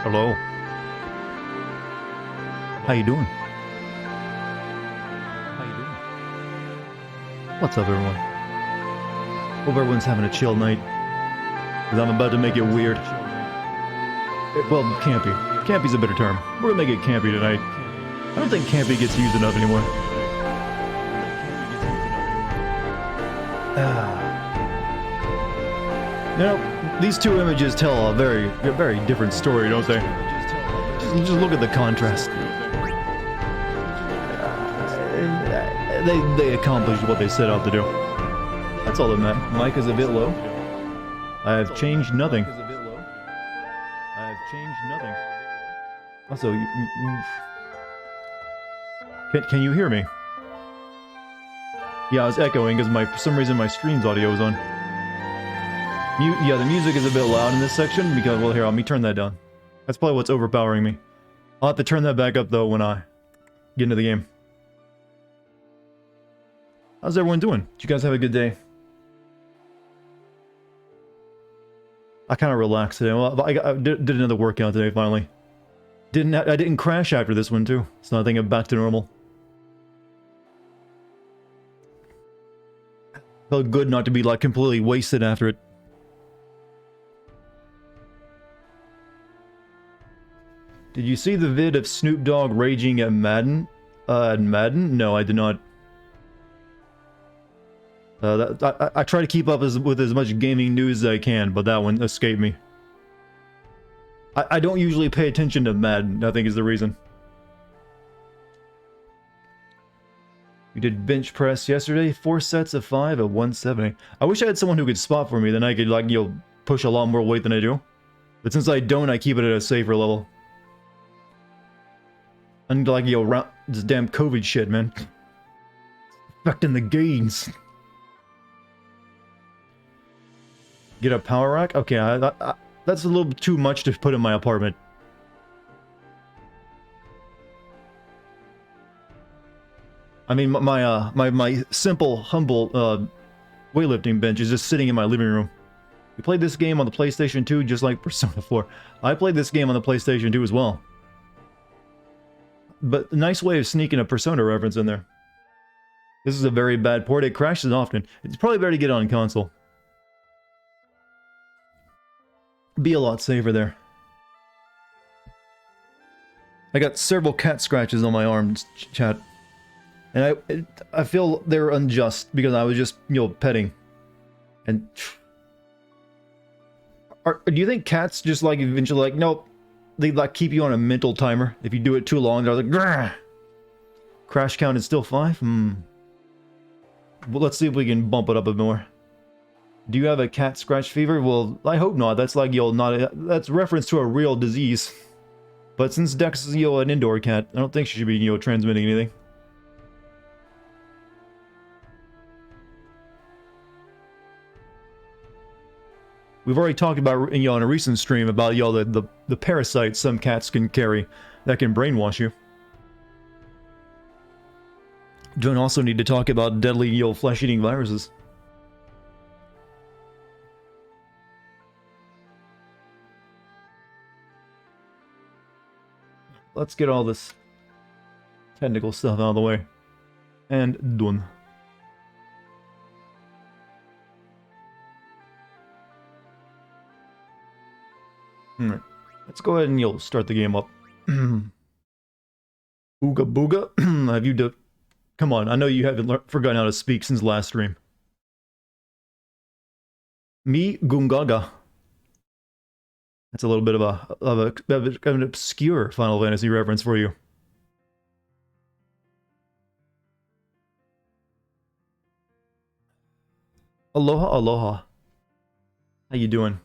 Hello. How you doing? What's up, everyone? Hope everyone's having a chill night. Because I'm about to make it weird. Well, campy. Campy's a better term. We're gonna make it campy tonight. I don't think campy gets used enough anymore. You know, these two images tell a very different story, don't they? Just look at the contrast. They accomplished what they set out to do. That's all that matters. Mic is a bit low. I have changed nothing. Also, can you hear me? Yeah, I was echoing because for some reason my stream's audio was on. Yeah, the music is a bit loud in this section because, well, here, let me turn that down. That's probably what's overpowering me. I'll have to turn that back up though when I get into the game. How's everyone doing? Did you guys have a good day? I kind of relaxed today. Well, I did another workout today finally. I didn't crash after this one too, so I think I'm back to normal. Felt good not to be like completely wasted after it. Did you see the vid of Snoop Dogg raging at Madden? Madden? No, I did not. I try to keep up with as much gaming news as I can, but that one escaped me. I don't usually pay attention to Madden, I think is the reason. We did bench press yesterday, 4 sets of 5 at 170. I wish I had someone who could spot for me, then I could, like, you know, push a lot more weight than I do. But since I don't, I keep it at a safer level. And like, yo, this damn COVID shit, man. Affecting the gains. Get a power rack? Okay, that's a little too much to put in my apartment. I mean, my simple, humble, weightlifting bench is just sitting in my living room. We played this game on the PlayStation 2 just like Persona 4. I played this game on the PlayStation 2 as well. But a nice way of sneaking a Persona reference in there. This is a very bad port. It crashes often. It's probably better to get it on console. Be a lot safer there. I got several cat scratches on my arms, chat. And I feel they're unjust because I was just, you know, petting. And... do you think cats just like eventually like, nope. They like keep you on a mental timer. If you do it too long, they're like, grrr! Crash count is still 5? Well, let's see if we can bump it up a bit more. Do you have a cat scratch fever? Well, I hope not. That's like, yo, that's reference to a real disease. But since Dex is, yo, an indoor cat, I don't think she should be, yo, transmitting anything. We've already talked about, you know, in a recent stream about, you know, the parasites some cats can carry that can brainwash you. Don't also need to talk about deadly, you know, flesh-eating viruses. Let's get all this technical stuff out of the way. And done. Alright, let's go ahead and you'll start the game up. Ooga booga, have you come on, I know you haven't forgotten how to speak since last stream. Me Gungaga. That's a little bit of an obscure Final Fantasy reference for you. Aloha, aloha. How you doing?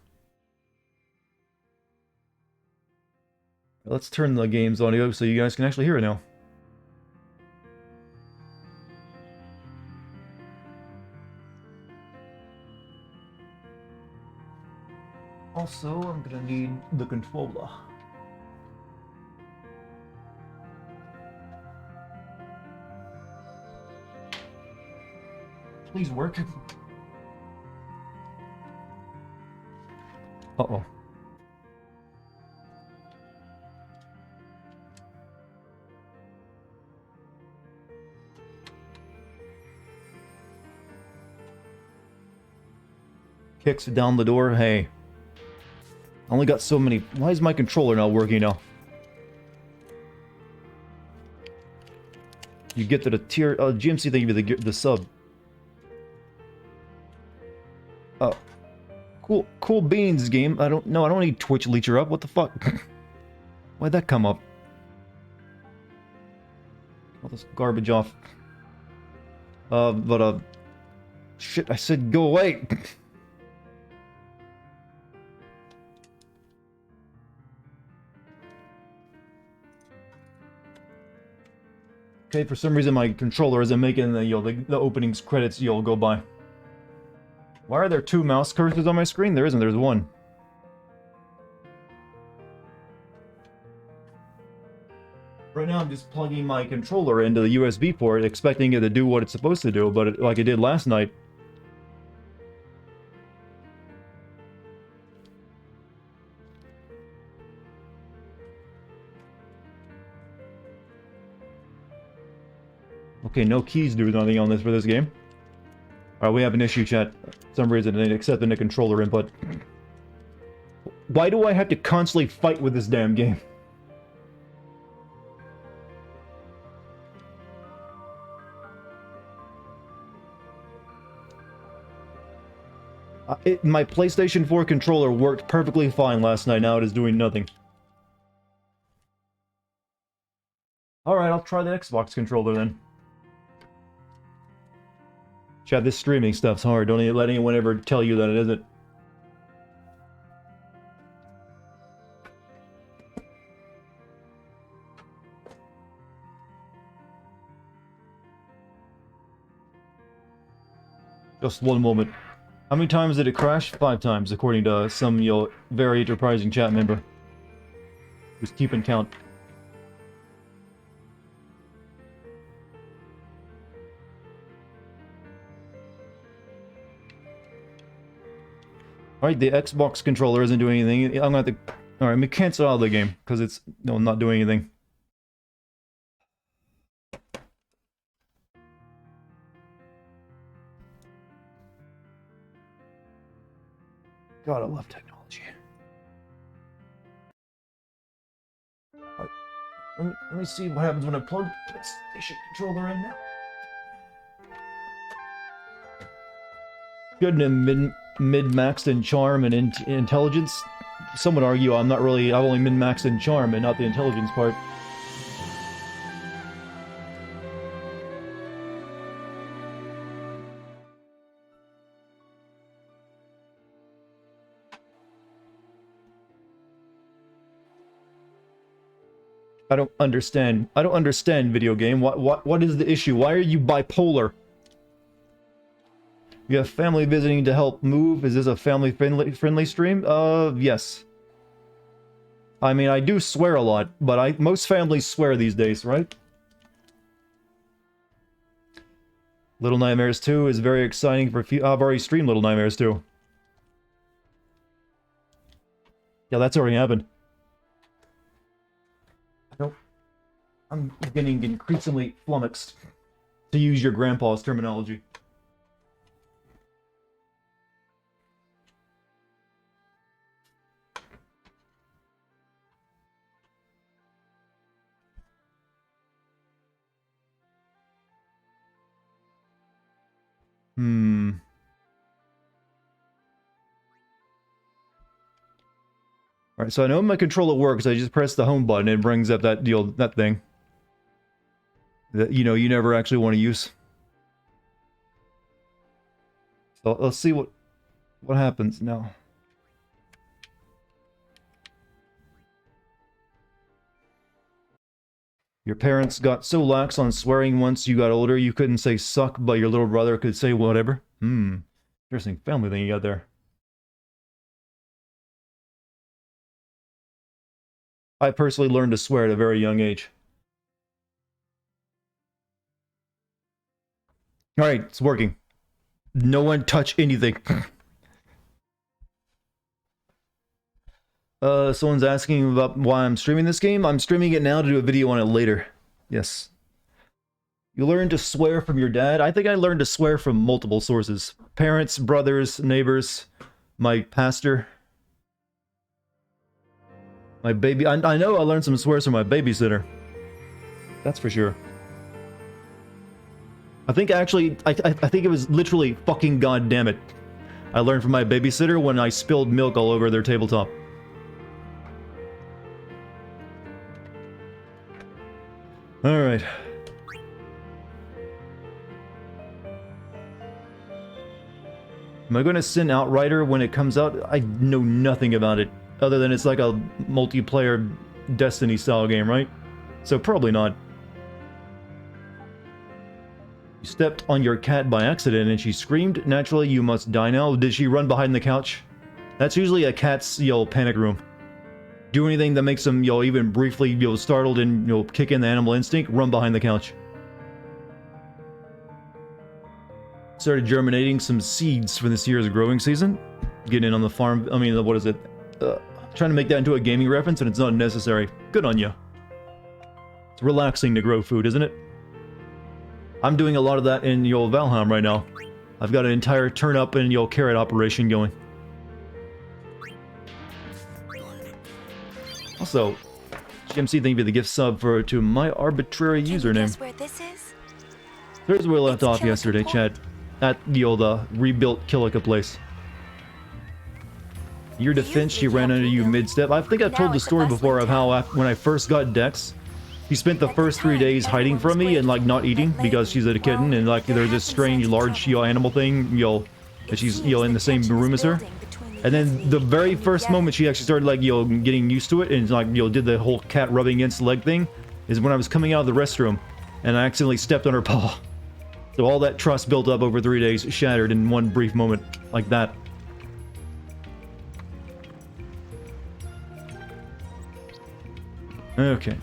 Let's turn the game's audio so you guys can actually hear it now. Also, I'm gonna need the controller. Please work. Uh-oh. Kicks down the door. Hey. I only got so many. Why is my controller not working now? You get to the tier. GMC, thank you for the sub. Cool beans game. I don't need Twitch leecher up. What the fuck? Why'd that come up? All this garbage off. Shit, I said go away. Okay, for some reason my controller isn't making the openings credits go by. Why are there two mouse cursors on my screen? There isn't, there's one. Right now I'm just plugging my controller into the USB port, expecting it to do what it's supposed to do, but like it did last night. Okay, no keys do nothing on this for this game. Alright, we have an issue, chat. For some reason, it ain't accepting the controller input. Why do I have to constantly fight with this damn game? My PlayStation 4 controller worked perfectly fine last night, now it is doing nothing. Alright, I'll try the Xbox controller then. Chat, this streaming stuff's hard. Don't let anyone ever tell you that it isn't. Just one moment. How many times did it crash? 5 times, according to some, very enterprising chat member. Who's keeping count. Alright, the Xbox controller isn't doing anything. I'm gonna have to... Alright, let me cancel out of the game, because it's... No, not doing anything. God, I love technology. Right. Let me see what happens when I plug the PlayStation controller in now. Good and mid-maxed in charm and intelligence. Some would argue I've only min-maxed in charm and not the intelligence part. I don't understand, video game. What is the issue? Why are you bipolar? You have family visiting to help move. Is this a family-friendly stream? Yes. I mean, I do swear a lot, but most families swear these days, right? Little Nightmares 2 is very exciting for I've already streamed Little Nightmares 2. Yeah, that's already happened. I'm getting increasingly flummoxed, to use your grandpa's terminology. Alright, so I know my controller works. I just press the home button and it brings up that thing. That, you never actually want to use. So let's see what happens now. Your parents got so lax on swearing once you got older you couldn't say suck, but your little brother could say whatever. Interesting family thing you got there. I personally learned to swear at a very young age. Alright, it's working. No one touch anything. Someone's asking about why I'm streaming this game. I'm streaming it now to do a video on it later. Yes. You learn to swear from your dad? I think I learned to swear from multiple sources. Parents, brothers, neighbors. my pastor, my baby. I know I learned some swears from my babysitter. That's for sure. I think actually, I think it was literally fucking goddamn it. I learned from my babysitter when I spilled milk all over their tabletop. Alright. Am I going to send Outrider when it comes out? I know nothing about it, other than it's like a multiplayer Destiny style game, right? So probably not. You stepped on your cat by accident and she screamed. Naturally, you must die now. Did she run behind the couch? That's usually a cat's, panic room. Do anything that makes them, even briefly, startled and, kick in the animal instinct, run behind the couch. Started germinating some seeds for this year's growing season. Getting in on the farm, what is it? Trying to make that into a gaming reference and it's not necessary. Good on you. It's relaxing to grow food, isn't it? I'm doing a lot of that in Valheim right now. I've got an entire turnip and carrot operation going. Also, GMC, thank you for the gift sub to my arbitrary username. Guess where this is? Here's where we left off yesterday, Chad. At the rebuilt Killica place. Your defense, she ran under you mid-step. I think I've told the story before of how when I first got Dex, she spent the first 3 days hiding from me and not eating because she's a kitten and there's this strange large animal thing that she's in the same room as her. And then the very first moment she actually started getting used to it and did the whole cat rubbing against the leg thing is when I was coming out of the restroom and I accidentally stepped on her paw. So all that trust built up over 3 days shattered in one brief moment like that. Okay.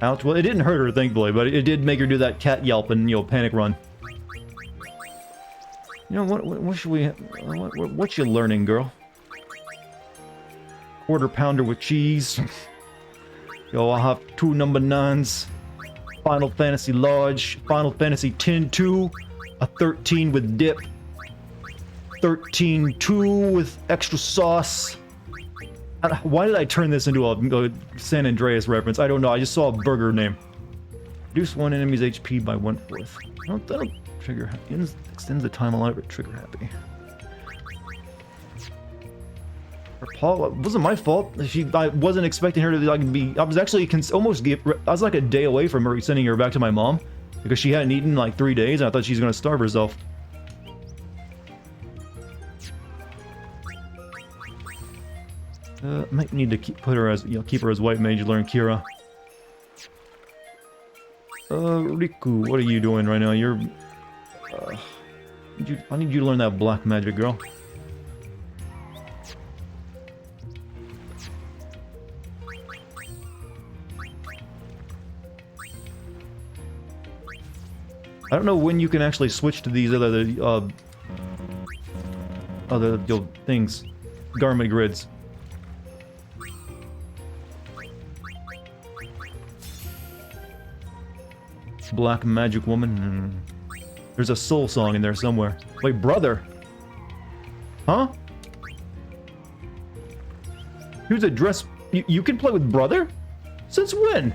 Ouch. Well, it didn't hurt her, thankfully, but it did make her do that cat yelp and, panic run. What should we... What you learning, girl? Quarter pounder with cheese. I'll have 2 number 9s. Final Fantasy Large. Final Fantasy 10-2. A 13 with dip. 13-2 with extra sauce. Why did I turn this into a San Andreas reference? I don't know. I just saw a burger name. Reduce one enemy's HP by 1/4. That'll trigger happy. Extends the time allowed but trigger happy. Paul, it wasn't my fault. I wasn't expecting her to be. I was actually almost. I was like a day away from her sending her back to my mom because she hadn't eaten in 3 days. And I thought she was gonna starve herself. Might need to keep her as white mage. Learn Kira. Riku, what are you doing right now? You're. I need you to learn that black magic, girl. I don't know when you can actually switch to these other things, garment grids. Black magic woman. There's a soul song in there somewhere. Wait, brother? Huh? Who's a dress? You can play with brother? Since when?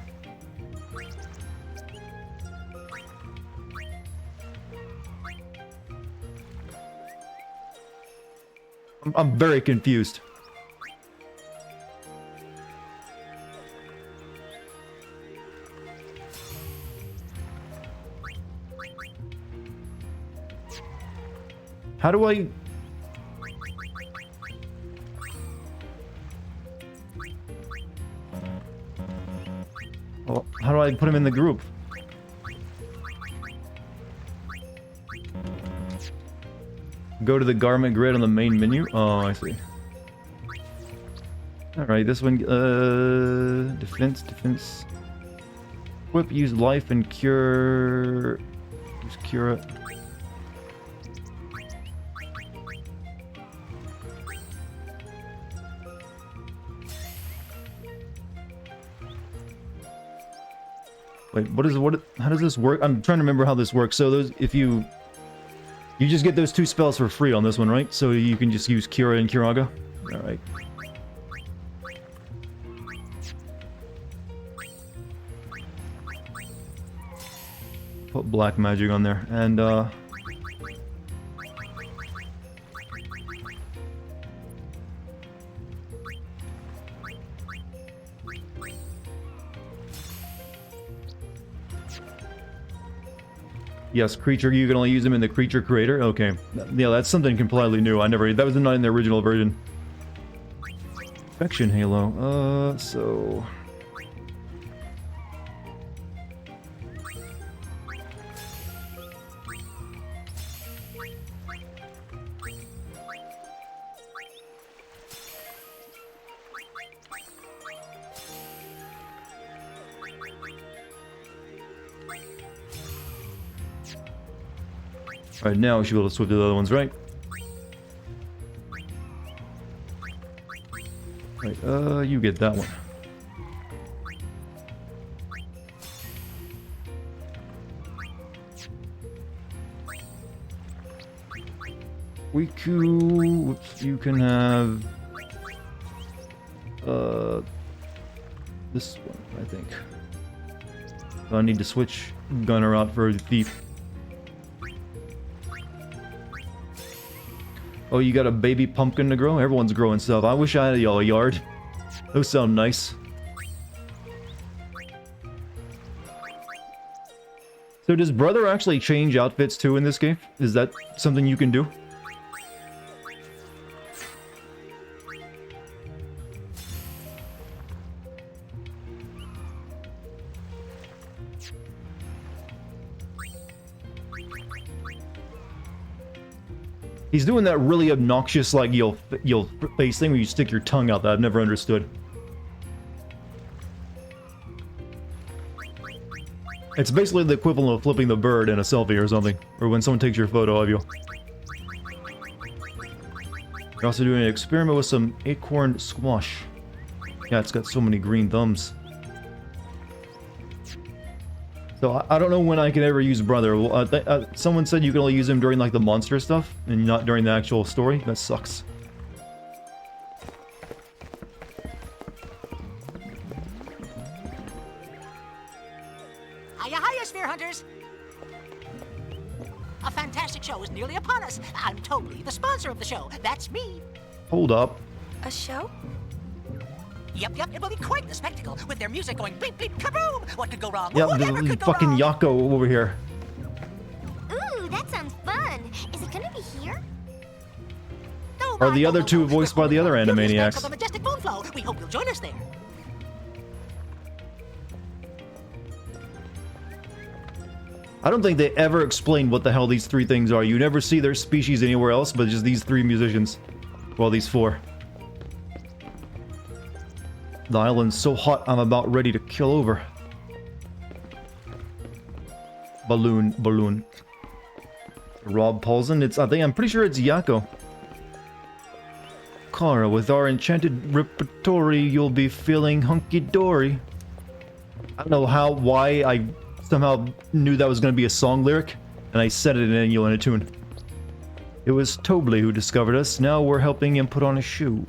I'm very confused. How do I... Well, how do I put him in the group? Go to the garment grid on the main menu? Oh, I see. Alright, this one, defense. Equip, use life and cure... Use cure... Wait, how does this work? I'm trying to remember how this works. So if you You just get those 2 spells for free on this one, right? So you can just use Kira and Kiraga? Alright. Put black magic on there, and yes, creature, you can only use them in the creature creator? Okay. Yeah, that's something completely new. I never... That was not in the original version. Infection Halo. So... Alright, now we should be able to switch to the other ones, right? Right, you get that one. Wiku, you can have... this one, I think. I need to switch Gunner out for the Thief. Oh, you got a baby pumpkin to grow? Everyone's growing stuff. I wish I had a yard. Those sound nice. So does Brother actually change outfits too in this game? Is that something you can do? He's doing that really obnoxious, like, you'll face thing where you stick your tongue out that I've never understood. It's basically the equivalent of flipping the bird in a selfie or something. Or when someone takes your photo of you. You're also doing an experiment with some acorn squash. Yeah, it's got so many green thumbs. So I don't know when I can ever use Brother. Someone said you can only use him during like the monster stuff, and not during the actual story. That sucks. Hiya, hiya, Sphere Hunters! A fantastic show is nearly upon us. I'm totally the sponsor of the show. That's me. Hold up. A show? Yep, it will be quite the spectacle, with their music going beep beep kaboom! What could go wrong? Yeah, Whatever the could go fucking wrong? Yako over here. Ooh, that sounds fun. Is it gonna be here? No, Are the no, other no, two no. voiced by the other You'll be snacks Animaniacs? of the majestic moon flow. We hope you'll join us there. I don't think they ever explain what the hell these 3 things are. You never see their species anywhere else, but just these 3 musicians. Well, these 4. The island's so hot, I'm about ready to kill over. Balloon. Rob Paulson, I'm pretty sure it's Yako. Kara, with our enchanted repertory, you'll be feeling hunky-dory. I don't know why I somehow knew that was going to be a song lyric, and I said it in a tune. It was Tobley who discovered us, now we're helping him put on a shoe.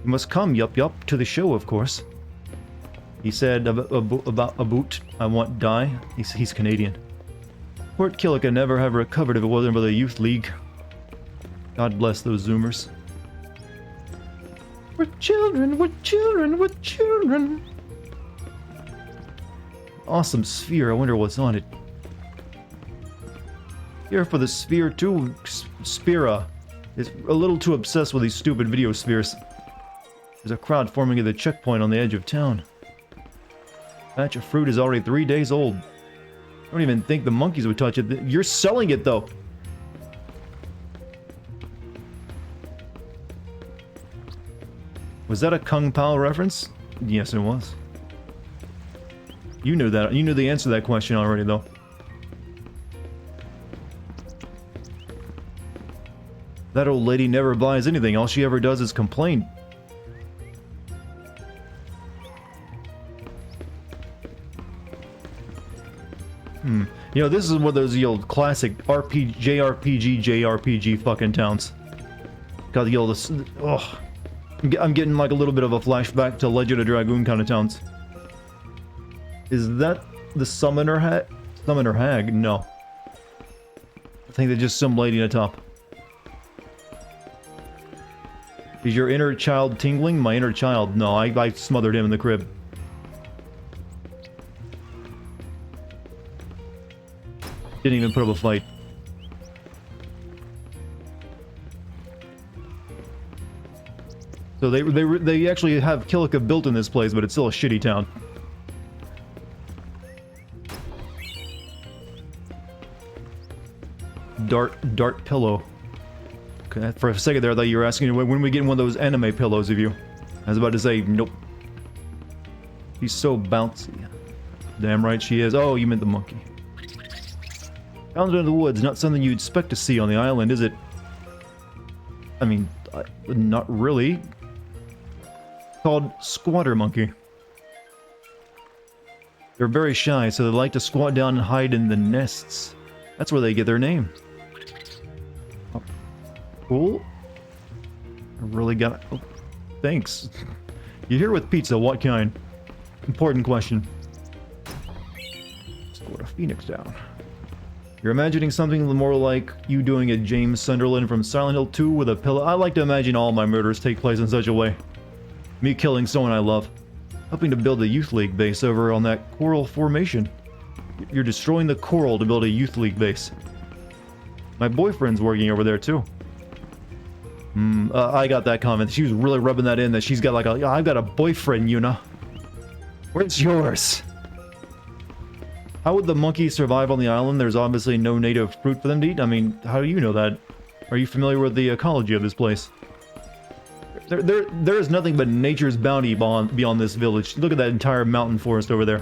You must come, yup, to the show, of course. He said about a boot, I want die. He's Canadian. Port Killica never have recovered if it wasn't for the Youth League. God bless those Zoomers. We're children. Awesome sphere, I wonder what's on it. Here for the sphere too, Spira is a little too obsessed with these stupid video spheres. There's a crowd forming at the checkpoint on the edge of town. Batch of fruit is already 3 days old. I don't even think the monkeys would touch it. You're selling it though! Was that a Kung Pao reference? Yes, it was. You knew that. You knew the answer to that question already though. That old lady never buys anything. All she ever does is complain. You know, this is one of those, you know, classic JRPG fucking towns. Got the old, oh, I'm getting like a little bit of a flashback to Legend of Dragoon kind of towns. Is that the Summoner Hag? Summoner Hag? No. I think they're just some lady at the top. Is your inner child tingling? My inner child? No, I smothered him in the crib. Didn't even put up a fight. So they actually have Kilika built in this place, but it's still a shitty town. Dart pillow. Okay, for a second there, I thought you were asking when we get one of those anime pillows of you. I was about to say, nope. She's so bouncy. Damn right she is. Oh, you meant the monkey. Found in the woods, not something you'd expect to see on the island, is it? I mean, not really. Called squatter monkey. They're very shy, so they like to squat down and hide in the nests. That's where they get their name. Oh, cool. I really got... Oh, thanks. You're here with pizza, what kind? Important question. Let's go to Phoenix down. You're imagining something more like you doing a James Sunderland from Silent Hill 2 with a pillow. I like to imagine all my murders take place in such a way. Me killing someone I love. Helping to build a youth league base over on that coral formation. You're destroying the coral to build a youth league base. My boyfriend's working over there too. I got that comment. She was really rubbing that in that she's got like a... I've got a boyfriend, Yuna. Where's yours? How would the monkeys survive on the island? There's obviously no native fruit for them to eat. I mean, how do you know that? Are you familiar with the ecology of this place? There is nothing but nature's bounty beyond this village. Look at that entire mountain forest over there.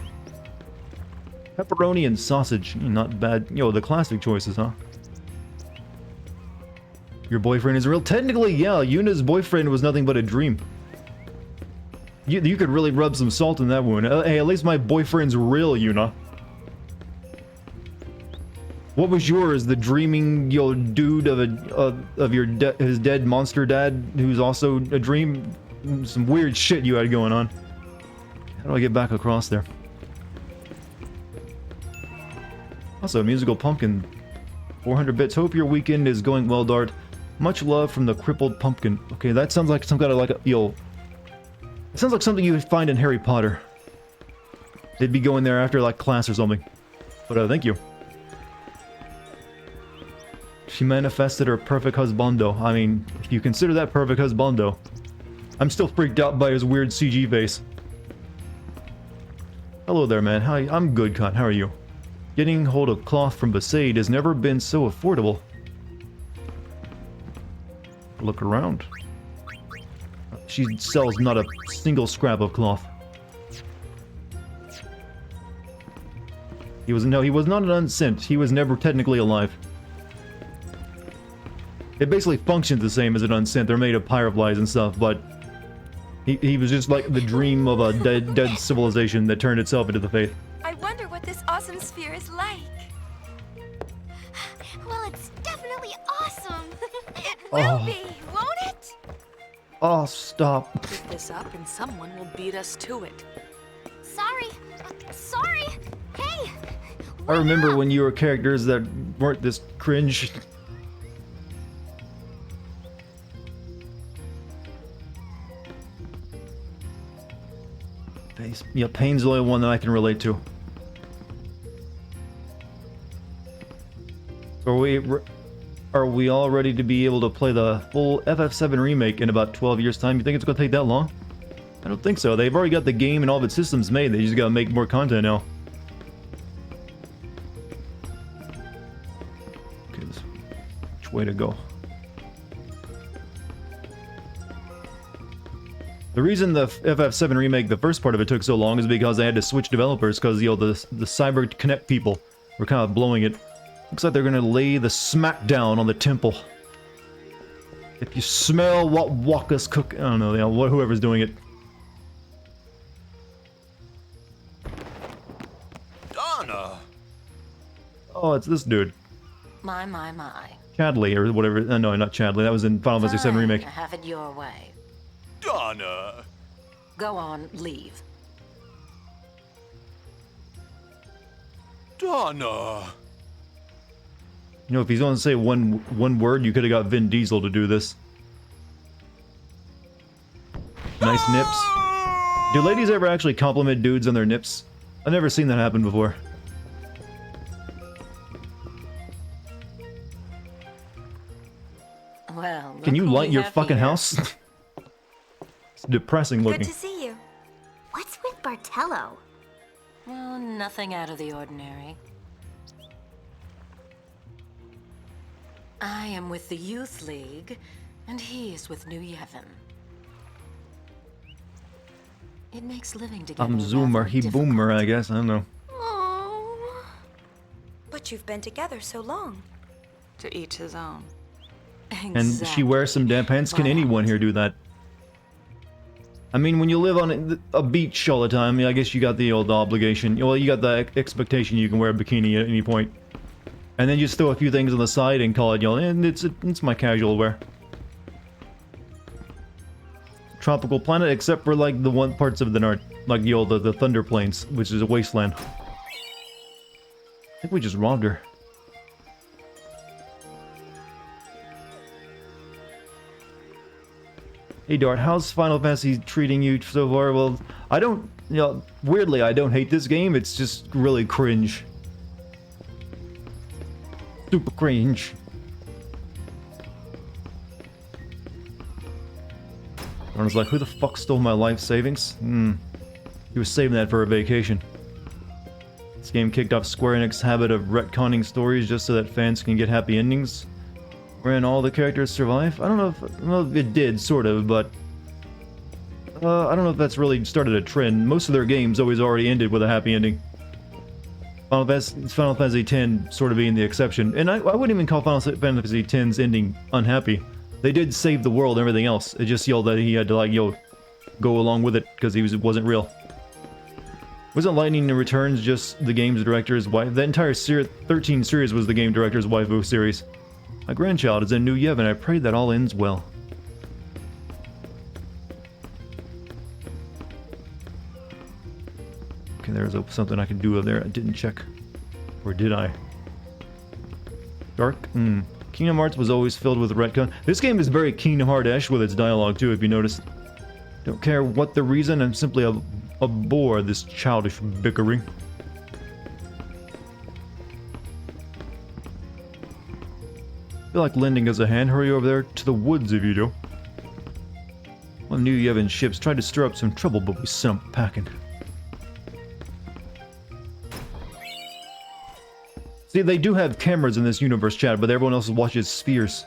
Pepperoni and sausage. Not bad. Yo, the classic choices, huh? Your boyfriend is real? Technically, yeah. Yuna's boyfriend was nothing but a dream. You could really rub some salt in that wound. Hey, at least my boyfriend's real, Yuna. What was yours? The dreaming, yo, dude of his dead monster dad, who's also a dream? Some weird shit you had going on. How do I get back across there? Also, musical pumpkin. 400 bits. Hope your weekend is going well, Dart. Much love from the crippled pumpkin. Okay, that sounds like some kind of like a, yo. It sounds like something you would find in Harry Potter. They'd be going there after like class or something. But thank you. She manifested her perfect husbando. I mean, if you consider that perfect husbando. I'm still freaked out by his weird CG face. Hello there, man. Hi, I'm good, Cut. How are you? Getting hold of cloth from Besaid has never been so affordable. Look around. She sells not a single scrap of cloth. He was not an unsent. He was never technically alive. It basically functions the same as an unsent. They're made of pyroflies and stuff, but he was just like the dream of a dead civilization that turned itself into the faith. I wonder what this awesome sphere is like. Well, it's definitely awesome. It will be, won't it? Oh, stop. Pick this up and someone will beat us to it. Sorry. Sorry. Hey. I remember when you were characters that weren't this cringe. Yeah, Pain's the only one that I can relate to. Are we all ready to be able to play the full FF7 remake in about 12 years' time? You think it's going to take that long? I don't think so. They've already got the game and all of its systems made. They just got to make more content now. Okay, which way to go? The reason the FF7 remake, the first part of it, took so long is because they had to switch developers because, you know, the Cyber Connect people were kind of blowing it. Looks like they're gonna lay the smackdown on the temple. If you smell what Waka's cook, I don't know, you know, whoever's doing it. Donna! Oh, it's this dude. My, my, my. Chadley, or whatever. No, not Chadley. That was in Final Fantasy VII Fine, Remake. have it your way. Donna! Go on, leave. Donna! You know, if he's going to say one word, you could have got Vin Diesel to do this. Nice nips. Do ladies ever actually compliment dudes on their nips? I've never seen that happen before. Well, Can look you who light we your have fucking here. house? It's depressing Good looking. to see you. What's with Bartello? Well, nothing out of the ordinary. I am with the Youth League, and he is with New Yevon. It makes living together I'm Zoomer, rather he difficult. boomer, I guess. I don't know. Oh. But you've been together so long. To each his own. And she wears some damn pants. Can anyone here do that? I mean, when you live on a beach all the time, I guess you got the old obligation. Well, you got the expectation you can wear a bikini at any point. And then just throw a few things on the side and call it, you know, and it's my casual wear. Tropical planet, except for like the one parts of the north, like the Thunder Plains, which is a wasteland. I think we just robbed her. Hey Dart, how's Final Fantasy treating you so far? Well, I don't, you know, weirdly I don't hate this game, it's just really cringe. Super cringe. I was like, who the fuck stole my life savings? He was saving that for a vacation. This game kicked off Square Enix's habit of retconning stories just so that fans can get happy endings, wherein all the characters survive. I don't know if, well, it did, sort of, but I don't know if that's really started a trend. Most of their games always already ended with a happy ending. Final Fantasy X sort of being the exception. And I wouldn't even call Final Fantasy X's ending unhappy. They did save the world and everything else. It just yelled that he had to, like, go along with it because wasn't real. Wasn't Lightning Returns just the game's director's wife? The entire 13 series was the game director's waifu series. My grandchild is in New Yevon. I pray that all ends well. Okay, there's something I can do over there. I didn't check. Or did I? Dark? Kingdom Hearts was always filled with retcon. This game is very Kingdom Heart-esque with its dialogue too, if you noticed. Don't care what the reason, I'm simply a bore this childish bickering. Feel like lending us a hand. Hurry over there to the woods if you do. One of New Yevon's ships tried to stir up some trouble, but we sent them packing. See, they do have cameras in this universe, chat, but everyone else watches spheres.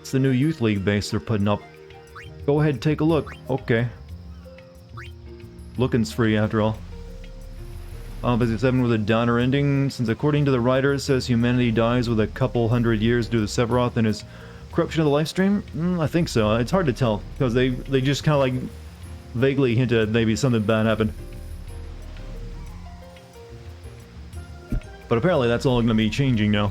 It's the new Youth League base they're putting up. Go ahead, take a look. Okay. Looking's free, after all. Final Fantasy VII with a downer ending, since according to the writer, it says humanity dies with a couple hundred years due to Sephiroth and his corruption of the lifestream? I think so. It's hard to tell, because they just kind of like vaguely hinted at maybe something bad happened. But apparently that's all going to be changing now.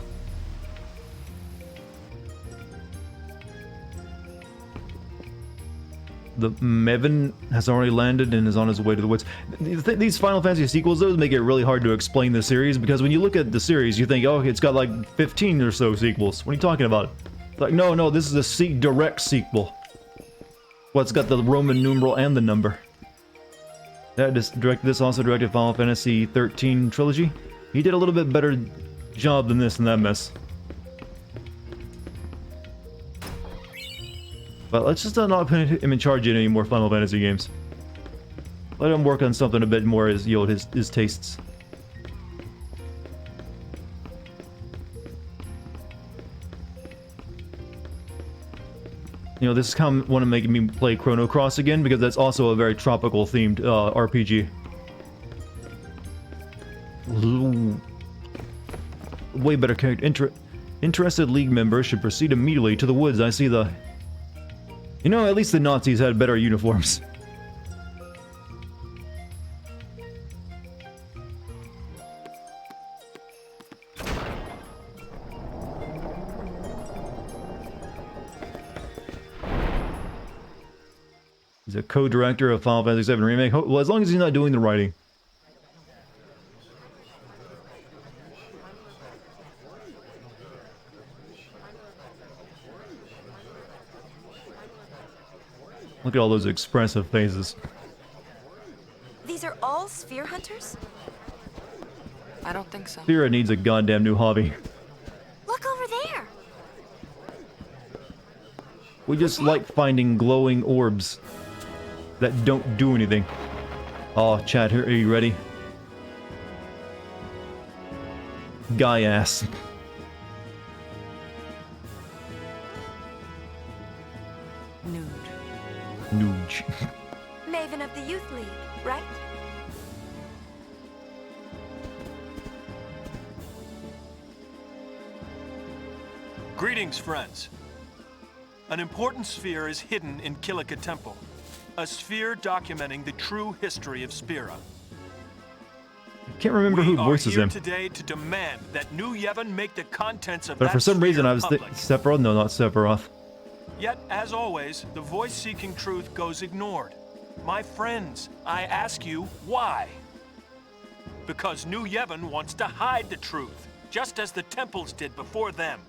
The Mevin has already landed and is on his way to the woods. These Final Fantasy sequels, those make it really hard to explain the series, because when you look at the series, you think, oh, it's got like 15 or so sequels. What are you talking about? Like, no, this is a direct sequel. Well, it's got the Roman numeral and the number. This also directed Final Fantasy 13 trilogy. He did a little bit better job than this and that mess. But let's just not put him in charge of any more Final Fantasy games. Let him work on something a bit more as his tastes. You know, this is kind of want to make me play Chrono Cross again, because that's also a very tropical themed RPG. Way better character. Interested League members should proceed immediately to the woods. I see the... You know, at least the Nazis had better uniforms. He's a co-director of Final Fantasy VII Remake. Well, as long as he's not doing the writing. Look at all those expressive faces. These are all sphere hunters? I don't think so. Fira needs a goddamn new hobby. Look over there. We just like finding glowing orbs that don't do anything. Oh, chat, are you ready? Guy ass. Nude. Nooge. Maven of the Youth League, right? Greetings, friends. An important sphere is hidden in Kilika Temple. A sphere documenting the true history of Spira. Can't remember who voices We are him. here today to demand that New Yevon make the contents of But that for some reason sphere I was public. Sephiroth? No, not Sephiroth. Yet, as always, the voice seeking truth goes ignored. My friends, I ask you, why? Because New Yevon wants to hide the truth, just as the temples did before them.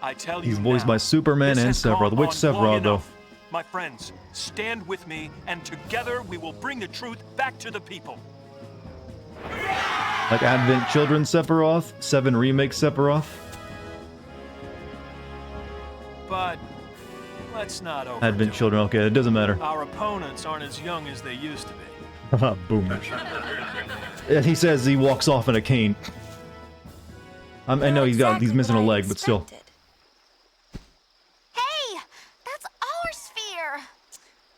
I tell you He's voiced now, by Superman this and has gone Sephiroth. Which on long Sephiroth, though? enough. My friends, stand with me, and together we will bring the truth back to the people. Like Advent Children Sephiroth? 7 Remake Sephiroth? But let's not overdo Advent it. Children, okay, it doesn't matter. Our opponents aren't as young as they used to be. Boom. And he says he walks off in a cane. I know he's missing a leg, but still. Hey, that's our sphere.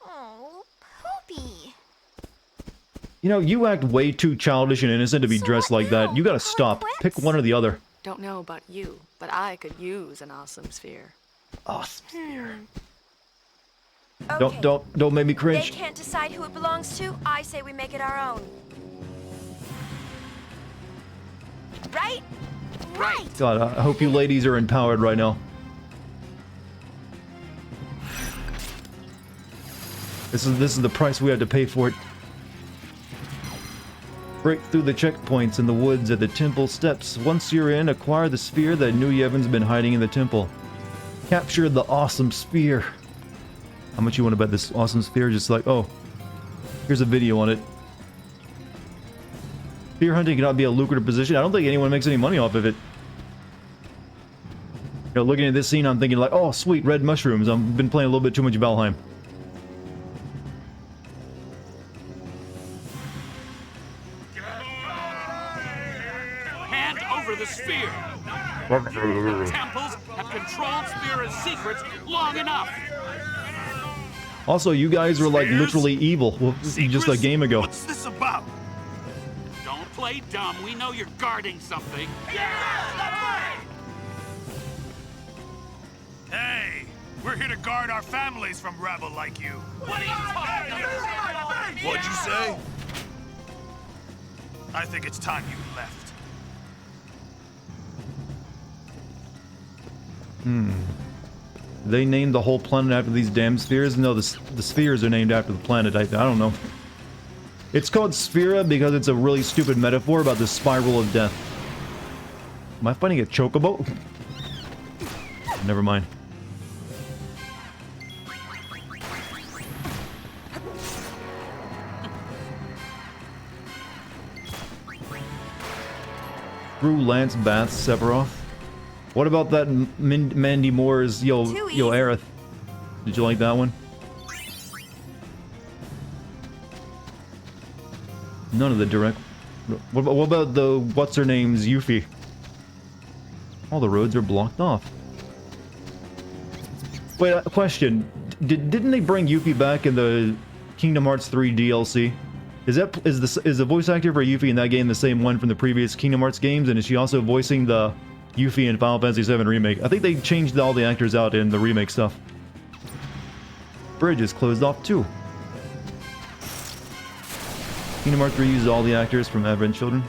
Oh, Poopy. You know, you act way too childish and innocent to be So dressed what like that. now? You gotta Call it stop. Pick quits? one or the other. Don't know about you, but I could use an awesome sphere. Awesome. Okay. Don't make me They cringe. can't decide who it belongs to. I say we make it our own. Right? Right. God, I hope you ladies are empowered right now. This is the price we had to pay for it. Break through the checkpoints in the woods at the temple steps. Once you're in, acquire the sphere that New Yevon's been hiding in the temple. Capture the awesome sphere. How much you want to bet this awesome sphere? Just like, oh, here's a video on it. Sphere hunting cannot be a lucrative position. I don't think anyone makes any money off of it. You know, looking at this scene, I'm thinking like, oh, sweet, red mushrooms. I've been playing a little bit too much Valheim. Hand over the sphere. Temples have controlled Spira's secrets long enough. Also, you guys were like literally evil just a game ago. What's this about? Don't play dumb. We know you're guarding something. Hey, we're here to guard our families from rebel like you. What are you talking about? What'd you say? I think it's time you left. They named the whole planet after these damn spheres? No, the spheres are named after the planet. I don't know. It's called Sphera because it's a really stupid metaphor about the spiral of death. Am I fighting a chocobo? Never mind. Through Lance Bath Sephiroth. What about that Mandy Moore's Yo Aerith? Did you like that one? None of the direct. What about the what's her name's Yuffie? All the roads are blocked off. Wait, a question. Didn't they bring Yuffie back in the Kingdom Hearts 3 DLC? Is the voice actor for Yuffie in that game the same one from the previous Kingdom Hearts games? And is she also voicing the Yuffie in Final Fantasy VII Remake? I think they changed all the actors out in the remake stuff. Bridge is closed off too. Kingdom Hearts 3 uses all the actors from Advent Children.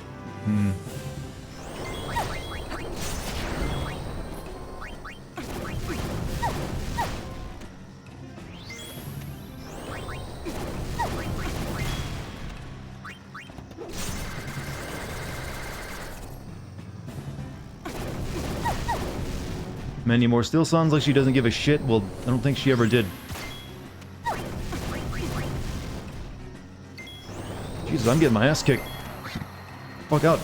Many more still sounds like she doesn't give a shit. Well, I don't think she ever did. Jesus, I'm getting my ass kicked. Fuck out.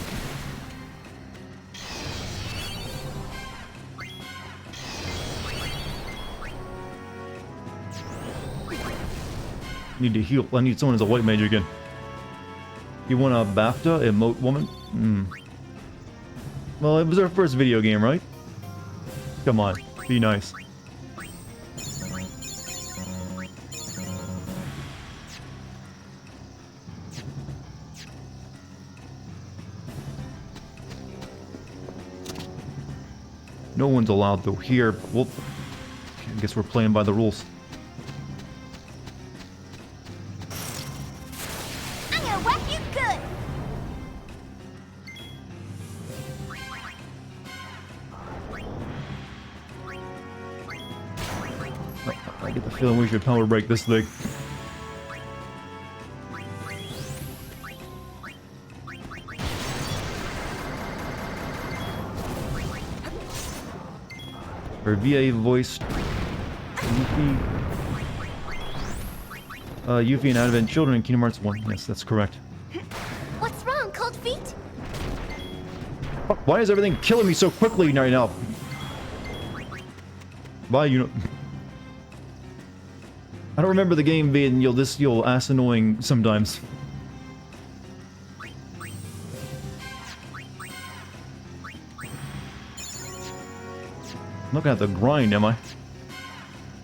Need to heal. I need someone as a white mage again. You want a BAFTA? Emote woman? Hmm. Well, it was our first video game, right? Come on, be nice. No one's allowed though here. Well, I guess we're playing by the rules. I'm gonna whack you good. I get the feeling we should power break this thing. Her VA voiced Yuffie. Yuffie and Advent children in Kingdom Hearts 1. Yes, that's correct. What's wrong, cold feet? Fuck, why is everything killing me so quickly right now? Bye, you know. I don't remember the game being this ass annoying sometimes. I'm not gonna have to grind, am I?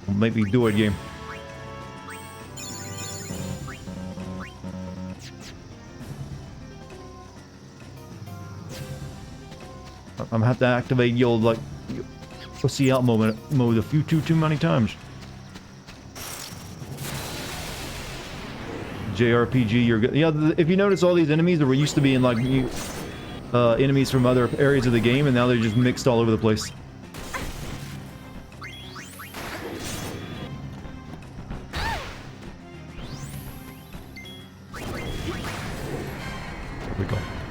Well, maybe do it, game. I'm gonna have to activate like pussy out mode a few too many times. JRPG, you're good. Yeah, if you notice, all these enemies that were used to be in like enemies from other areas of the game, and now they're just mixed all over the place.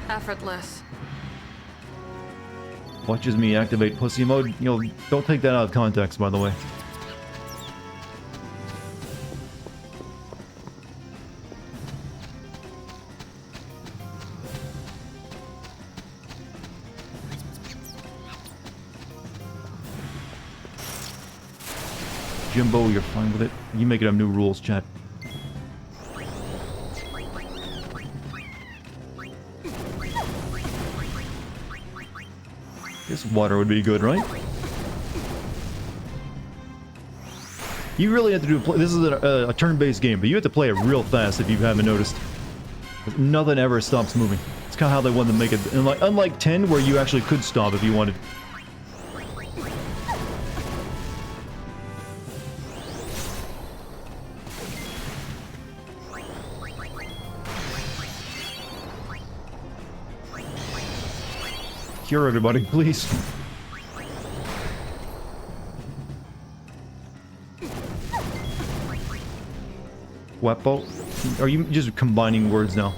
Effortless. Watches me activate pussy mode. Don't take that out of context, by the way. Jimbo, you're fine with it. You make it up new rules, chat. This water would be good, right? You really have to do this is a turn-based game, but you have to play it real fast if you haven't noticed. Nothing ever stops moving. It's kind of how they wanted to make it. And like, unlike 10, where you actually could stop if you wanted. Cure everybody, please. Wepo? Are you just combining words now?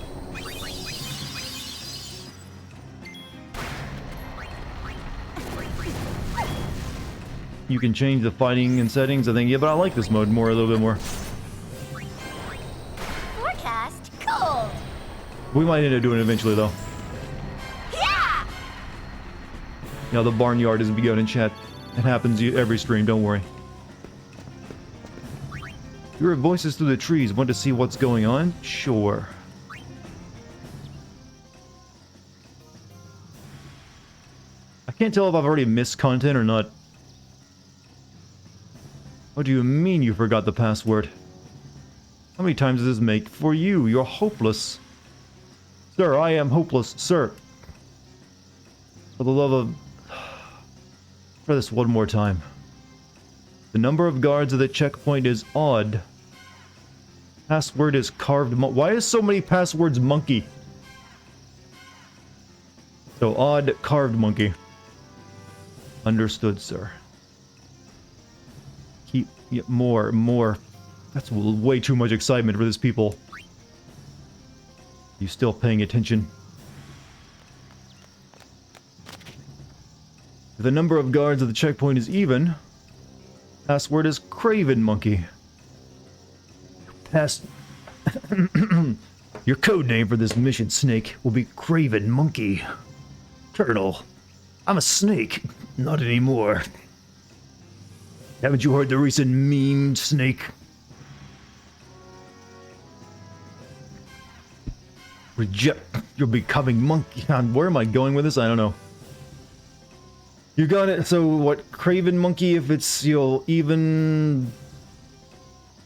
You can change the fighting and settings, I think. Yeah, but I like this mode more, a little bit more. Forecast cold. We might end up doing it eventually, though. Yeah, the barnyard has begun in chat. It happens every stream, don't worry. You heard voices through the trees. Want to see what's going on? Sure. I can't tell if I've already missed content or not. What do you mean you forgot the password? How many times does this make? For you, you're hopeless. Sir, I am hopeless, sir. For the love of... Try this one more time. The number of guards at the checkpoint is odd. Password is carved. Why is so many passwords monkey? So odd carved monkey. Understood, sir. Keep more. That's way too much excitement for these people. You still paying attention? If the number of guards at the checkpoint is even, password is Craven Monkey. Your code name for this mission, Snake, will be Craven Monkey. Colonel, I'm a snake. Not anymore. Haven't you heard the recent meme, Snake? Reject. You're becoming monkey. Where am I going with this? I don't know. You got it. So what? Craven Monkey if it's, you know, even...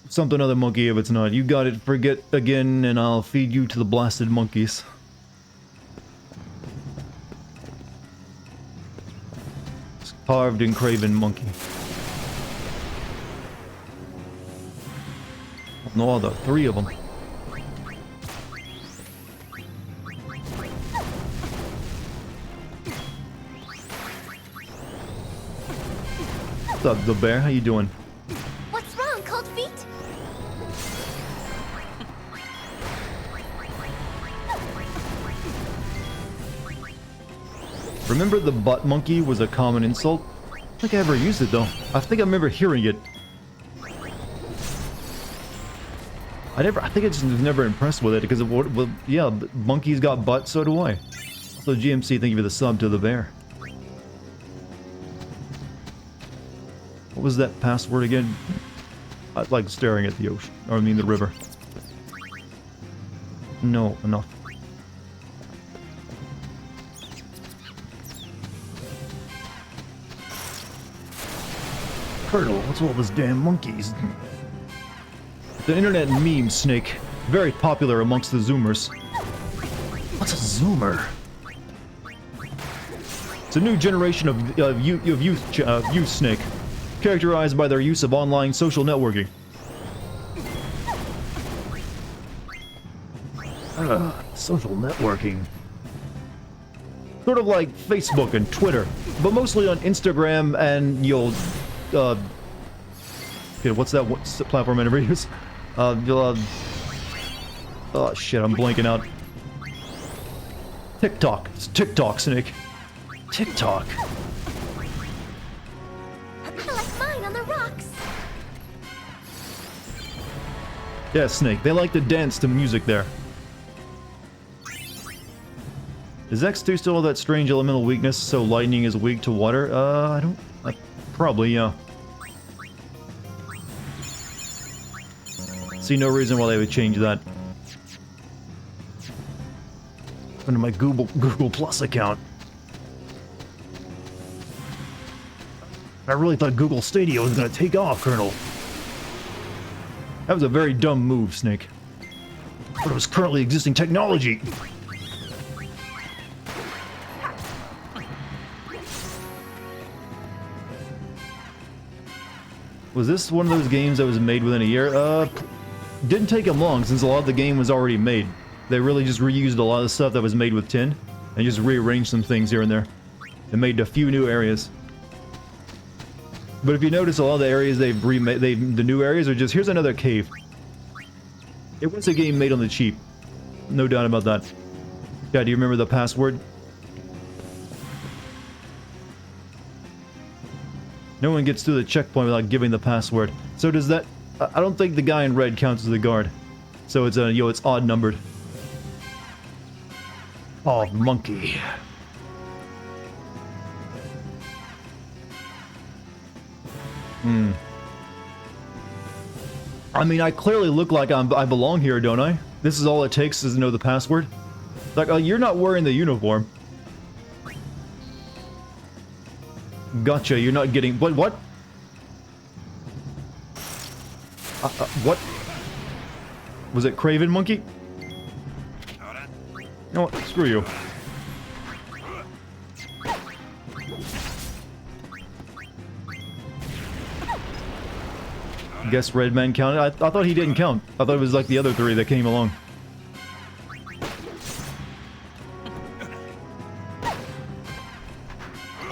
something other monkey if it's not. You got it. Forget again and I'll feed you to the blasted monkeys. It's carved in Craven Monkey. No, the three of them. What's up, the bear? How you doing? What's wrong, Cold Feet? Remember the butt monkey was a common insult? I don't think I ever used it though. I think I remember hearing it. I think I just was never impressed with it because of what, well, yeah, monkeys got butt, so do I. So GMC, thank you for the sub to the bear. What was that password again? I like staring at the ocean, or I mean the river. No, enough. Colonel, what's all those damn monkeys? The internet meme, Snake. Very popular amongst the Zoomers. What's a Zoomer? It's a new generation of youth, Snake. Characterized by their use of online social networking. Social networking. Sort of like Facebook and Twitter, but mostly on Instagram and you'll, okay, what's that platform I never use? Oh shit, I'm blanking out. TikTok. It's TikTok, Snake. TikTok. I like mine on the rocks. Yeah, Snake. They like to dance to music there. Does X-2 still have that strange elemental weakness, so lightning is weak to water? I don't... probably, yeah. See no reason why they would change that. Under my Google Plus account. I really thought Google Stadia was gonna take off, Colonel. That was a very dumb move, Snake. But it was currently existing technology. Was this one of those games that was made within a year? Didn't take them long since a lot of the game was already made. They really just reused a lot of the stuff that was made with tin and just rearranged some things here and there and made a few new areas. But if you notice, a lot of the areas they've remade, the new areas are just, here's another cave. It was a game made on the cheap. No doubt about that. Yeah, do you remember the password? No one gets through the checkpoint without giving the password. So does that... I don't think the guy in red counts as the guard. So it's it's odd numbered. Oh, monkey. I mean, I clearly look like I belong here, don't I? This is all it takes is to know the password. Like, you're not wearing the uniform. Gotcha, you're not getting... What? What? Was it Craven Monkey? No, screw you. Guess Redman counted? I thought he didn't count. I thought it was like the other three that came along.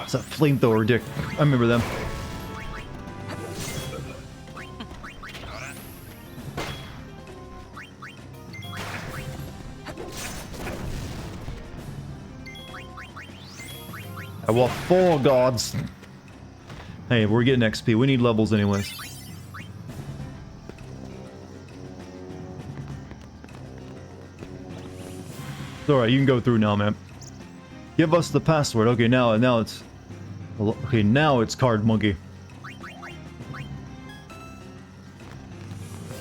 It's a flamethrower dick. I remember them. I want 4 gods. Hey, we're getting XP. We need levels anyways. It's alright, you can go through now, man. Give us the password. Okay, now it's... Okay, now it's Card Monkey.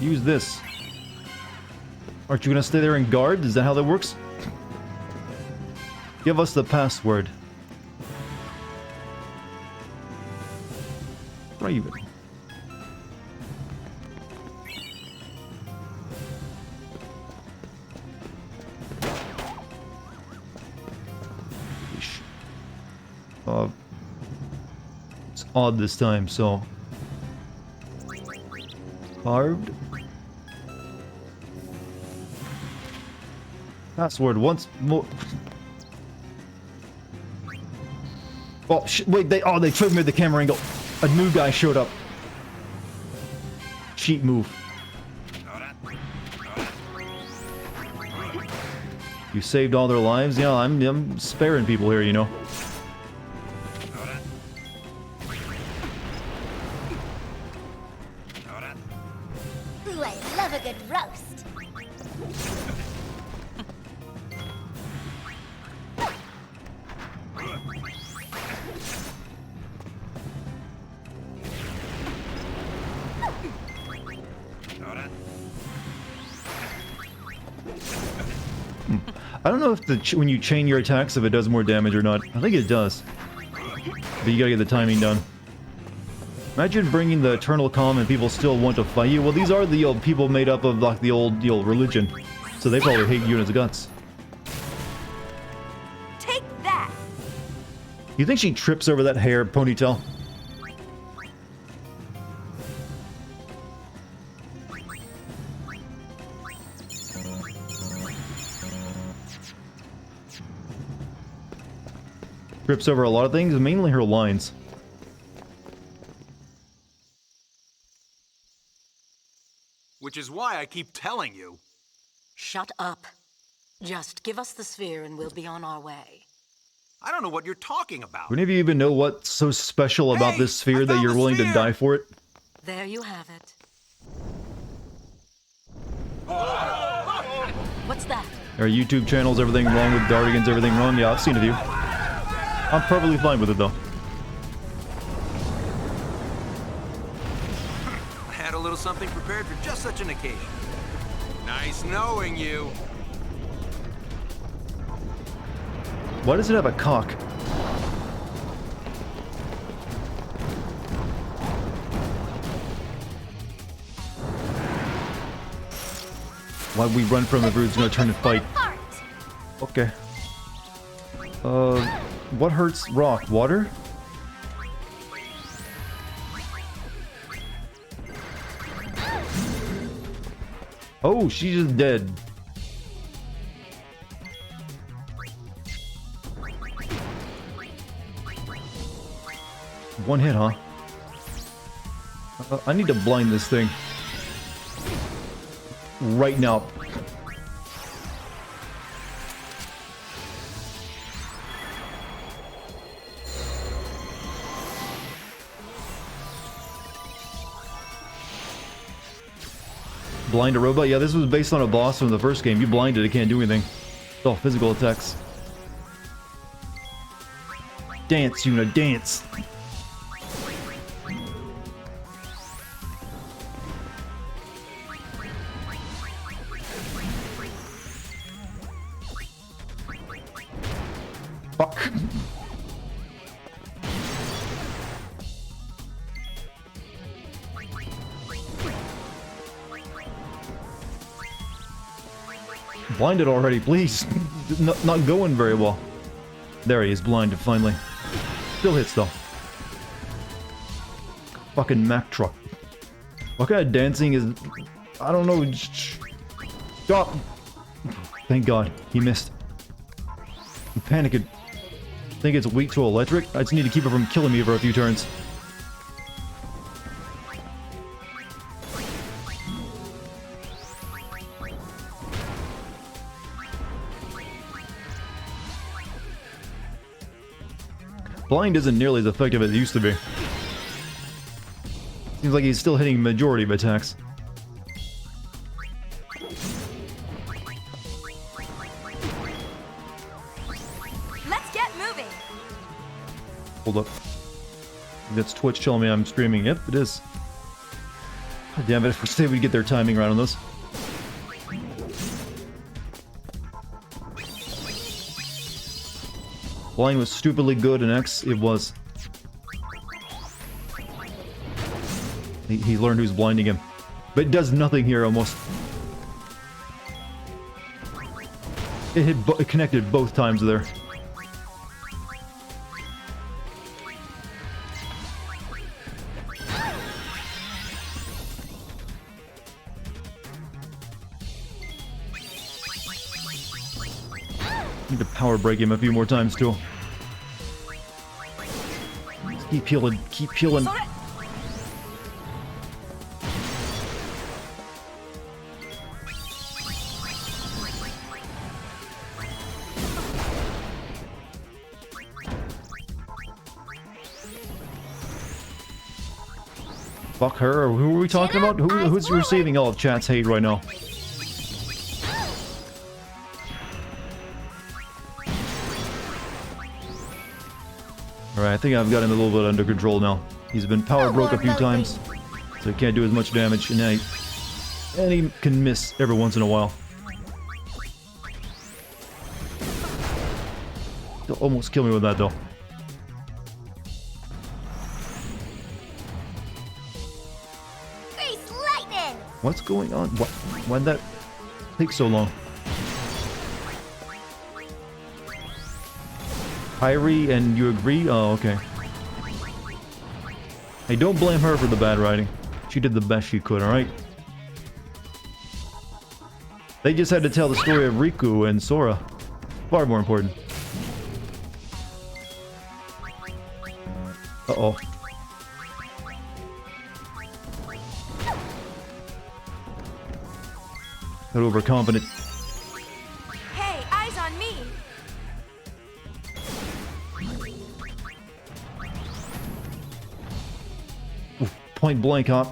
Use this. Aren't you gonna stay there and guard? Is that how that works? Give us the password. Raven. It's odd this time, so... Carved. Password once more. Oh, wait, they tripped me with the camera angle. A new guy showed up. Cheat move. You saved all their lives? Yeah, I'm sparing people here, you know. Ooh, I love a good roast. I don't know if when you chain your attacks, if it does more damage or not. I think it does. But you gotta get the timing done. Imagine bringing the Eternal Calm and people still want to fight you. Well, these are the people made up of like the old religion. So they probably hate you in its guts. Take that! You think she trips over that hair ponytail? Trips over a lot of things, mainly her lines. Which is why I keep telling you. Shut up. Just give us the sphere and we'll be on our way. I don't know what you're talking about. Do any of you even know what's so special about Hey, this sphere I that found you're the willing to sphere! die for it? There you have it. What's that? Our YouTube channels, everything wrong with Dartigan's, everything wrong? Yeah, I've seen a few. I'm perfectly fine with it though. I had a little something prepared for just such an occasion. Nice knowing you. Why does it have a cock? Why'd we run from the brood's gonna turn and fight? Okay. What hurts rock? Water? Oh, she's just dead. One hit, huh? I need to blind this thing. Right now. Blind a robot? Yeah, this was based on a boss from the first game. You blind it, it can't do anything. It's all physical attacks. Dance, Yuna, dance! Fuck. Blinded already, please. Not going very well. There he is, blinded finally. Still hits though. Fucking Mack truck. What kind of dancing is... I don't know. Stop! Thank God, he missed. I'm panicking. Think it's weak to electric? I just need to keep it from killing me for a few turns. Blind isn't nearly as effective as it used to be. Seems like he's still hitting majority of attacks. Let's get moving. Hold up. That's Twitch telling me I'm streaming. Yep, it is. God damn it, if we say we get their timing right on this. Blind was stupidly good in X. It was. He learned who's blinding him. But it does nothing here almost. It connected both times there. Need to power break him a few more times too. Keep healing, keep healing. Fuck her, or who are we talking about? Who's receiving all of chat's hate right now? Alright, I think I've got him a little bit under control now. He's been power broke a few times, so he can't do as much damage, and he can miss every once in a while. He'll almost kill me with that though. What's going on? Why'd that take so long? Irie, and you agree? Oh, okay. Hey, don't blame her for the bad writing. She did the best she could, alright? They just had to tell the story of Riku and Sora. Far more important. Uh-oh. Got overconfident. Hey, eyes on me. Oof, point blank, huh?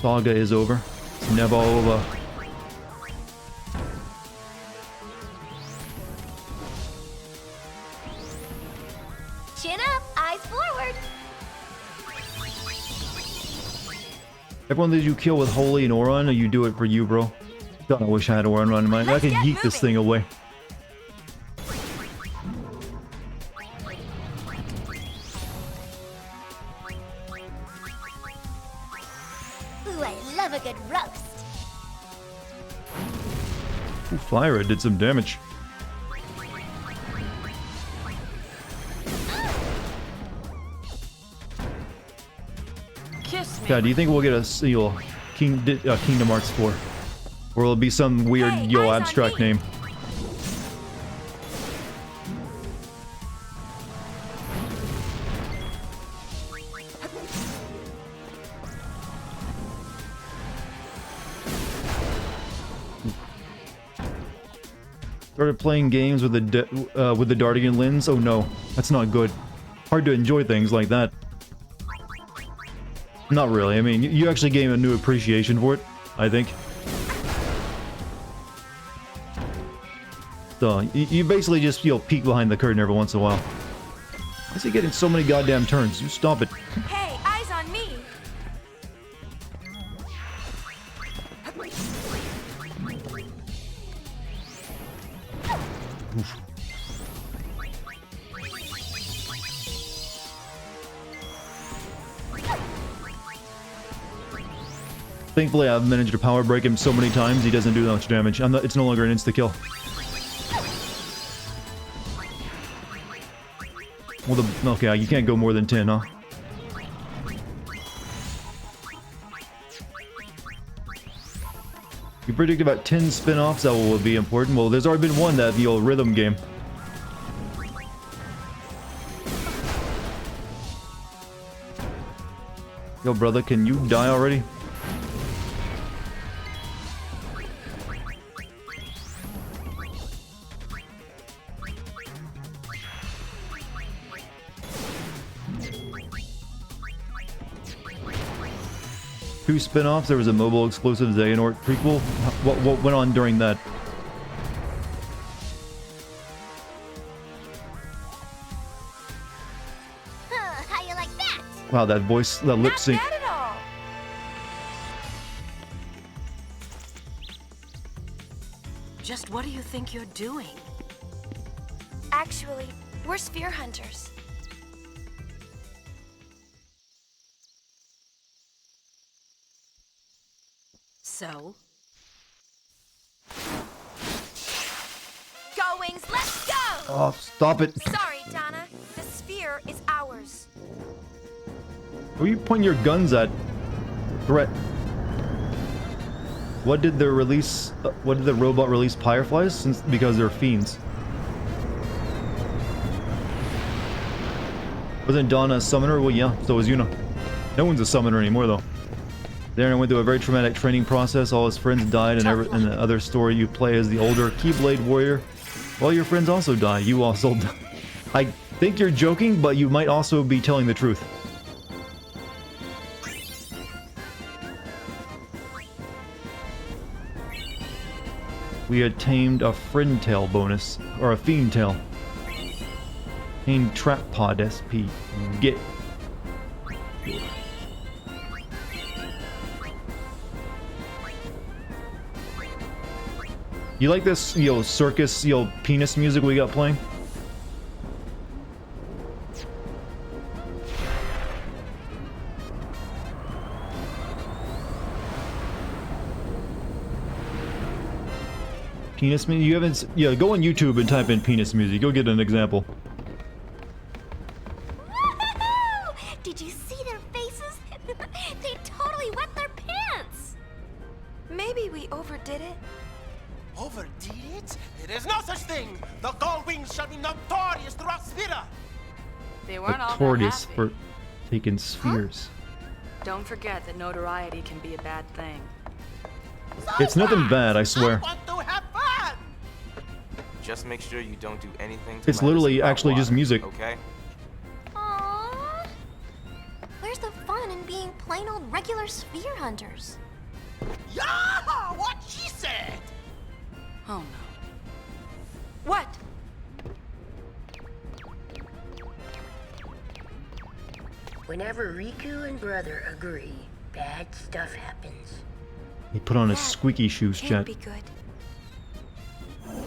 Saga is over. It's never over. Chin up, eyes forward. Everyone that you kill with Holy and Oron, or you do it for you, bro? God, I wish I had Oron on mine. I could yeet this thing away. Ooh, I love a good roast. Ooh, Fire did some damage. Kiss me. God, do you think we'll get a seal Kingdom Hearts 4? Or will it be some weird, Hey, yo, eyes on abstract me. name? Started playing games with the Dartigan lens? Oh no, that's not good. Hard to enjoy things like that. Not really. I mean, you actually gain a new appreciation for it, I think. So, you basically just, peek behind the curtain every once in a while. Why is he getting so many goddamn turns? You stop it. Hey, eyes on me. Thankfully, I've managed to power break him so many times, he doesn't do that much damage. It's no longer an insta-kill. Well, okay, you can't go more than 10, huh? You predict about 10 spin-offs, that will be important. Well, there's already been one, that the old rhythm game. Yo, brother, can you die already? 2 spin-offs. There was a mobile exclusive Xehanort prequel. What went on during that? How you like that? Wow, that voice, that lip sync. Not bad at all. Just what do you think you're doing? Actually, we're sphere hunters. So? Goings, let's go! Oh, stop it. Sorry, Donna. The sphere is ours. Who are you pointing your guns at? Threat. What did the release? What did the robot release Fireflies? Since because they're fiends. Wasn't Donna a summoner? Well, yeah. So was Yuna. No one's a summoner anymore, though. Darren went through a very traumatic training process. All his friends died, and the other story you play as the older Keyblade warrior. Well, your friends also die. You also die. I think you're joking, but you might also be telling the truth. We had tamed a friend tail bonus, or a fiend tail. Tamed trap pod SP. Get. You like this, circus, penis music we got playing? Penis music? You haven't... Yeah, go on YouTube and type in penis music. You'll get an example. Woohoo! Did you see their faces? They totally wet their pants! Maybe we overdid it. Overdid it? There is no such thing! The Gold Wings shall be notorious throughout Sphera! They weren't all that Notorious happy. for taking spheres. Don't forget that notoriety can be a bad thing. It's nothing bad, I swear. I want to have fun! Just make sure you don't do anything to It's literally actually just music. Okay? Aww. Where's the fun in being plain old regular sphere hunters? Yeah! What she said! Oh no. What? Whenever Riku and Brother agree, bad stuff happens. He put on his That squeaky shoes, Can't chat. be good.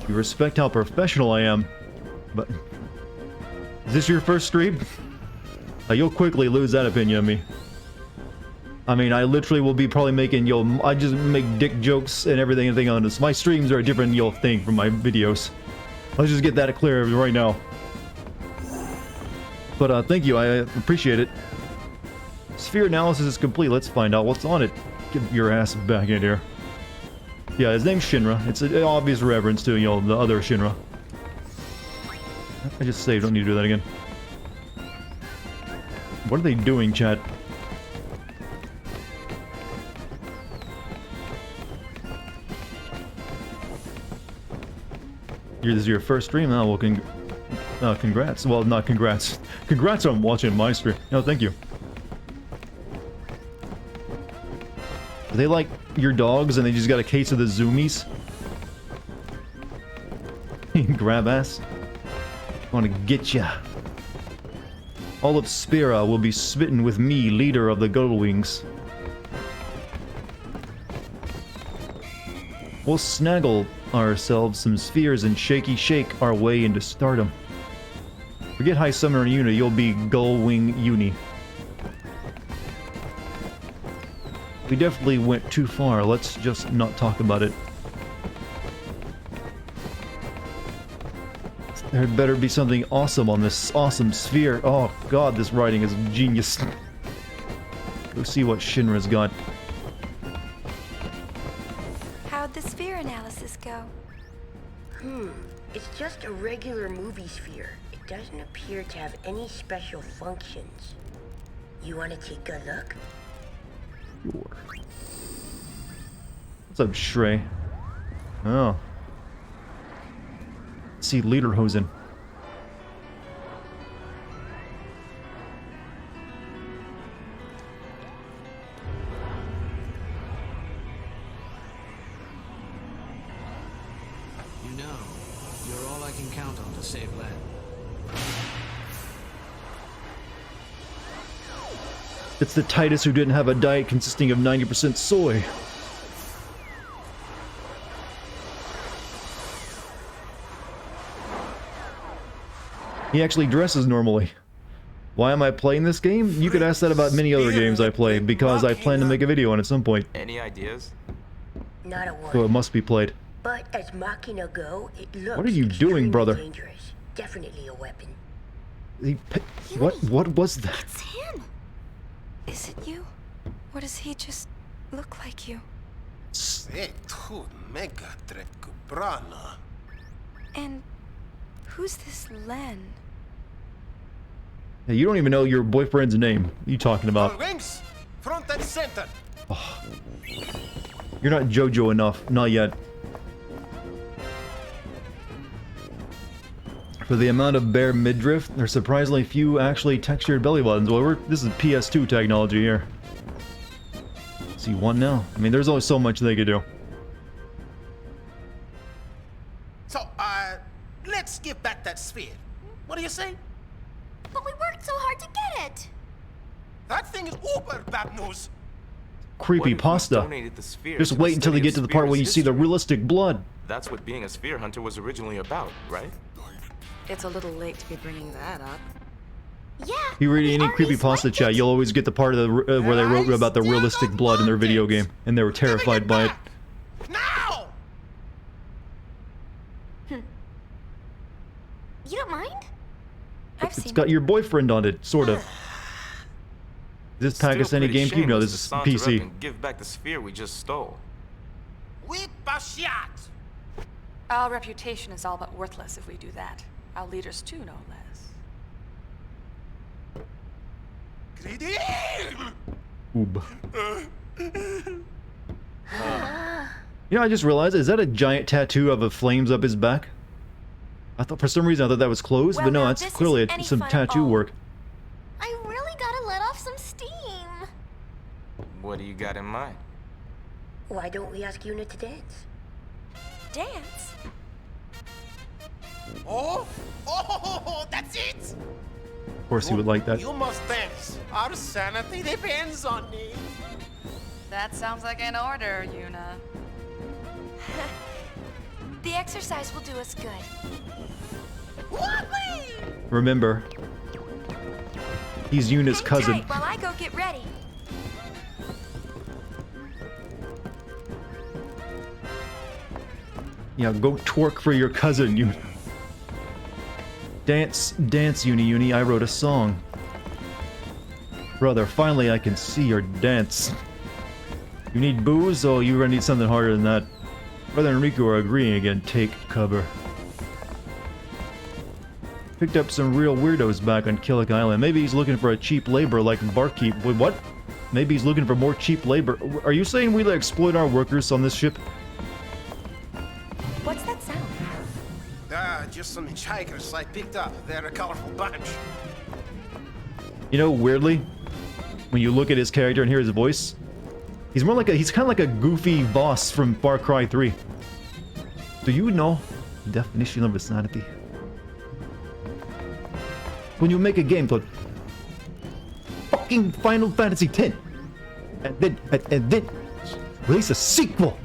You respect how professional I am, but... Is this your first stream? You'll quickly lose that opinion of me. I mean, I literally will be probably making, I just make dick jokes and everything on this. My streams are a different, thing from my videos. Let's just get that clear right now. But, thank you, I appreciate it. Sphere analysis is complete, let's find out what's on it. Get your ass back in here. Yeah, his name's Shinra. It's an obvious reference to, the other Shinra. I just saved, don't need to do that again. What are they doing, chat? This is your first stream? Oh, well, congrats. Well, not congrats. Congrats on watching my stream. No, thank you. Are they like your dogs and they just got a case of the zoomies? Grab ass. Wanna get ya. All of Spira will be smitten with me, leader of the Goldwings. We'll snaggle ourselves some spheres and shake our way into stardom. Forget High Summoner Uni, you'll be Gullwing Uni. We definitely went too far, let's just not talk about it. There better be something awesome on this awesome sphere. Oh god, this writing is genius. Go see what Shinra's got. How'd the sphere analysis go? It's just a regular movie sphere. It doesn't appear to have any special functions. You want to take a look? Sure. What's up, Shrey? Oh. See Lederhosen. know, you're all I can count on to save Len. It's the Titus who didn't have a diet consisting of 90% soy. He actually dresses normally. Why am I playing this game? You could ask that about many other games I play, because I plan to make a video on it at some point. Any ideas? Not a one. So it must be played. But as Machina go, it looks What are you doing, extremely brother? dangerous. Definitely a weapon. What was that? It's him. Is it you? Or does he just look like you? And who's this Len? Hey, you don't even know your boyfriend's name. What are you talking about? Wings, front and center. Oh. You're not JoJo enough. Not yet. For the amount of bare midriff, there's surprisingly few actually textured belly buttons. Well, this is PS2 technology here. See one now. I mean, there's only so much they could do. So, let's give back that sphere. What do you say? But we worked so hard to get it! That thing is uber bad news. Creepy pasta. Just wait until they get to the part where you see the realistic blood. That's what being a sphere hunter was originally about, right? It's a little late to be bringing that up. Yeah. If you read any creepypasta chat, you'll always get the part of the where they wrote about the realistic blood in their video game, and they were terrified by it. Now! You don't mind? It's got your boyfriend on it, sort of. This Pakistani GameCube? No, this is PC. Give back the sphere we just stole. Whip a shot! Our reputation is all but worthless if we do that. Our leaders too, no less. Oob. You know, I just realized, is that a giant tattoo of a flames up his back? I thought for some reason I thought that was closed, but no, it's clearly some tattoo work. I really gotta let off some steam. What do you got in mind? Why don't we ask Una to dance? Dance? Oh, that's it! Of course he would like that. You must dance. Our sanity depends on it. That sounds like an order, Una. The exercise will do us good. Remember, he's Yuna's cousin. Hang tight while I go get ready. Yeah, go twerk for your cousin, Yuna. Dance, dance, Uni. I wrote a song. Brother, finally I can see your dance. You need booze? Oh, you're gonna need something harder than that. Brother and Riku are agreeing again. Take cover. Picked up some real weirdos back on Killick Island. Maybe he's looking for a cheap labor like barkeep. Wait, what? Maybe he's looking for more cheap labor. Are you saying we exploit our workers on this ship? What's that sound? Just some hitchhikers I picked up. They're a colorful bunch. You know, weirdly, when you look at his character and hear his voice, he's more like he's kind of like a goofy boss from Far Cry 3. Do you know the definition of insanity? When you make a game called fucking Final Fantasy X, and then release a sequel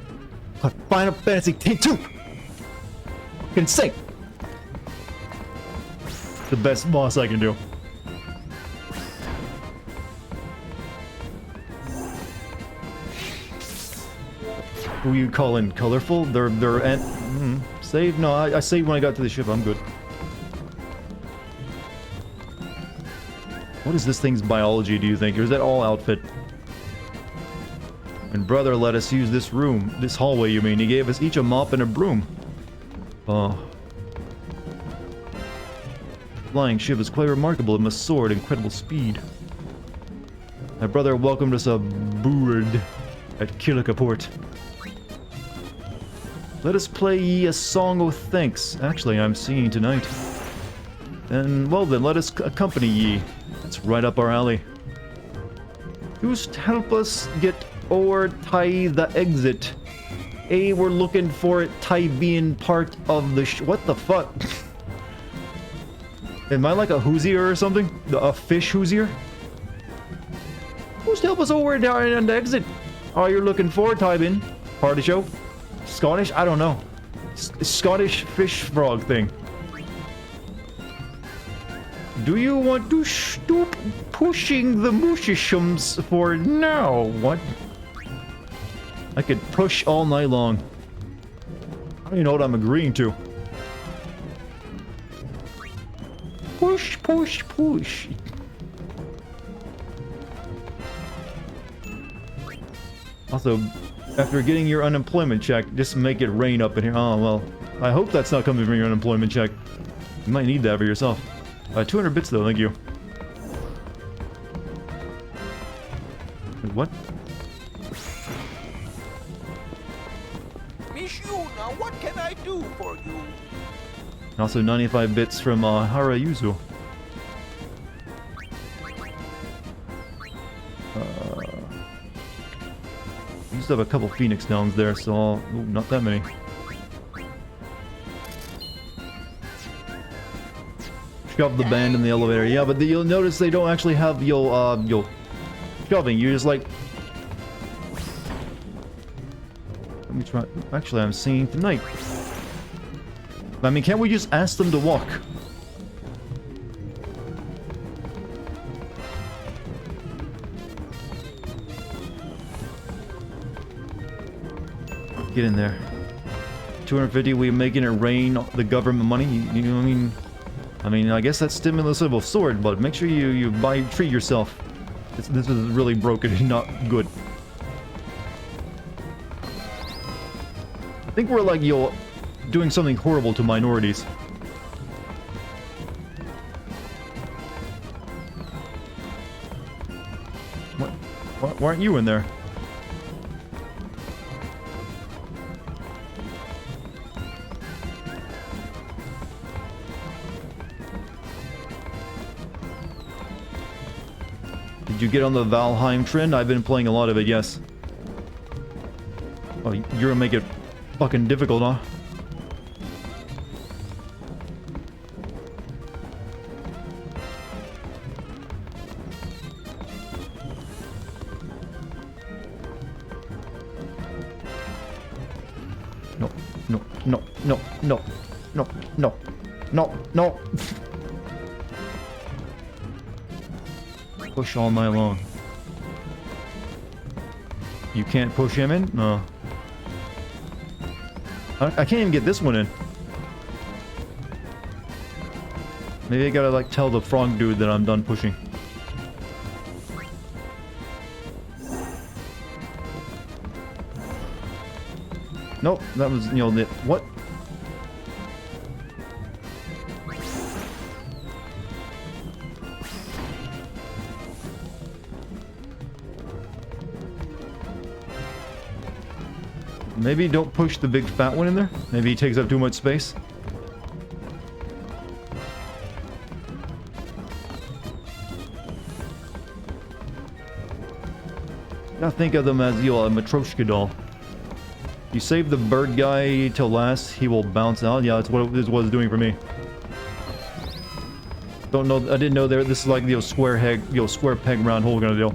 called Final Fantasy X-2. Insane. The best boss I can do. Who you calling colorful? They're save? No, I saved when I got to the ship. I'm good. What is this thing's biology, do you think? Or is that all outfit? And brother let us use this room. This hallway, you mean? He gave us each a mop and a broom. Oh. Flying ship is quite remarkable. It must soar at incredible speed. My brother welcomed us aboard at Killikaport. Let us play ye a song of thanks. Actually, I'm singing tonight. And, well then, let us accompany ye. It's right up our alley. Just help us get o'er tie the exit. Hey, we're looking for Ty being part of the what the fuck? Am I like a Hoosier or something? A fish Hoosier? Who's to help us over down on the exit? Oh, you're looking for Tybin? Party show? Scottish? I don't know. Scottish fish frog thing. Do you want to stop pushing the mushishums for now? What? I could push all night long. I don't even know what I'm agreeing to. Push, push, push. Also, after getting your unemployment check, just make it rain up in here. Oh, well. I hope that's not coming from your unemployment check. You might need that for yourself. 200 bits though, thank you. What? Miss Yuna, what can I do for you? And also 95 bits from Harayuzu. Used to have a couple Phoenix Downs there, so ooh, not that many. Shove the band in the elevator. Yeah, but you'll notice they don't actually have your shoving. You just like. Let me try. Actually, I'm seeing tonight. I mean, can't we just ask them to walk? Get in there. 250. We making it rain the government money. You know what I mean? I mean, I guess that's stimulus of a sort, but make sure you treat yourself. This is really broken and not good. I think we're like doing something horrible to minorities. Why aren't you in there? Did you get on the Valheim trend? I've been playing a lot of it, yes. Oh, you're gonna make it fucking difficult, huh? No, no, no, no, no, no, no, no, no. Push all night long. You can't push him in? No. I can't even get this one in. Maybe I gotta like tell the frog dude that I'm done pushing. Nope, that was, you know, the what? Maybe don't push the big fat one in there. Maybe he takes up too much space. I think of them as, you know, a Matryoshka doll. You save the bird guy till last, he will bounce out. Yeah, that's what this was doing for me. Don't know. I didn't know there. This is like the square peg round hole kind of deal.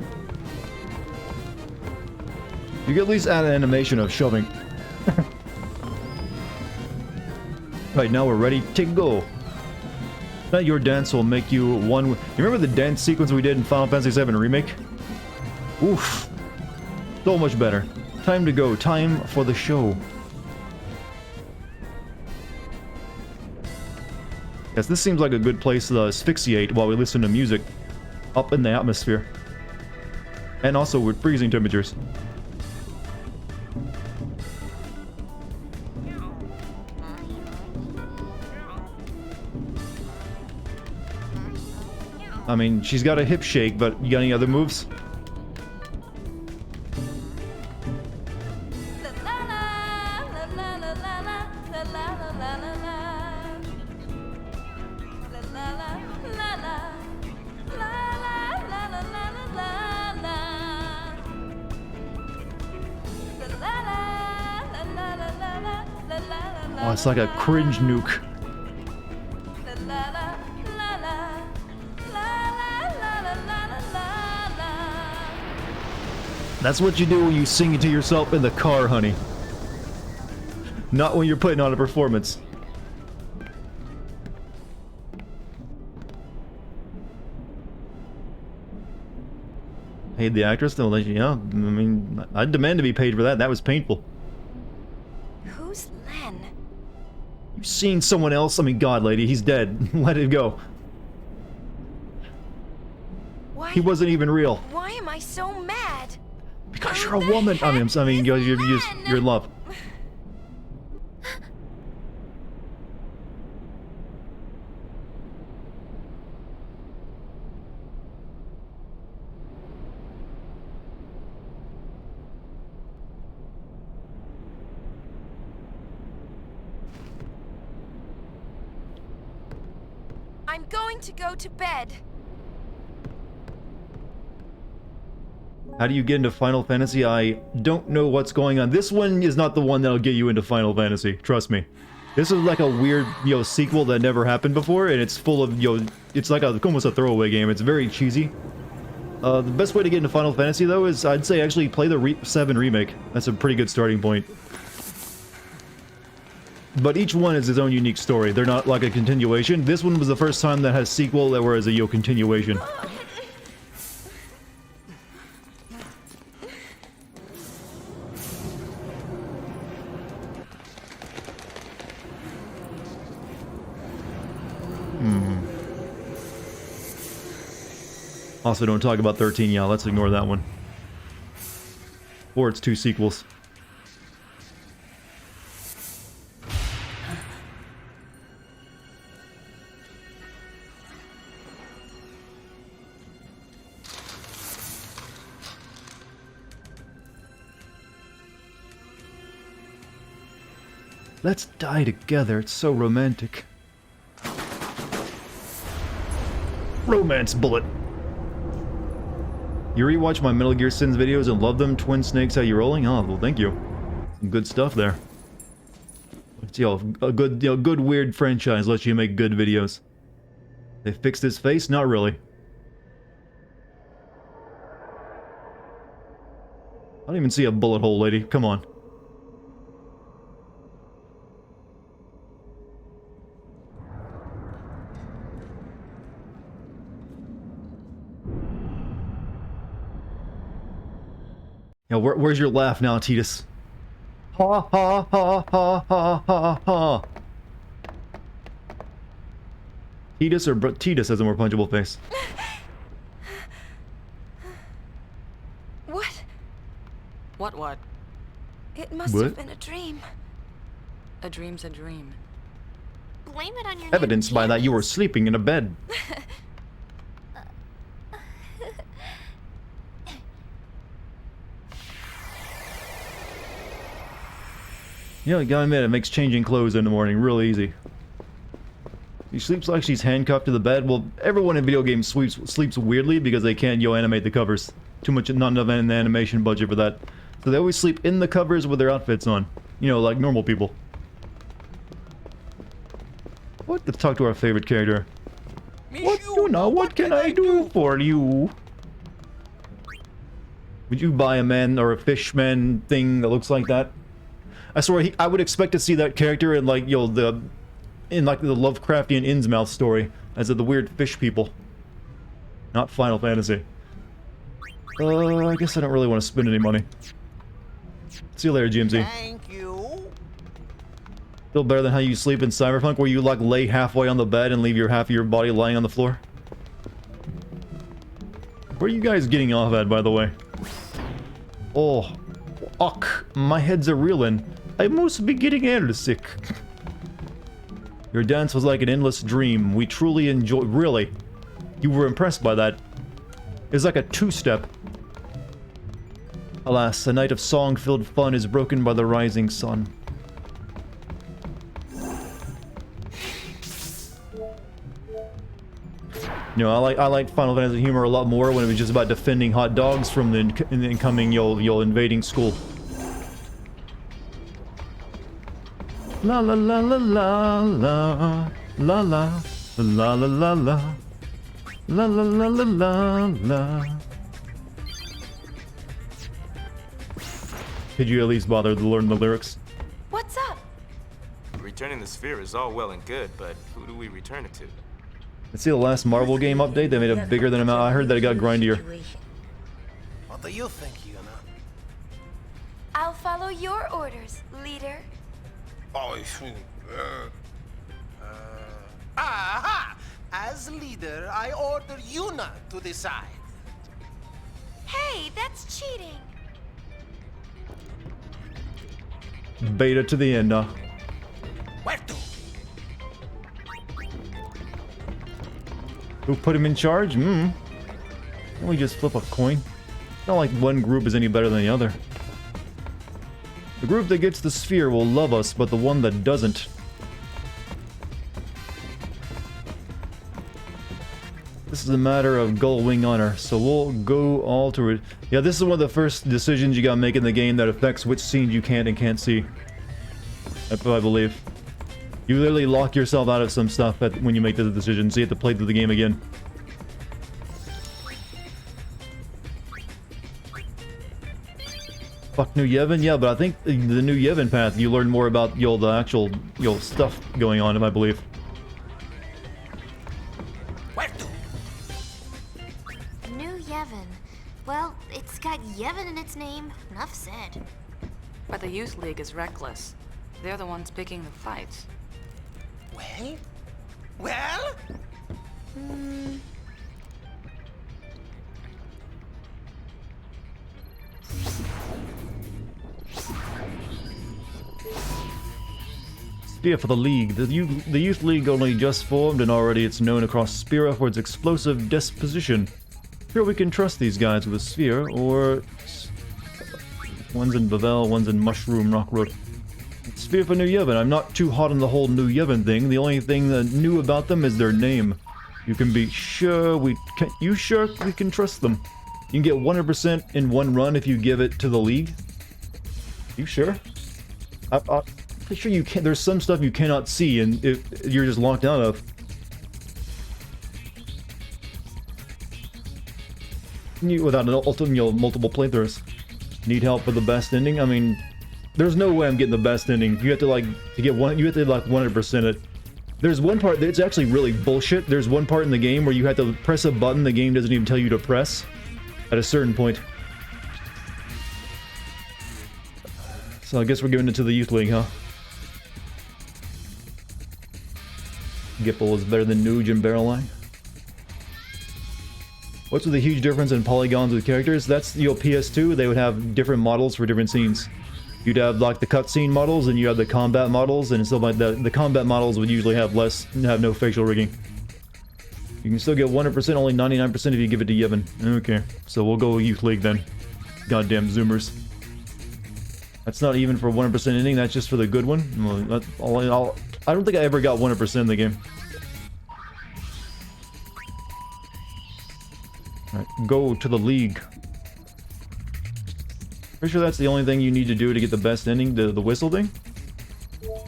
You can at least add an animation of shoving. Right, now we're ready to go. That your dance will make you one. You remember the dance sequence we did in Final Fantasy VII Remake? Oof. So much better. Time to go. Time for the show. Yes, this seems like a good place to asphyxiate while we listen to music up in the atmosphere. And also with freezing temperatures. I mean, she's got a hip shake, but you got any other moves? Oh, it's like a cringe nuke. That's what you do when you sing it to yourself in the car, honey. Not when you're putting on a performance. Paid the actress? They'll let you, yeah. I mean, I'd demand to be paid for that. That was painful. Who's Len? You've seen someone else? I mean, God, lady, he's dead. Let it go. Why? He wasn't even real. Why am I so mad? Because you're a woman. I mean, you're in love. I'm going to go to bed. How do you get into Final Fantasy? I don't know what's going on. This one is not the one that'll get you into Final Fantasy. Trust me. This is like a weird, sequel that never happened before, and it's full of, it's like almost a throwaway game. It's very cheesy. The best way to get into Final Fantasy, though, is I'd say actually play the 7 remake. That's a pretty good starting point. But each one is its own unique story. They're not like a continuation. This one was the first time that has sequel that was a continuation. Also, don't talk about 13, yeah, let's ignore that one. Or its 2 sequels. Let's die together, it's so romantic. Romance bullet. You rewatch my Metal Gear Sins videos and love them? Twin Snakes, how you rolling? Oh, well, thank you. Some good stuff there. It's, a good, good weird franchise lets you make good videos. They fixed his face? Not really. I don't even see a bullet hole, lady. Come on. Yeah, where's your laugh now, Titus? Ha ha ha ha ha ha ha. Titus or Titus has a more punchable face. What? What? It must have been a dream. A dream's a dream. Blame it on your Evidenced by that you were sleeping in a bed. You know, gotta admit, it makes changing clothes in the morning real easy. She sleeps like she's handcuffed to the bed. Well, everyone in video games sleeps weirdly because they can't, animate the covers. Not enough in the animation budget for that. So they always sleep in the covers with their outfits on. Like normal people. What? Let's talk to our favorite character. What can I do for you? Would you buy a man or a fishman thing that looks like that? I swear, I would expect to see that character in like, the Lovecraftian Innsmouth story, as of the weird fish people. Not Final Fantasy. I guess I don't really want to spend any money. See you later, GMZ. Thank you. Still better than how you sleep in Cyberpunk, where you like lay halfway on the bed and leave half of your body lying on the floor. Where are you guys getting off at, by the way? Oh, uck, my head's a reelin'. I must be getting airsick. Your dance was like an endless dream. We truly enjoyed. Really? You were impressed by that? It's like a two-step. Alas, a night of song-filled fun is broken by the rising sun. I liked Final Fantasy humor a lot more when it was just about defending hot dogs from the incoming invading school. La la la la la la la la la la la la la la la la la la. Could you at least bother to learn the lyrics? What's up? Returning the sphere is all well and good, but who do we return it to? Let's see the last Marvel game update. They made it bigger than amount. I heard that it got grindier. What do you think, Yuna? I'll follow your orders, leader. Oh, aha! As leader, I order Yuna to decide. Hey, that's cheating. Beta to the end, huh? Where to? Who put him in charge? Why don't we just flip a coin? Not like one group is any better than the other. The group that gets the sphere will love us, but the one that doesn't. This is a matter of gull wing honor, so we'll go all to it. Yeah, this is one of the first decisions you gotta make in the game that affects which scenes you can and can't see. I believe. You literally lock yourself out of some stuff when you make the decision, so you have to play through the game again. Fuck New Yevon? Yeah, but I think the New Yevon path, you learn more about the actual stuff going on, I believe. Where to? New Yevon. Well, it's got Yevon in its name. Enough said. But the Youth League is reckless. They're the ones picking the fights. Well? Well? Sphere for the League. The Youth League only just formed and already it's known across Spira for its explosive disposition. Here we can trust these guys with a sphere, or... One's in Bavel, one's in Mushroom Rock Road. Sphere for New Yevon. I'm not too hot on the whole New Yevon thing. The only thing that new about them is their name. You can be sure we can trust them. You can get 100% in one run if you give it to the League. You sure? I'm pretty sure you can't. There's some stuff you cannot see and you're just locked out of. Without an multiple playthroughs. Need help for the best ending? I mean, there's no way I'm getting the best ending. You have to like 100% it. There's one part that's actually really bullshit. There's one part in the game where you have to press a button the game doesn't even tell you to press at a certain point. So I guess we're giving it to the Youth League, huh? Gipple is better than Nuge and Barreline. What's with the huge difference in polygons with characters? That's, PS2, they would have different models for different scenes. You'd have like the cutscene models, and you have the combat models, and stuff like that. The combat models would usually have no facial rigging. You can still get 100%, only 99% if you give it to Yevon. Okay, so we'll go Youth League then. Goddamn Zoomers. That's not even for 100% ending, that's just for the good one. Well, I don't think I ever got 100% in the game. Alright, go to the League. Pretty sure that's the only thing you need to do to get the best ending, the whistle thing?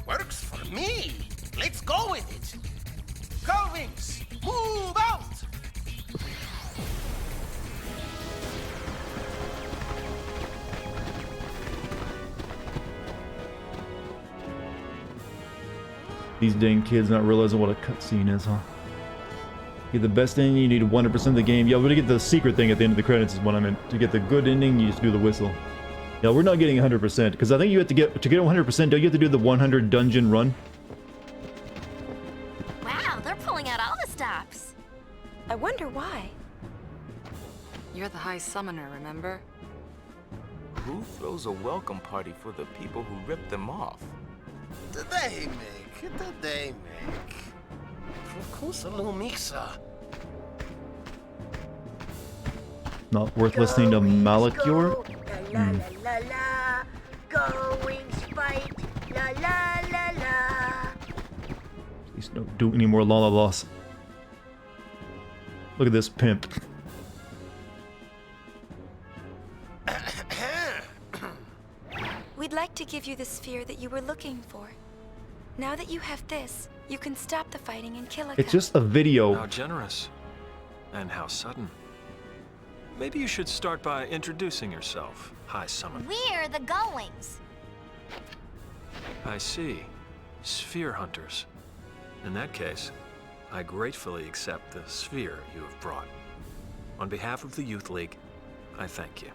Works for me. Let's go with it. Gullwings, move out! These dang kids not realizing what a cutscene is, huh? Get the best ending, you need 100% of the game. Yeah, we're gonna get the secret thing at the end of the credits is what I meant. To get the good ending, you just do the whistle. Yeah, we're not getting 100%, because I think you have to get 100%, don't you have to do the 100 dungeon run? Wow, they're pulling out all the stops. I wonder why. You're the High Summoner, remember? Who throws a welcome party for the people who ripped them off? Did they make? Lumisa. Not worth listening to Malachor? La la la la, go wings fight, la la la la. Please don't do any more la la las. Look at this pimp. We'd like to give you the sphere that you were looking for. Now that you have this, you can stop the fighting and kill a It's just a video. How generous. And how sudden. Maybe you should start by introducing yourself, High Summon. We're the Gullwings. I see. Sphere hunters. In that case, I gratefully accept the sphere you have brought. On behalf of the Youth League, I thank you.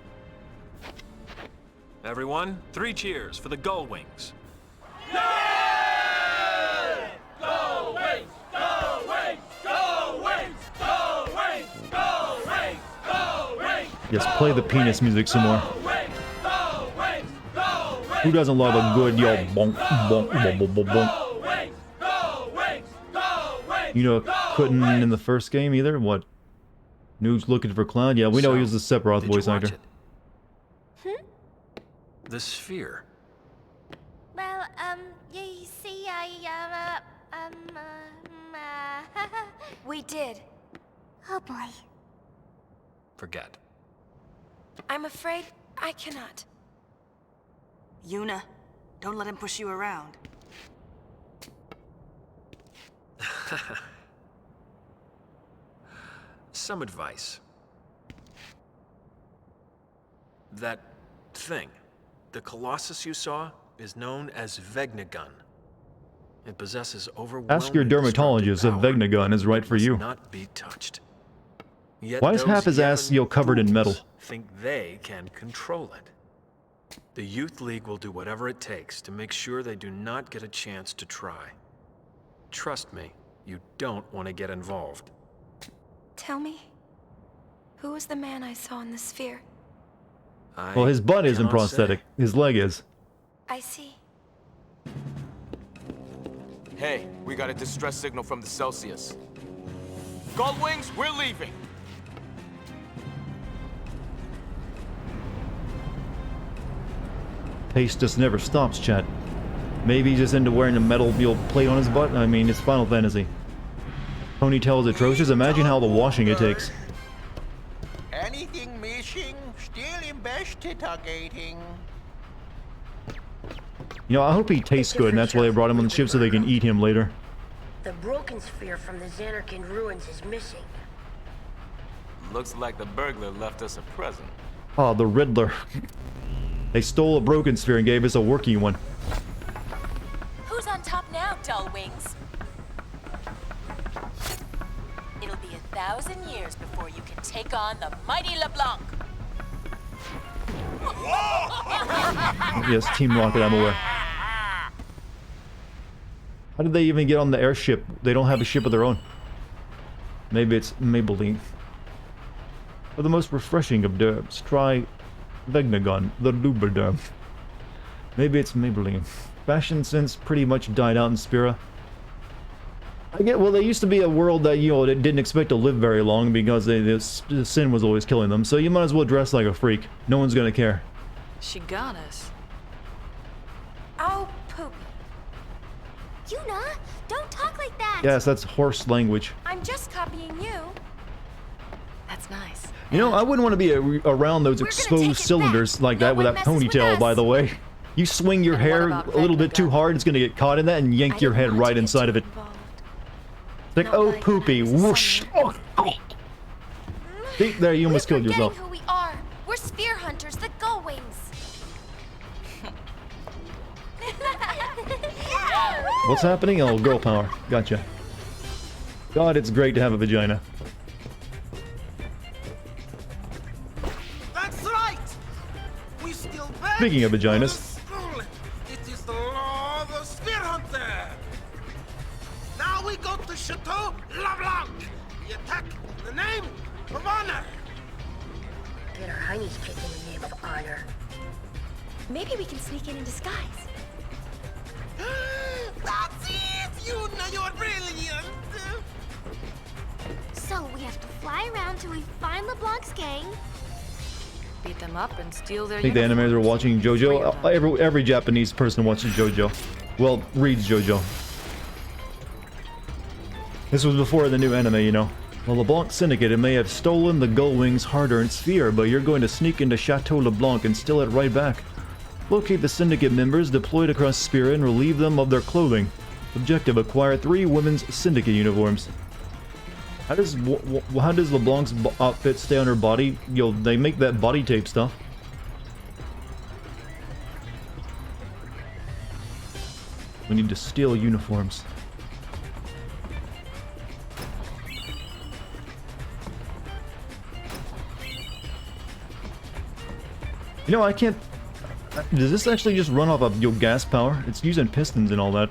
Everyone, 3 cheers for the Gullwings. Yay! Go Wings! Go Wings! Go Wings! Go Wings! Go Wings! Go Wings! Yes, play the penis music some more. Who doesn't love a good yo bonk bonk bonk bonk bonk? You know, couldn't in the first game either. What? Noob's looking for Cloud. Yeah, we know he was the Sephiroth voice actor. The sphere. Well, you see, We did. Oh boy. Forget. I'm afraid I cannot. Yuna, don't let him push you around. Some advice. That thing, the Colossus you saw, is known as Vegnagun. It possesses overwhelming Ask your dermatologist if Vegnagun is right for you. Not be touched. Yet Why is half his ass covered in metal? Think they can control it. The Youth League will do whatever it takes to make sure they do not get a chance to try. Trust me, you don't want to get involved. Tell me, who was the man I saw in the sphere? Well, his butt isn't cannot prosthetic. His leg is. I see. Hey, we got a distress signal from the Celsius. Gullwings, we're leaving. Pace just never stops, chat. Maybe he's just into wearing a metal plate on his butt. I mean, it's Final Fantasy. Ponytail is atrocious. Imagine how the washing it takes. Anything missing? Still investigating. You know, I hope he tastes good, and that's why they brought him on the ship so they can eat him later. The broken sphere from the Xanarkand ruins is missing. Looks like the burglar left us a present. Oh, the Riddler. They stole a broken sphere and gave us a working one. Who's on top now, dull wings? It'll be 1,000 years before you can take on the mighty LeBlanc. Yes, Team Rocket, I'm aware. How did they even get on the airship? They don't have a ship of their own. Maybe it's Maybelline. For the most refreshing of derms, try Vegnagun, the Lubriderm. Maybe it's Maybelline. Fashion sense pretty much died out in Spira. I get, well, there used to be a world that, you know, that didn't expect to live very long because the sin was always killing them, so you might as well dress like a freak. No one's gonna care. She got us. Oh, poop. Yuna, don't talk like that. Yes, that's horse language. I'm just copying you. That's nice. You know, I wouldn't want to be around those exposed cylinders like that with that ponytail, by the way. You swing your hair a little bit too hard, it's gonna get caught in that and yank your head right inside of it. It's like, oh, poopy, whoosh. Oh, oh. See, there, you almost killed yourself. Who we are. We're sphere hunters, the Gullwings. What's happening? Oh, girl power. Gotcha. God, it's great to have a vagina. That's right. We still back. Speaking of vaginas. It is the law of the Sphere Hunter. Now we go to Chateau LeBlanc. We attack in the name of honor. Get our heinies kicked in the name of honor. Maybe we can sneak in disguise. That's it! Yuna, you're brilliant! So we have to fly around till we find LeBlanc's gang. Beat them up and steal their I think the animators are watching JoJo. Every Japanese person watches JoJo. Well, reads JoJo. This was before the new anime, you know. The LeBlanc Syndicate may have stolen the Gullwing's hard-earned sphere, but you're going to sneak into Chateau LeBlanc and steal it right back. Locate the Syndicate members deployed across Spira and relieve them of their clothing. Objective, acquire 3 women's syndicate uniforms. How does LeBlanc's outfit stay on her body? Yo, they make that body tape stuff. We need to steal uniforms. You know, I can't... Does this actually just run off of gas power? It's using pistons and all that.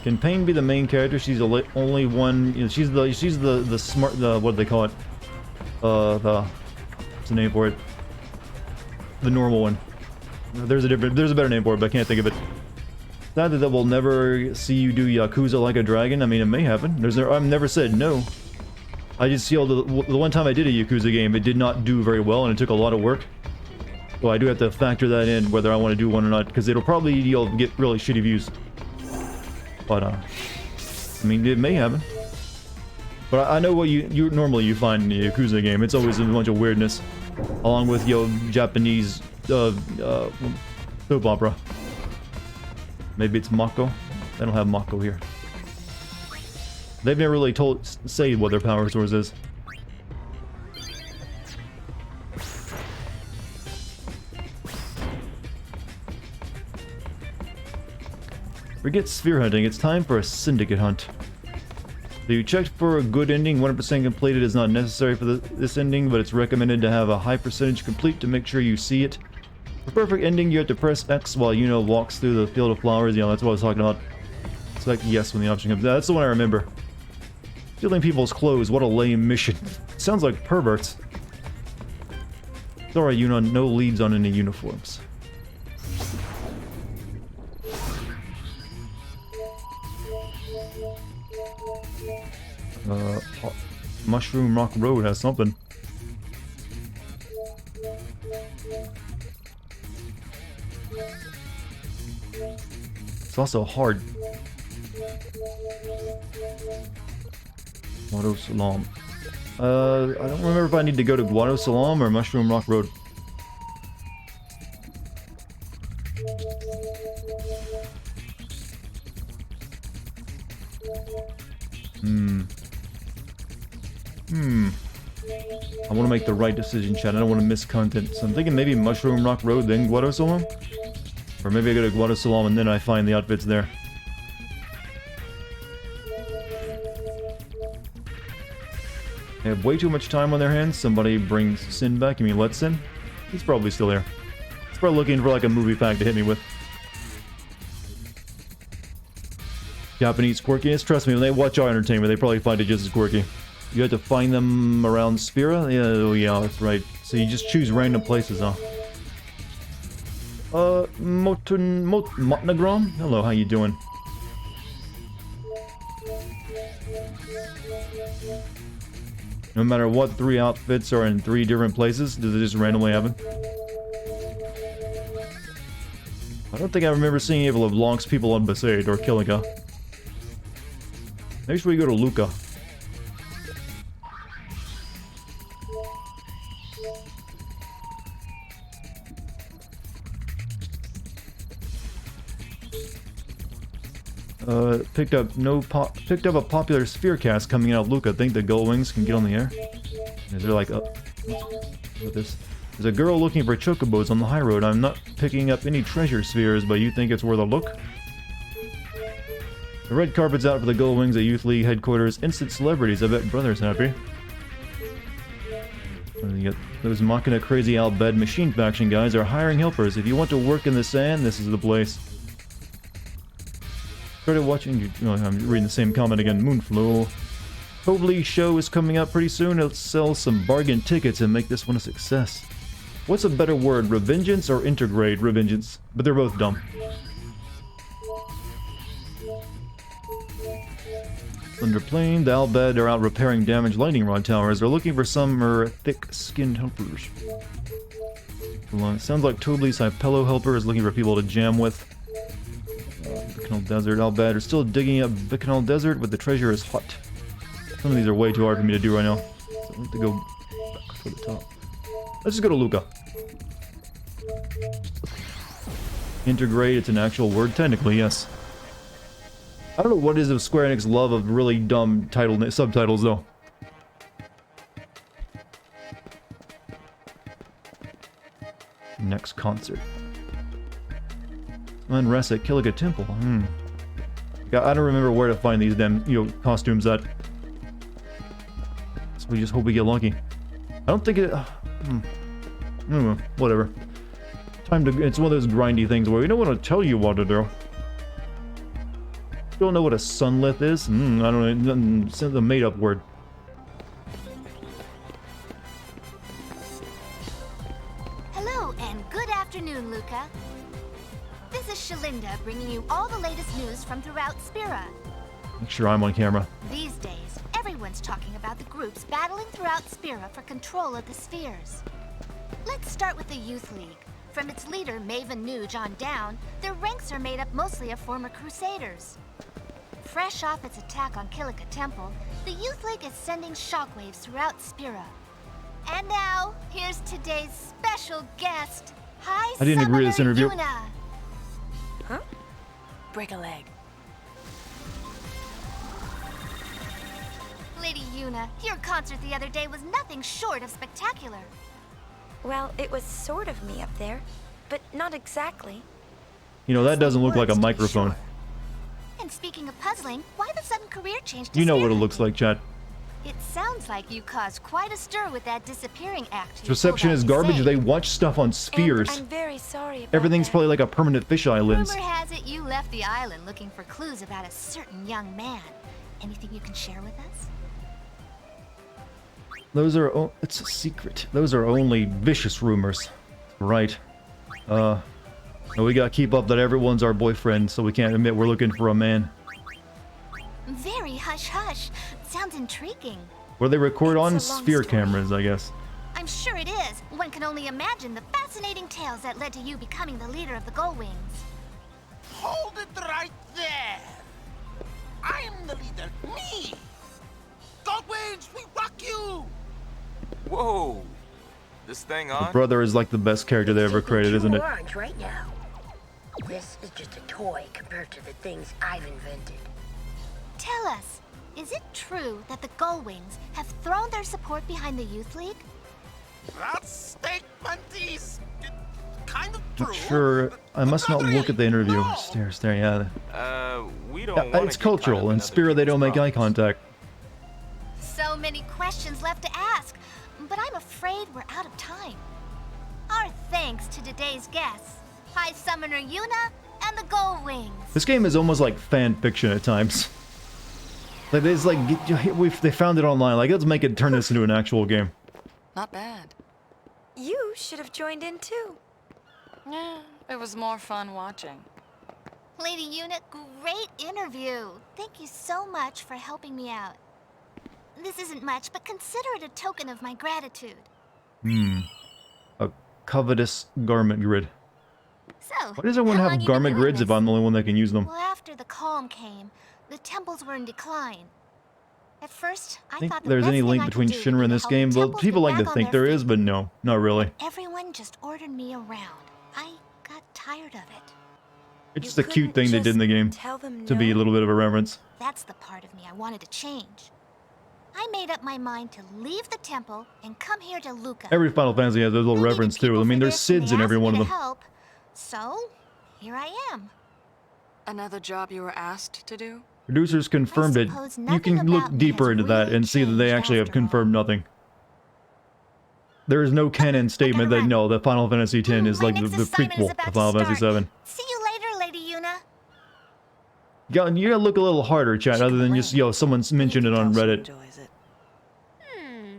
Can Payne be the main character? She's the only one... You know, she's the smart... what do they call it? What's the name for it? The normal one. There's a better name for it, but I can't think of it. Sad that we'll never see you do Yakuza like a dragon. I mean, it may happen. I've never said no. I just feel the one time I did a Yakuza game, it did not do very well, and it took a lot of work. So I do have to factor that in, whether I want to do one or not, because it'll probably get really shitty views. But I mean, it may happen. But I know what you normally find in a Yakuza game. It's always a bunch of weirdness, along with Japanese soap opera. Maybe it's Mako. They don't have Mako here. They've never really say what their power source is. Forget sphere hunting, it's time for a syndicate hunt. So you checked for a good ending, 100% completed is not necessary for this ending, but it's recommended to have a high percentage complete to make sure you see it. For perfect ending, you have to press X while Yuno walks through the field of flowers. Yeah, that's what I was talking about. Select yes when the option comes. That's the one I remember. Stealing people's clothes, what a lame mission. Sounds like perverts. Sorry, Yuno, no leads on any uniforms. Mushroom Rock Road has something. It's also hard. Guado Salam. I don't remember if I need to go to Guado Salam or Mushroom Rock Road. I want to make the right decision, chat. I don't want to miss content. So I'm thinking maybe Mushroom Rock Road, then Guado Salam? Or maybe I go to Guado Salam and then I find the outfits there. They have way too much time on their hands. Somebody brings Sin back. You mean Let Sin? He's probably still there. He's probably looking for like a movie fact to hit me with. Japanese quirkiness. Trust me, when they watch our entertainment, they probably find it just as quirky. You have to find them around Spira? Yeah, oh yeah, that's right. So you just choose random places, huh? Motnagram? Hello, how you doing? No matter what 3 outfits are in 3 different places, does it just randomly happen? I don't think I remember seeing any of LeBlanc's people on Besaid or Kilika. Maybe we go to Luca. Picked up a popular sphere cast coming out of Luca. Think the Gull Wings can get on the air? Is there like what this? There's a girl looking for chocobos on the high road. I'm not picking up any treasure spheres, but you think it's worth a look? The red carpet's out for the Gull Wings at Youth League headquarters. Instant celebrities. I bet Brother's happy. You got those Machina Crazy Al Bed machine faction guys are hiring helpers. If you want to work in the sand, this is the place. Started watching. I'm reading the same comment again. Moonflow. Hopefully, show is coming out pretty soon. It'll sell some bargain tickets and make this one a success. What's a better word, revengeance or integrate? Revengeance, but they're both dumb. Underplane, the Albed are out repairing damaged lightning rod towers. They're looking for some thick-skinned helpers. Sounds like Tobley's Hypello helper is looking for people to jam with. Bicanal Desert, Albed are still digging up Bicanal Desert, but the treasure is hot. Some of these are way too hard for me to do right now. So I have to go back to the top. Let's just go to Luca. Integrate, it's an actual word, technically, yes. I don't know what is of Square Enix love of really dumb subtitles though. Next concert. Unrest at Killiga Temple. I don't remember where to find these damn, costumes at. So we just hope we get lucky. I don't think it... whatever. Time to... It's one of those grindy things where we don't want to tell you what to do. Don't know what a sunlith is? I don't know. It's a made-up word. Hello and good afternoon, Luca. This is Shalinda bringing you all the latest news from throughout Spira. Make sure I'm on camera. These days, everyone's talking about the groups battling throughout Spira for control of the spheres. Let's start with the Youth League. From its leader, Maven Nuge, on down, their ranks are made up mostly of former Crusaders. Fresh off its attack on Killiga Temple, the Youth League is sending shockwaves throughout Spira. And now, here's today's special guest, High I didn't agree with this interview. Yuna. Huh? Break a leg. Lady Yuna, your concert the other day was nothing short of spectacular. Well, it was sort of me up there, but not exactly. That doesn't look like a microphone. And speaking of puzzling, why the sudden career change to You know what it Spira? looks like, chat. It sounds like you caused quite a stir with that disappearing act. you Reception pulled out is to garbage. save. They watch stuff on spheres. And I'm very sorry about Everything's probably like a permanent fish islands. Rumor has it you left the island looking for clues about a certain young man. Anything you can share with us? Those are... it's a secret. Those are only vicious rumors. Right. We gotta keep up that everyone's our boyfriend, so we can't admit we're looking for a man. Very hush-hush. Sounds intriguing. Where they record on It's a long sphere story. cameras, I guess. I'm sure it is. One can only imagine the fascinating tales that led to you becoming the leader of the Gullwings. Hold it right there. I am the leader. Me. Goldwings, we rock you. Whoa! This thing The on? brother is like the best character they ever created, isn't it? Orange right now. This is just a toy compared to the things I've invented. Tell us, is it true that the Gullwings have thrown their support behind the Youth League? That statement is kind of Not true. sure. I must not look at the interview. Stare, yeah. We don't want It's cultural. In Spira, they don't make eye contact. So many questions left to ask, but I'm afraid we're out of time. Our thanks to today's guests, High Summoner Yuna and the Gullwings. This game is almost like fan fiction at times. Like it's like they found it online. Like let's make it turn this into an actual game. Not bad. You should have joined in too. Yeah, it was more fun watching. Lady Yuna, great interview. Thank you so much for helping me out. This isn't much, but consider it a token of my gratitude. A covetous garment grid. So, Why does everyone how long have you been garment doing grids if this? I'm the only one that can use them? Well, after the calm came, the temples were in decline. At first, I Think thought the there's best any thing link I could between do would Shinra be and to this help the game? Well, temples people get like to back on think their there is, feet. but no, not really. Everyone just ordered me around. I got tired of it. It's just a cute thing they did in the game tell them to be a no? little bit of a reference. That's the part of me I wanted to change. I made up my mind to leave the temple and come here to Luca. Every Final Fantasy has a little reference too. I mean, there's SIDS in every one of them. Help. So, here I am. Another job you were asked to do? Producers confirmed it. suppose You nothing can look about me deeper has into that really and see that they changed actually have after confirmed nothing. There is no canon statement that no, that Final Fantasy X is like the prequel to Final Fantasy VII. See you later, Lady Yuna. You gotta look a little harder, chat, other than just, someone's mentioned it on Reddit.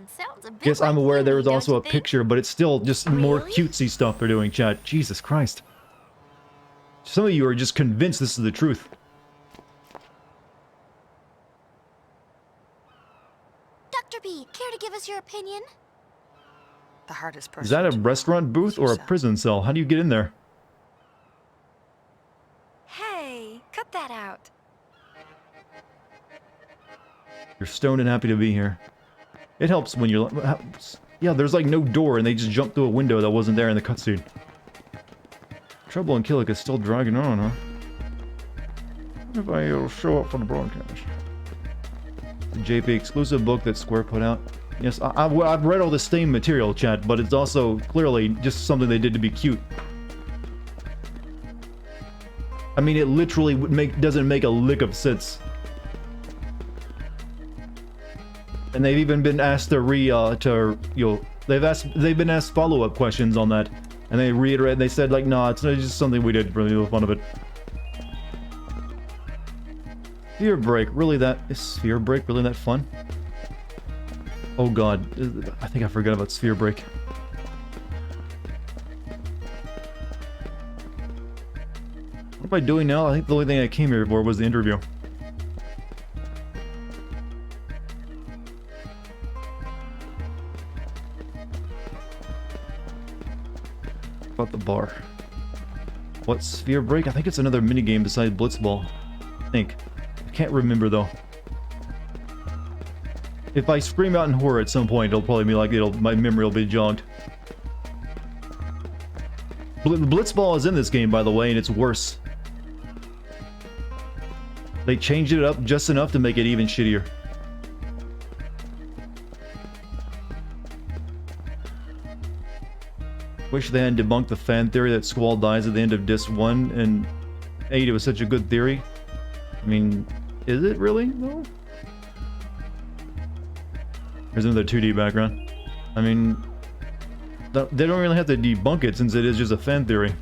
Sounds a bit Yes, I'm like aware there Yumi, was don't also you a think? picture, but it's still just more cutesy stuff they're doing, chat. Jesus Christ. Some of you are just convinced this is the truth. Dr. B, care to give us your opinion? The hardest person. Is that a restaurant booth or a prison cell? How do you get in there? Hey, cut that out. You're stoned and happy to be here. It helps when you're... Yeah, there's like no door and they just jumped through a window that wasn't there in the cutscene. Trouble in Killick is still dragging on, huh? If I'll show up for the broadcast. The JP exclusive book that Square put out. Yes, I've read all the Steam material, chat, but it's also clearly just something they did to be cute. I mean, it literally doesn't make a lick of sense. And they've even been asked to they've been asked follow-up questions on that, and they reiterate. They said like, no, it's just something we did for the fun of it. Sphere break, is sphere break really that fun? Oh god, I think I forgot about sphere break. What am I doing now? I think the only thing I came here for was the interview. About the bar. What, sphere break? I think it's another minigame besides Blitzball. I think. I can't remember though. If I scream out in horror at some point, it'll probably be like my memory will be jogged. Blitzball is in this game, by the way, and it's worse. They changed it up just enough to make it even shittier. Wish they hadn't debunked the fan theory that Squall dies at the end of Disc 1 and 8. It was such a good theory. I mean, is it really, though? There's another 2D background. I mean, they don't really have to debunk it since it is just a fan theory.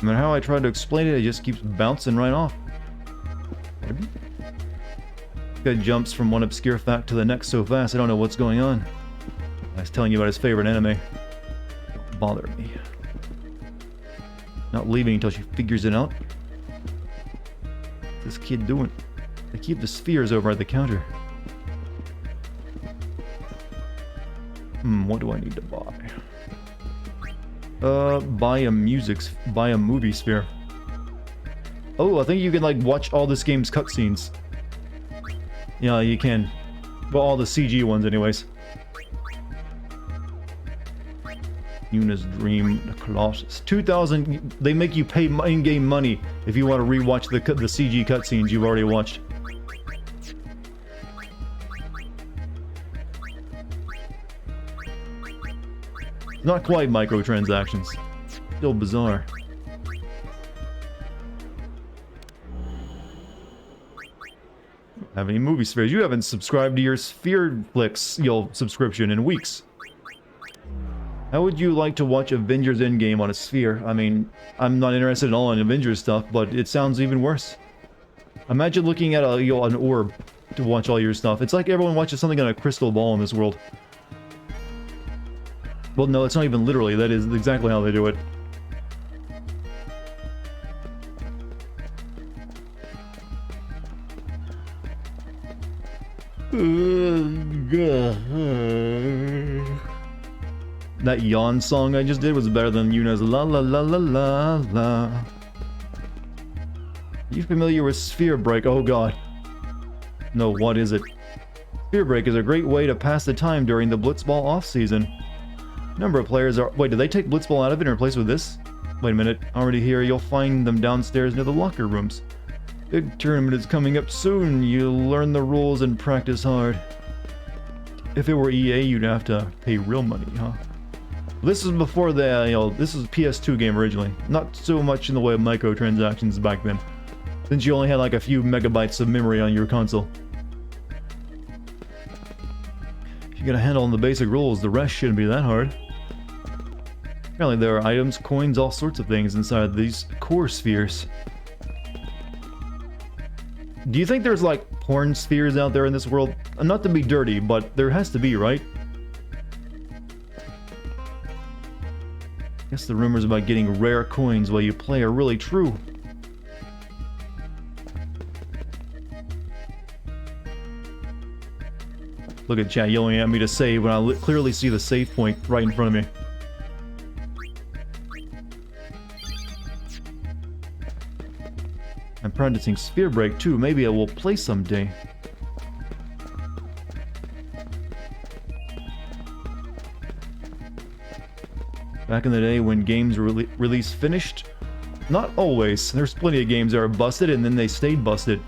No matter how I try to explain it, it just keeps bouncing right off. Guy jumps from one obscure fact to the next so fast, I don't know what's going on. I was telling you about his favorite anime. Don't bother me. Not leaving until she figures it out. What's this kid doing? They keep the spheres over at the counter. What do I need to buy? Buy a movie sphere. Oh, I think you can like watch all this game's cutscenes. Yeah, you can. Well, all the CG ones anyways. Yuna's Dream, the Colossus. 2,000, they make you pay in-game money if you want to rewatch the CG cutscenes you've already watched. Not quite microtransactions. Still bizarre. Have any movie spheres? You haven't subscribed to your Sphereflix subscription in weeks. How would you like to watch Avengers Endgame on a sphere? I mean, I'm not interested at all in Avengers stuff, but it sounds even worse. Imagine looking at an orb to watch all your stuff. It's like everyone watches something on a crystal ball in this world. Well, no, it's not even literally. That is exactly how they do it. That yawn song I just did was better than Yuna's la la la la la la. You familiar with Sphere Break? Oh god. No, what is it? Sphere Break is a great way to pass the time during the Blitzball off-season. Number of players are... Wait, did they take Blitzball out of it and replace it with this? Wait a minute, already here, you'll find them downstairs near the locker rooms. Big tournament is coming up soon, you'll learn the rules and practice hard. If it were EA, you'd have to pay real money, huh? This is before the, this is a PS2 game originally. Not so much in the way of microtransactions back then, since you only had like a few megabytes of memory on your console. If you get a handle on the basic rules, the rest shouldn't be that hard. Apparently there are items, coins, all sorts of things inside these core spheres. Do you think there's like porn spheres out there in this world? Not to be dirty, but there has to be, right? Guess the rumors about getting rare coins while you play are really true. Look at chat yelling at me to save when I clearly see the save point right in front of me. I'm practicing Sphere Break too. Maybe I will play someday. Back in the day when games were released finished, Not always. There's plenty of games that are busted and then they stayed busted.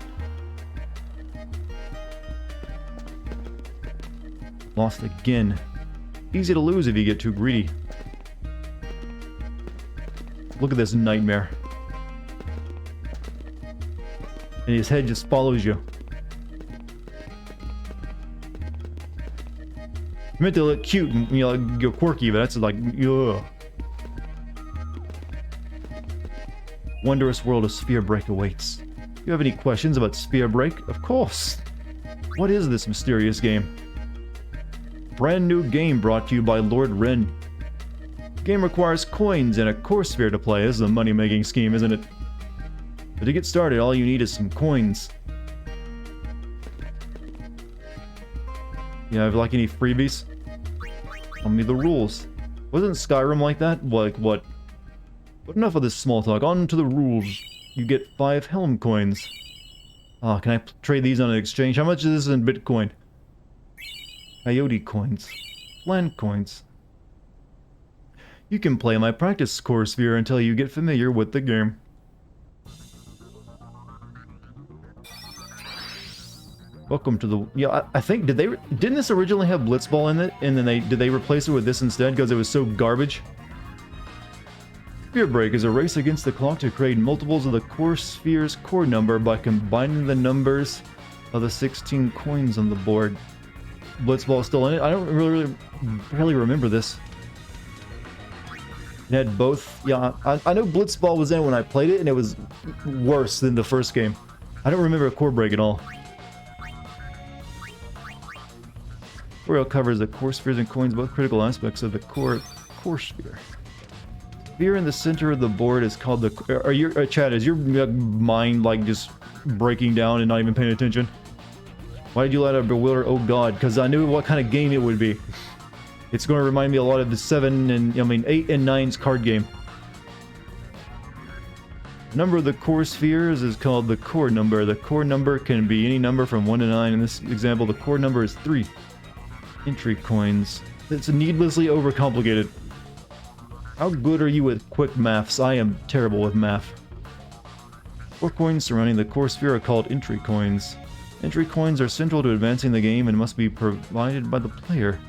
Lost again. Easy to lose if you get too greedy. Look at this nightmare. And his head just follows you. I meant to look cute and, you know, like, go quirky, but that's like, ugh. Wondrous world of Sphere Break awaits. You have any questions about Sphere Break? Of course. What is this mysterious game? Brand new game brought to you by Lord Wren. The game requires coins and a core sphere to play. This is a money-making scheme, isn't it? But to get started, all you need is some coins. You have like any freebies? Tell me the rules. Wasn't Skyrim like that? Like what? But enough of this small talk. On to the rules. You get 5 Helm coins. Ah, can I trade these on an exchange? How much is this in Bitcoin? Coyote coins. Land coins. You can play my practice core sphere until you get familiar with the game. Welcome to the... Yeah, I think... Didn't this originally have Blitzball in it? And then did they replace it with this instead because it was so garbage? Sphere Break is a race against the clock to create multiples of the core sphere's core number by combining the numbers of the 16 coins on the board. Blitzball still in it? I don't really remember this. It had both. Yeah, I know Blitzball was in when I played it, and it was worse than the first game. I don't remember a core break at all. Tutorial covers the core spheres and coins, both critical aspects of the core sphere. Sphere in the center of the board is called the... Chad, is your mind like just breaking down and not even paying attention? Why did you let it bewilder? Oh god, because I knew what kind of game it would be. It's going to remind me a lot of the 8 and 9's card game. The number of the core spheres is called the core number. The core number can be any number from 1 to 9. In this example, the core number is 3. Entry coins. It's needlessly overcomplicated. How good are you with quick maths? I am terrible with math. 4 coins surrounding the core sphere are called entry coins. Entry coins are central to advancing the game and must be provided by the player.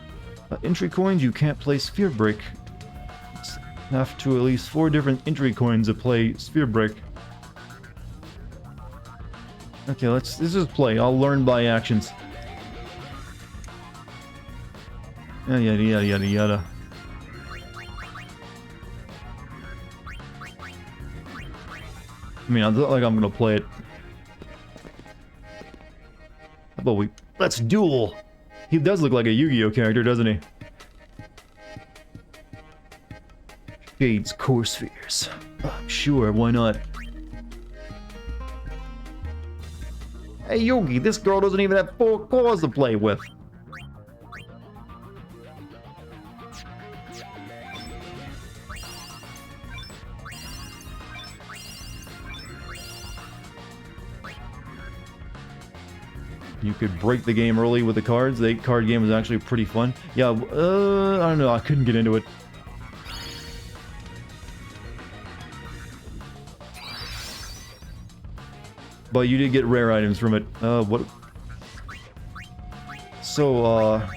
Entry coins, you can't play Sphere Break. You have to at least 4 different entry coins to play Sphere Break. Okay, let's just play. I'll learn by actions. Yada yada yada yada. I mean, I look like I'm gonna play it. How about let's duel! He does look like a Yu-Gi-Oh character, doesn't he? Shades core spheres. Sure, why not? Hey Yogi, this girl doesn't even have 4 cores to play with. You could break the game early with the cards. The 8-card game was actually pretty fun. Yeah, I don't know. I couldn't get into it. But you did get rare items from it. What? So, oh,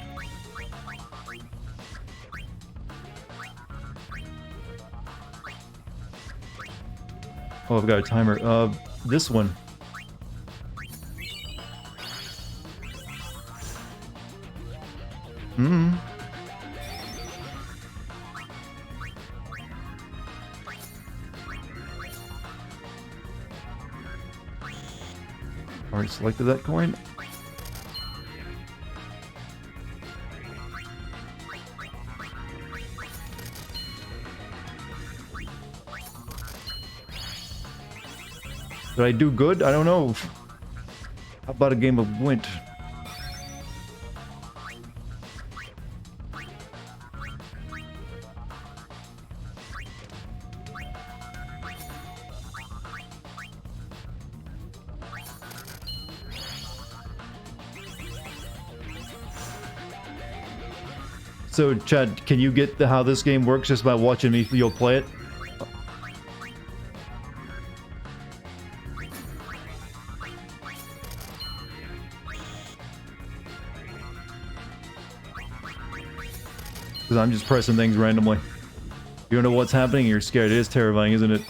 I've got a timer. This one. Already selected that coin. Did I do good? I don't know. How about a game of Gwent? So, Chad, can you get how this game works just by watching me? You'll play it? Because I'm just pressing things randomly. You don't know what's happening, you're scared. It is terrifying, isn't it?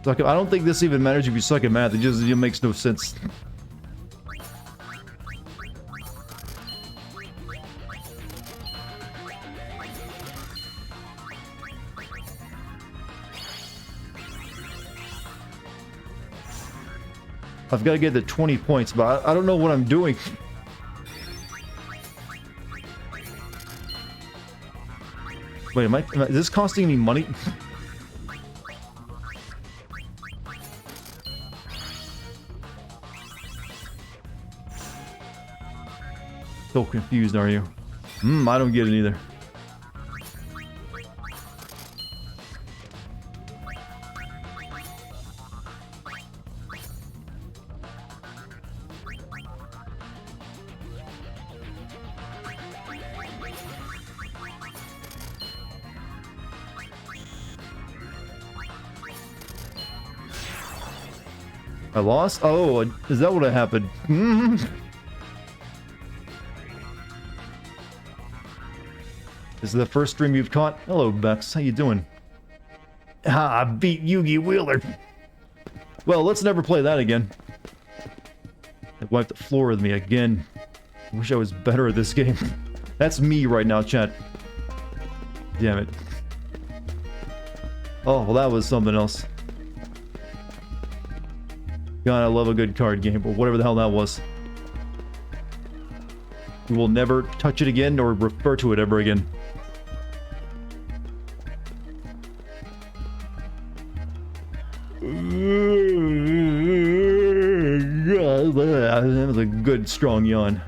Like, I don't think this even matters if you suck at math. It makes no sense. I've got to get the 20 points, but I don't know what I'm doing. Wait, is this costing me money? So confused, are you? I don't get it either. I lost? Oh, is that what happened? This is the first stream you've caught? Hello, Bex. How you doing? Ha! I beat Yugi Wheeler! Well, let's never play that again. They wiped the floor with me again. I wish I was better at this game. That's me right now, chat. Damn it. Oh, well that was something else. God, I love a good card game, but whatever the hell that was. We will never touch it again or refer to it ever again. That was a good, strong yawn.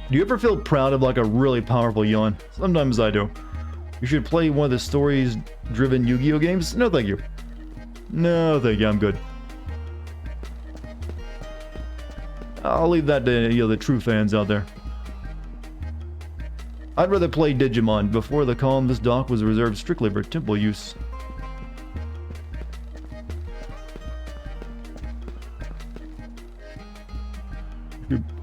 Do you ever feel proud of like a really powerful yawn? Sometimes I do. You should play one of the stories-driven Yu-Gi-Oh games? No, thank you. No, thank you. I'm good. I'll leave that to the true fans out there. I'd rather play Digimon. Before the calm, this dock was reserved strictly for temple use.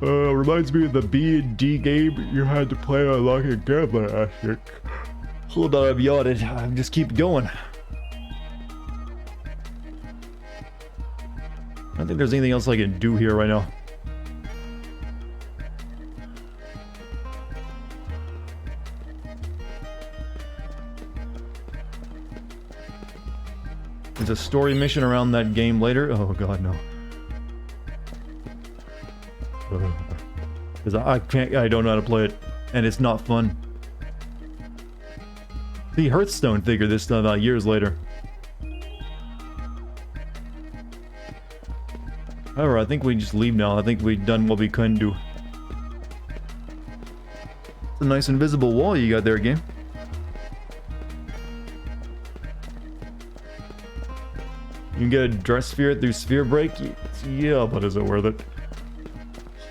Reminds me of the B&D game you had to play on Lock and Gambler, I think. Hold on, I'm yawning. I just keep going. I don't think there's anything else I can do here right now. There's a story mission around that game later. Oh god, no. Because I don't know how to play it, and it's not fun. The Hearthstone figured this stuff out years later. However, I think we just leave now. I think we've done what we couldn't do. It's a nice invisible wall you got there, game. You can get a dress sphere through sphere break? Yeah, but is it worth it?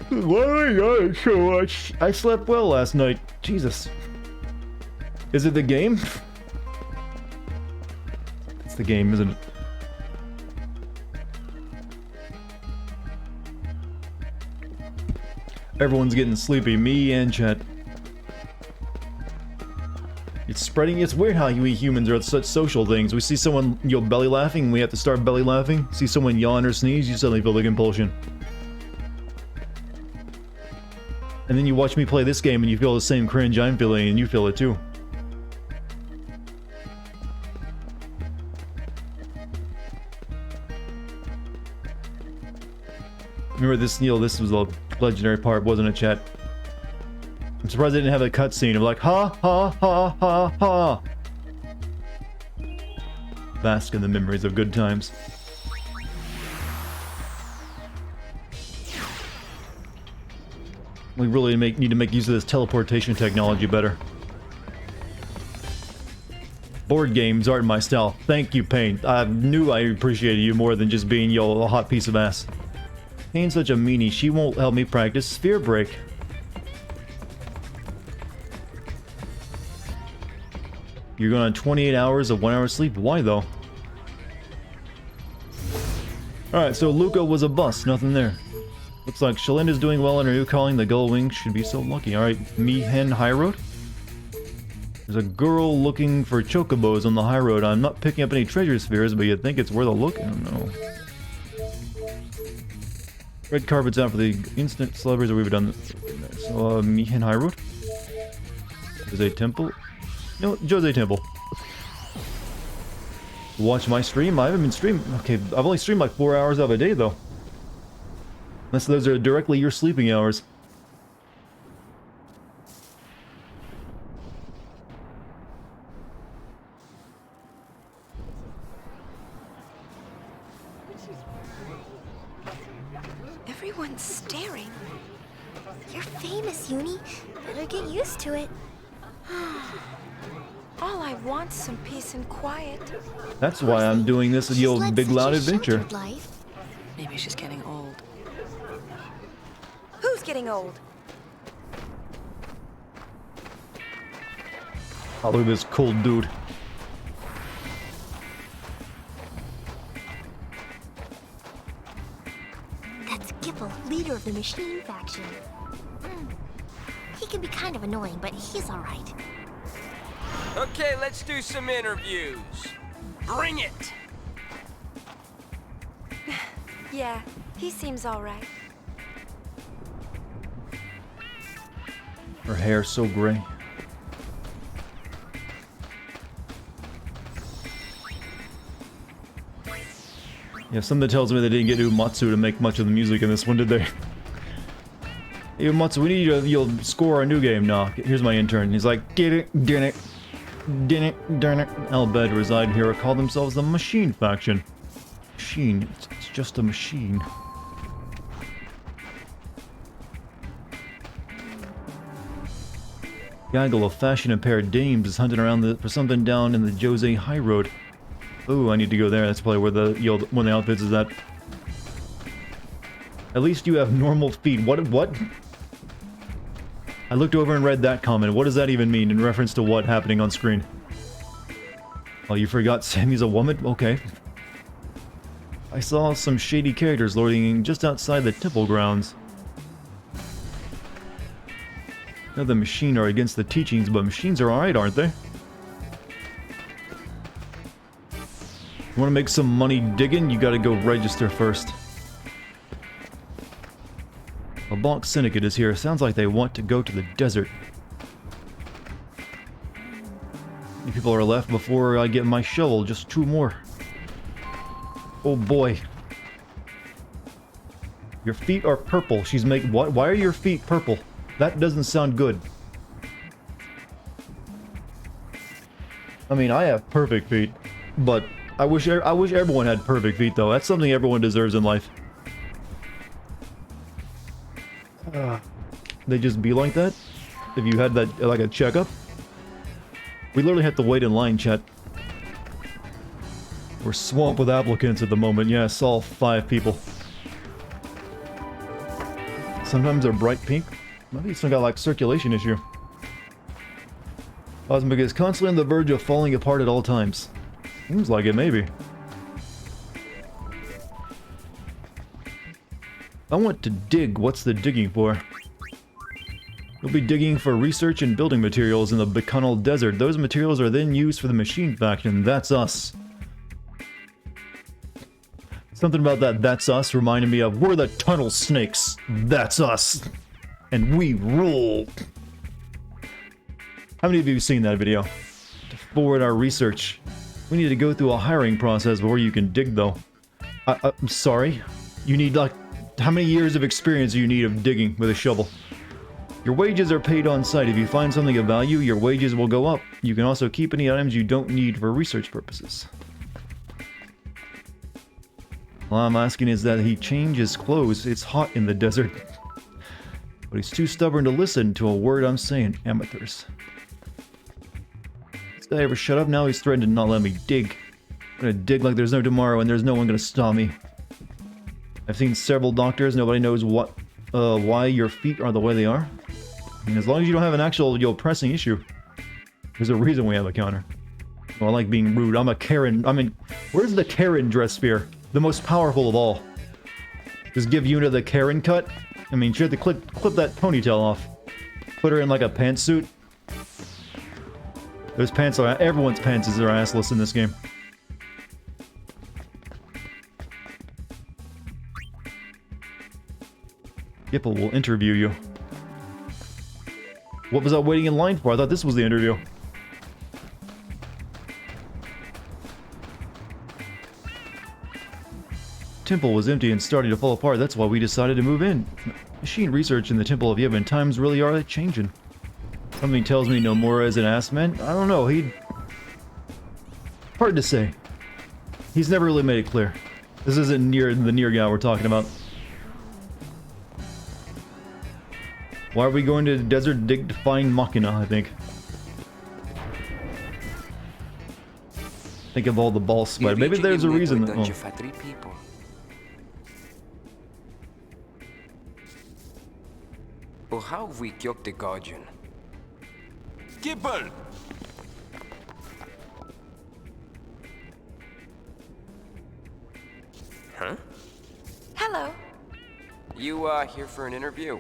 Why am I yawning so much? I slept well last night. Jesus. Is it the game? It's the game, isn't it? Everyone's getting sleepy, me and chat. It's spreading. It's weird how we humans are such social things. We see someone, belly laughing, we have to start belly laughing. See someone yawn or sneeze, you suddenly feel the compulsion. And then you watch me play this game and you feel the same cringe I'm feeling and you feel it too. Remember this, this was a legendary part, wasn't it, chat? I'm surprised they didn't have a cutscene of like, ha, ha, ha, ha, ha. Bask in the memories of good times. We really need to make use of this teleportation technology better. Board games aren't my style. Thank you, Pain. I knew I appreciated you more than just being, a hot piece of ass. Pain's such a meanie. She won't help me practice sphere break. You're going on 28 hours of 1 hour sleep. Why though? Alright, so Luca was a bust. Nothing there. Looks like Shalinda's doing well in her new calling. The gull wings should be so lucky. Alright, Mihen High Road. There's a girl looking for chocobos on the high road. I'm not picking up any treasure spheres, but you'd think it's worth a look. I don't know. Red carpet's out for the instant celebrities, or we've done this. So, Mihen High Road. Jose Temple. No, Jose Temple. Watch my stream? I haven't been streaming. Okay, I've only streamed like 4 hours of a day, though. Unless those are directly your sleeping hours. Everyone's staring. You're famous, Uni. Better get used to it. All I want's some peace and quiet. That's why I'm doing this with your big loud adventure. Maybe she's getting old. Who's getting old? Oh, look at this cold dude. That's Giffel, leader of the machine faction. He can be kind of annoying, but he's alright. Okay, let's do some interviews. Bring it! Yeah, he seems all right. Her hair's so gray. Yeah, something tells me they didn't get Uematsu to make much of the music in this one, did they? Hey, Uematsu, we need you to you'll score a new game. Nah, here's my intern. He's like, get it, darn it. Al Bhed reside here, call themselves the Machine Faction. Machine, it's just a machine. Gaggle of fashion-impaired dames is hunting around for something down in the Jose High Road. Ooh, I need to go there. That's probably where one of the outfits is at. At least you have normal feet. What? I looked over and read that comment. What does that even mean in reference to what happening on screen? Oh, you forgot Sammy's a woman? Okay. I saw some shady characters lording just outside the temple grounds. Now the machine are against the teachings, but machines are alright, aren't they? You want to make some money digging? You gotta go register first. A Bonk Syndicate is here. Sounds like they want to go to the desert. Few people are left before I get my shovel. Just 2 more. Oh boy. Your feet are purple. She's making what? Why are your feet purple? That doesn't sound good. I mean, I have perfect feet, but I wish everyone had perfect feet, though. That's something everyone deserves in life. They just be like that? If you had that, like a checkup? We literally have to wait in line, chat. We're swamped with applicants at the moment. Yeah, I saw 5 people. Sometimes they're bright pink. Maybe it's some got like circulation issue. Cosmic is constantly on the verge of falling apart at all times. Seems like it, maybe. I want to dig. What's the digging for? We'll be digging for research and building materials in the Bacchanal Desert. Those materials are then used for the Machine Faction. That's us. Something about that "that's us" reminded me of, we're the Tunnel Snakes. That's us. And we rule. How many of you have seen that video? To forward our research. We need to go through a hiring process before you can dig, though. I'm sorry. You need, like, how many years of experience do you need of digging with a shovel? Your wages are paid on site. If you find something of value, your wages will go up. You can also keep any items you don't need for research purposes. All I'm asking is that he change his clothes. It's hot in the desert. But he's too stubborn to listen to a word I'm saying. Amateurs. This guy ever shut up? Now he's threatened to not let me dig. I'm gonna dig like there's no tomorrow and there's no one gonna stop me. I've seen several doctors. Nobody knows why your feet are the way they are. I mean, as long as you don't have an actual, pressing issue. There's a reason we have a counter. Oh, I like being rude. I'm a Karen. I mean, where's the Karen dress sphere? The most powerful of all. Just give Yuna the Karen cut? I mean, she had to clip that ponytail off. Put her in like a pantsuit. Those pants are... Everyone's pants are assless in this game. Gipple will interview you. What was I waiting in line for? I thought this was the interview. Temple was empty and starting to fall apart. That's why we decided to move in. Machine research in the Temple of Yevon. Times really are changing. Something tells me Nomura is an ass man. I don't know. Hard to say. He's never really made it clear. This isn't near the near guy we're talking about. Why are we going to the desert dig to find Machina, I think. Think of all the ball spider. Maybe there's a reason. Oh. Och how we killed the Guardian? Gibble! Huh? Hello. You, here for an interview?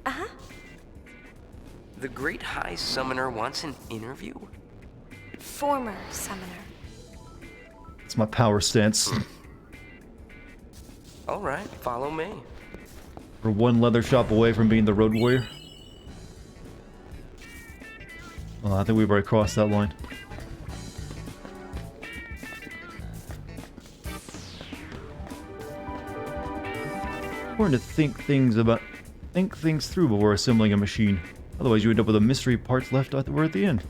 Uh-huh. The Great High Summoner wants an interview? Former summoner. It's my power stance. Alright, follow me. We're one leather shop away from being the road warrior. Well, I think we've already crossed that line. Important to think things through before assembling a machine. Otherwise you end up with a mystery parts left at the end.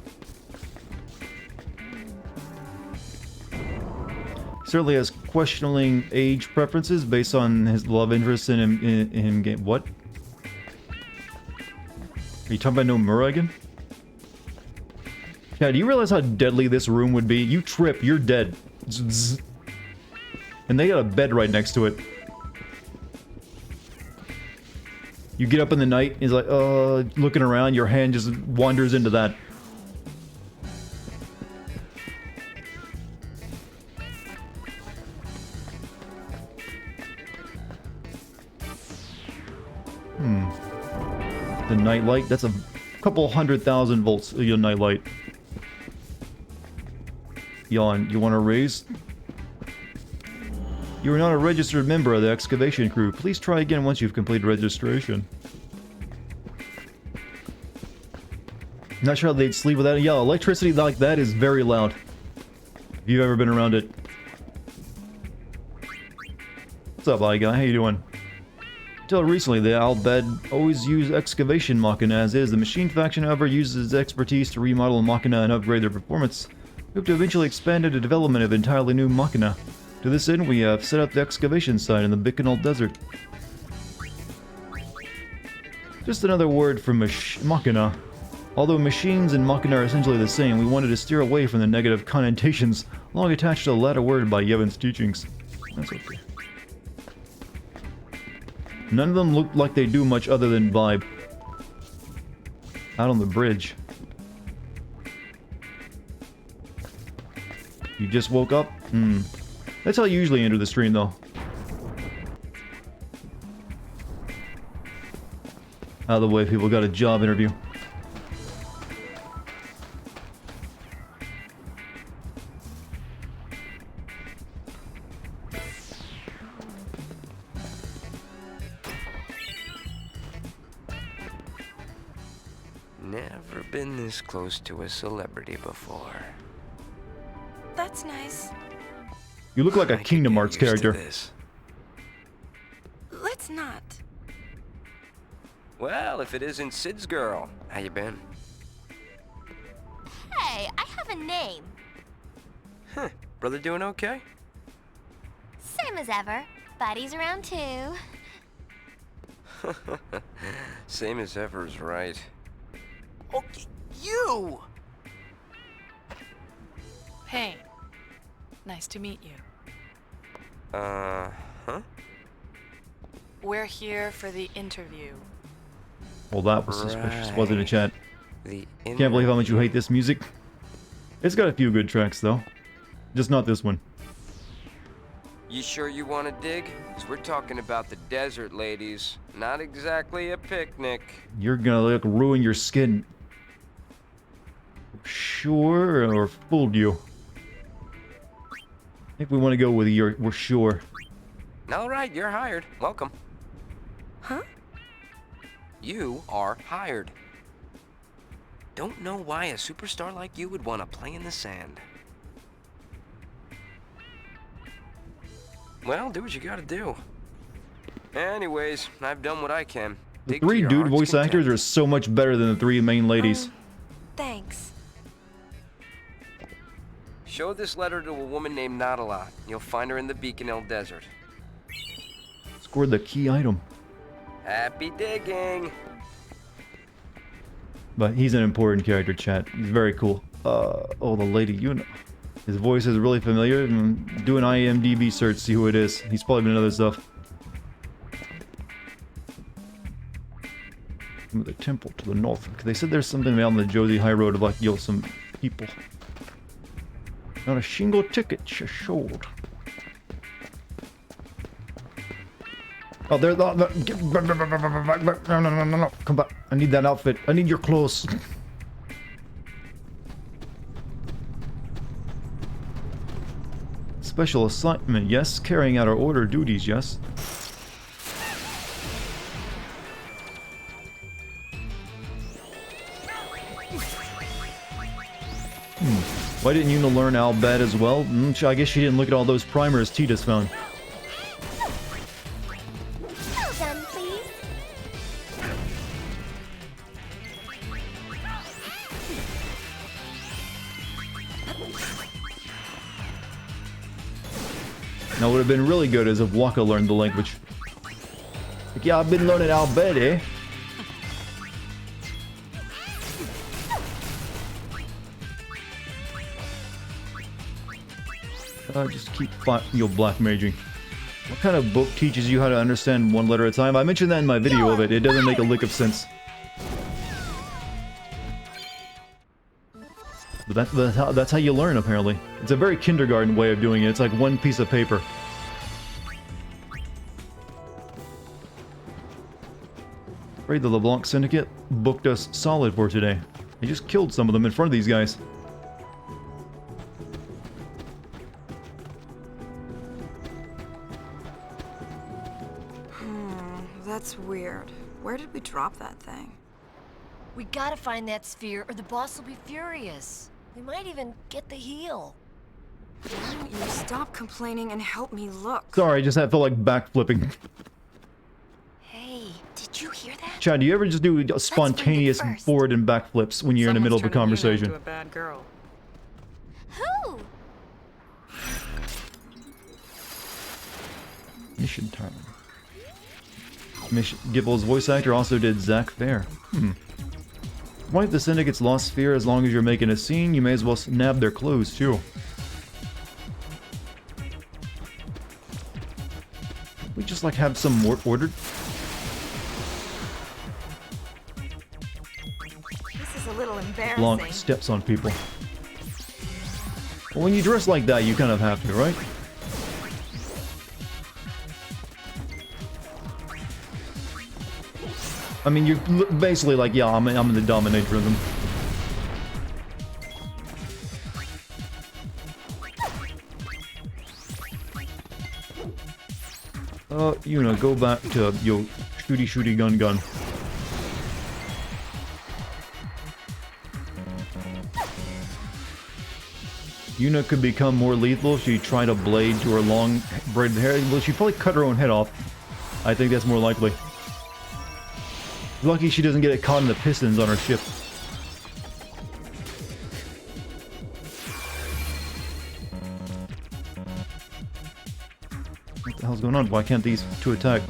Certainly has questioning age preferences based on his love interest in game. What? Are you talking about Nomura again? Yeah, do you realize how deadly this room would be? You trip, you're dead. Zzz. And they got a bed right next to it. You get up in the night, he's like, looking around, your hand just wanders into that. The nightlight, that's a couple 100,000 volts, your nightlight. Yawn, you want to raise? You are not a registered member of the excavation crew. Please try again once you've completed registration. Not sure how they'd sleep without it. Yeah, electricity like that is very loud. If you've ever been around it. What's up, guy? How you doing? Until recently, the Albed always used excavation Machina as is. The machine faction, however, uses its expertise to remodel Machina and upgrade their performance. We hope to eventually expand into development of entirely new Machina. To this end, we have set up the excavation site in the Bikanal Desert. Just another word for Machina. Although machines and Machina are essentially the same, we wanted to steer away from the negative connotations long attached to the latter word by Yevon's teachings. That's okay. None of them look like they do much other than vibe. Out on the bridge. You just woke up? That's how you usually enter the stream, though. Out of the way, people got a job interview. Never been this close to a celebrity before. That's nice. You look like a Kingdom Hearts character. Let's not. Well, if it isn't Sid's girl, how you been? Hey, I have a name. Huh, brother doing okay? Same as ever. Buddy's around too. Same as ever is right. Okay, you! Hey, nice to meet you. Huh? We're here for the interview. Well, that was suspicious, wasn't it, chat? The Can't believe how much you hate this music. It's got a few good tracks, though. Just not this one. You sure you want to dig? 'Cause we're talking about the desert, ladies. Not exactly a picnic. You're gonna like ruin your skin. Sure, or fooled you. I think we want to go with we're sure. All right, you're hired. Welcome. Huh? You are hired. Don't know why a superstar like you would want to play in the sand. Well, do what you gotta do. Anyways, I've done what I can. The 3 dude voice actors are so much better than the 3 main ladies. Thanks. Show this letter to a woman named Nadala. You'll find her in the Beacon Hill Desert. Scored the key item. Happy digging! But he's an important character, chat. He's very cool. Oh, the lady, you know. His voice is really familiar. Do an IMDb search, see who it is. He's probably been in other stuff. The temple to the north. They said there's something on the Josie High Road of like, yo, some people. Not a shingle ticket showed. Oh, there's no, come back. I need that outfit. I need your clothes. Special assignment, yes. Carrying out our order duties, yes. Why didn't Yuna learn Al Bad as well? I guess she didn't look at all those primers Titus found. Well done, please. Now, what would have been really good is if Waka learned the language. Like, yeah, I've been learning Al Bad, eh? Just keep black maging. What kind of book teaches you how to understand one letter at a time? I mentioned that in my video of it. It doesn't make a lick of sense. But that's how you learn, apparently. It's a very kindergarten way of doing it. It's like one piece of paper. Afraid the LeBlanc Syndicate booked us solid for today. They just killed some of them in front of these guys. That's weird. Where did we drop that thing? We gotta find that sphere or the boss will be furious. We might even get the heel. Why don't you stop complaining and help me look? Sorry, I just felt like backflipping. Hey, did you hear that? Chad, do you ever just do spontaneous forward and backflips when you're in the middle of a conversation? Into a bad girl. Who? Mission time. Gibble's voice actor also did Zack Fair. Wipe the Syndicate's lost sphere. As long as you're making a scene, you may as well nab their clothes too. We just like have some more ordered. This is a little embarrassing. Blanc steps on people. Well, when you dress like that, you kind of have to, right? I mean, you're basically like, yeah, I'm in the dominatrixism. You know, go back to yo shooty gun. Yuna could become more lethal if she tried a blade to her long braided hair. Well, she'd probably cut her own head off. I think that's more likely. Lucky she doesn't get it caught in the pistons on her ship. What the hell's going on? Why can't these two attack?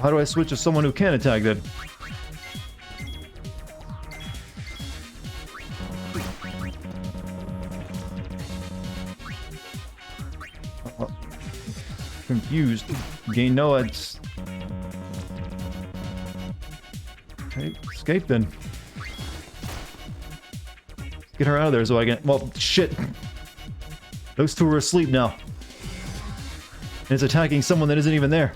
How do I switch to someone who can attack then? Confused. Gain no, it's escape then. Get her out of there so I can... Well, shit. Those two are asleep now. And it's attacking someone that isn't even there.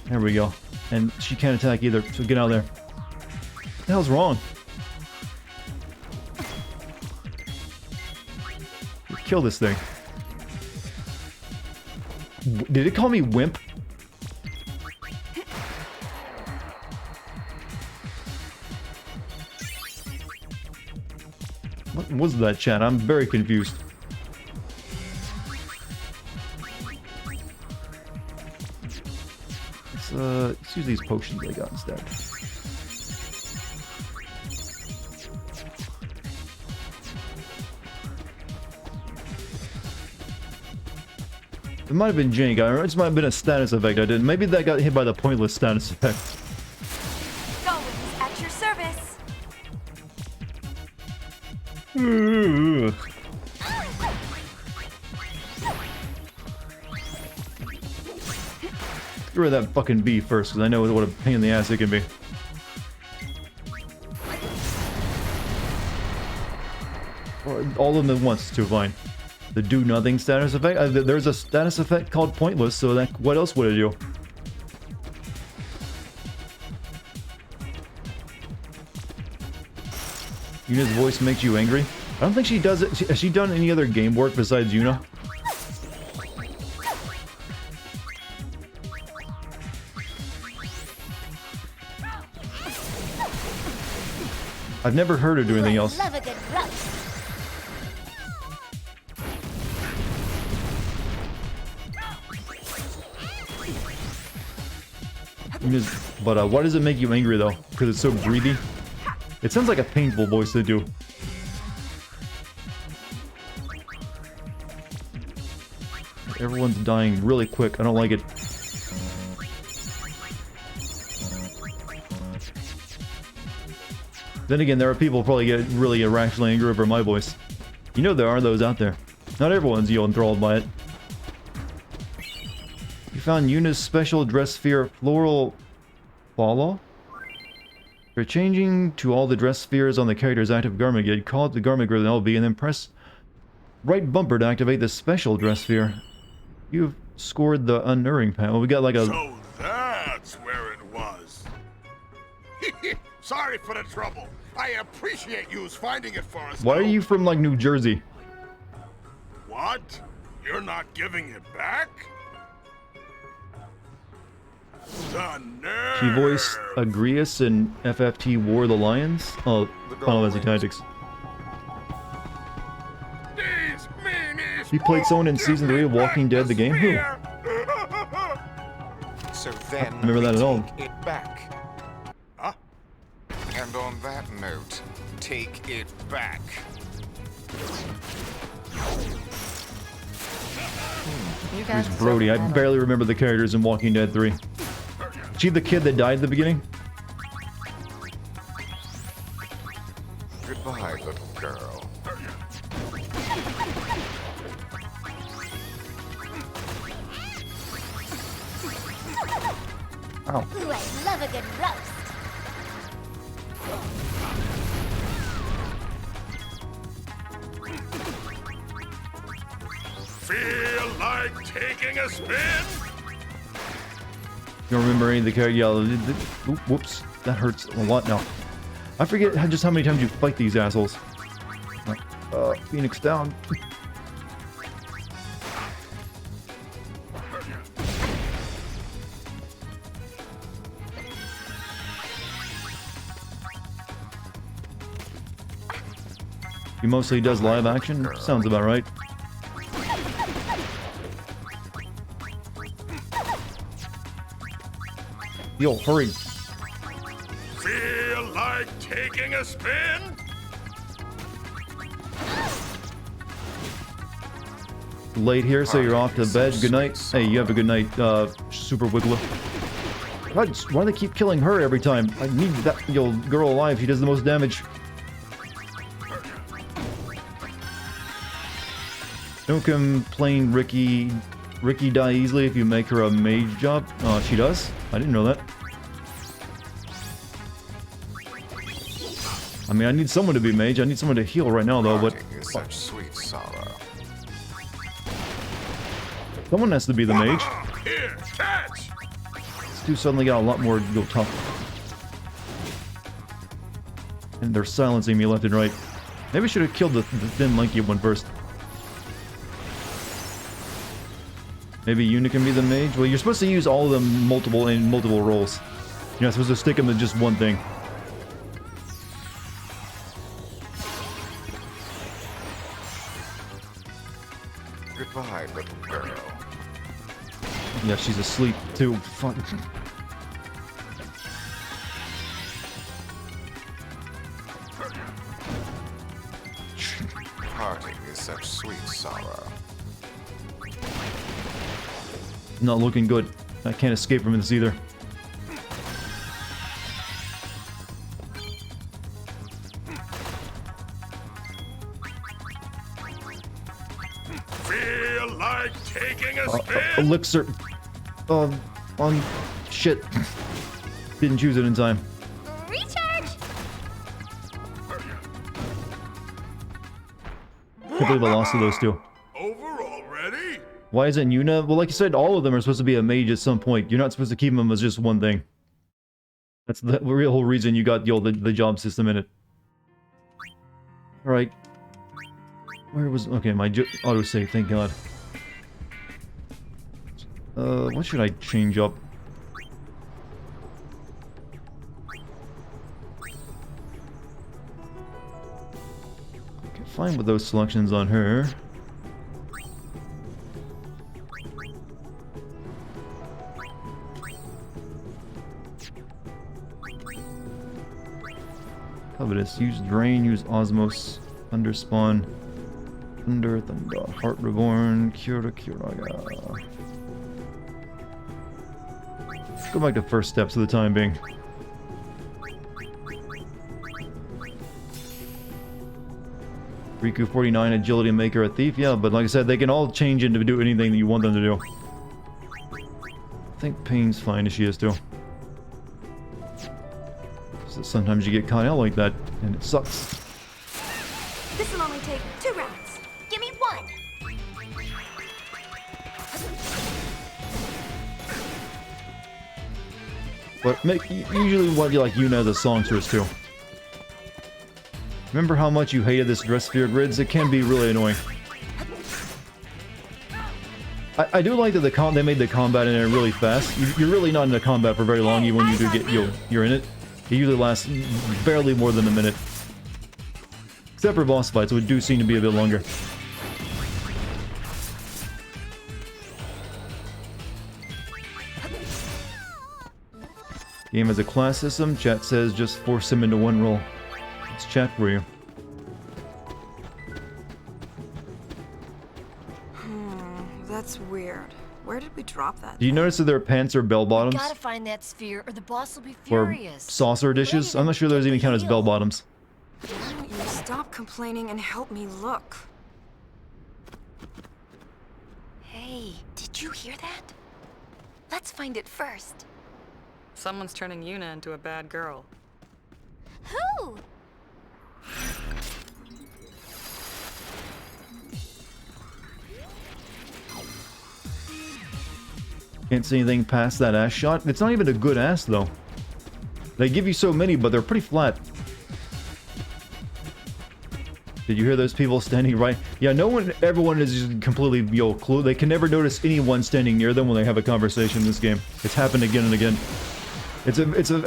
There we go. And she can't attack either, so get out of there. What the hell's wrong? Kill this thing. Did it call me wimp? What was that, chat? I'm very confused. Let's use these potions I got instead. It might have been jank. It just might have been a status effect I did. Maybe that got hit by the pointless status effect. Gullwings at your service. Get rid of that fucking bee first, because I know what a pain in the ass it can be. All of them at once is too fine. The do nothing status effect? There's a status effect called pointless, so that what else would it do? Yuna's voice makes you angry? I don't think she does it. Has she done any other game work besides Yuna? I've never heard her do anything else. Love a good roast. But why does it make you angry though? Because it's so greedy? It sounds like a painful voice to do. Everyone's dying really quick. I don't like it. Then again, there are people who probably get really irrationally angry over my voice. You know there are those out there. Not everyone's enthralled by it. You found Yuna's special dress sphere floral follow? You're changing to all the dress spheres on the character's active garment grid. Call it the garment grid LB and then press right bumper to activate the special dress sphere. You've scored the unerring panel. We got like a... So that's where it was. Sorry for the trouble. I appreciate you finding it for us. Why are you from like New Jersey? What? You're not giving it back? She voiced Agrias in FFT War of the Lions? Oh, Final Fantasy Tactics. She played someone in Season 3 of Walking Dead, the game? Who? So then Remember that at all. It back. Huh? And on that note, take it back. Who's Brody? I barely remember the characters in Walking Dead 3. Is she the kid that died at the beginning? Goodbye, little girl. Ow. Ooh, I love a good roast. Feel like taking a spin? You don't remember any of the characters? Yeah, whoops. That hurts a lot now. I forget just how many times you fight these assholes. Phoenix down. He mostly does live action? Sounds about right. Yo, hurry. Feel like taking a spin? Late here, so you're off to bed. Good night. Hey, you have a good night, Super Wiggler. Why do they keep killing her every time? I need that girl alive. She does the most damage. Don't complain, Ricky. Ricky die easily if you make her a mage job. She does? I didn't know that. I mean, I need someone to be mage. I need someone to heal right now, though, but... Parting is such sweet sorrow. Someone has to be the mage. Here, catch! These two suddenly got a lot more go tough. And they're silencing me left and right. Maybe I should have killed the thin, lanky one first. Maybe Una can be the mage? Well, you're supposed to use all of them in multiple roles. You're not supposed to stick them to just one thing. Goodbye, little girl. Yeah, she's asleep too. Fuck. Parting is such sweet sorrow. Not looking good. I can't escape from this either. Feel like taking a spin? Elixir. On shit. Didn't choose it in time. Recharge! Can't believe I lost to those two. Over already? Why isn't Una? Well, like you said, all of them are supposed to be a mage at some point. You're not supposed to keep them as just one thing. That's the real whole reason you got the job system in it. Alright. Where was... Okay, my autosave, thank God. What should I change up? Okay, fine with those selections on her. Covetous. Use Drain, use Osmos, Underspawn, Thunder, Heart Reborn, Cura, Curaga. Go back to first steps for the time being. Riku 49, Agility Maker, a Thief. Yeah, but like I said, they can all change into do anything that you want them to do. I think Pain's fine as she is too. So sometimes you get caught out like that, and it sucks. This will only take 2 rounds. Give me 1! But usually what you like Una as a songstress too. Remember how much you hated this dress sphere grids? It can be really annoying. I do like that they made the combat in there really fast. You're really not in the combat for very long, even when you do get you're in it. It usually lasts barely more than a minute. Except for boss fights, which do seem to be a bit longer. Game has a class system. Chat says just force him into one role. It's chat for you. That's weird. Where did we drop that? Do you notice that their pants are bell bottoms? Gotta find that sphere, or the boss will be Or furious. saucer dishes? I'm not sure those even count as bell bottoms. Why don't you stop complaining and help me look? Hey, did you hear that? Let's find it first. Someone's turning Una into a bad girl. Who? Can't see anything past that ass shot. It's not even a good ass, though. They give you so many, but they're pretty flat. Did you hear those people standing right? Yeah, everyone is just completely, clue. They can never notice anyone standing near them when they have a conversation in this game. It's happened again and again.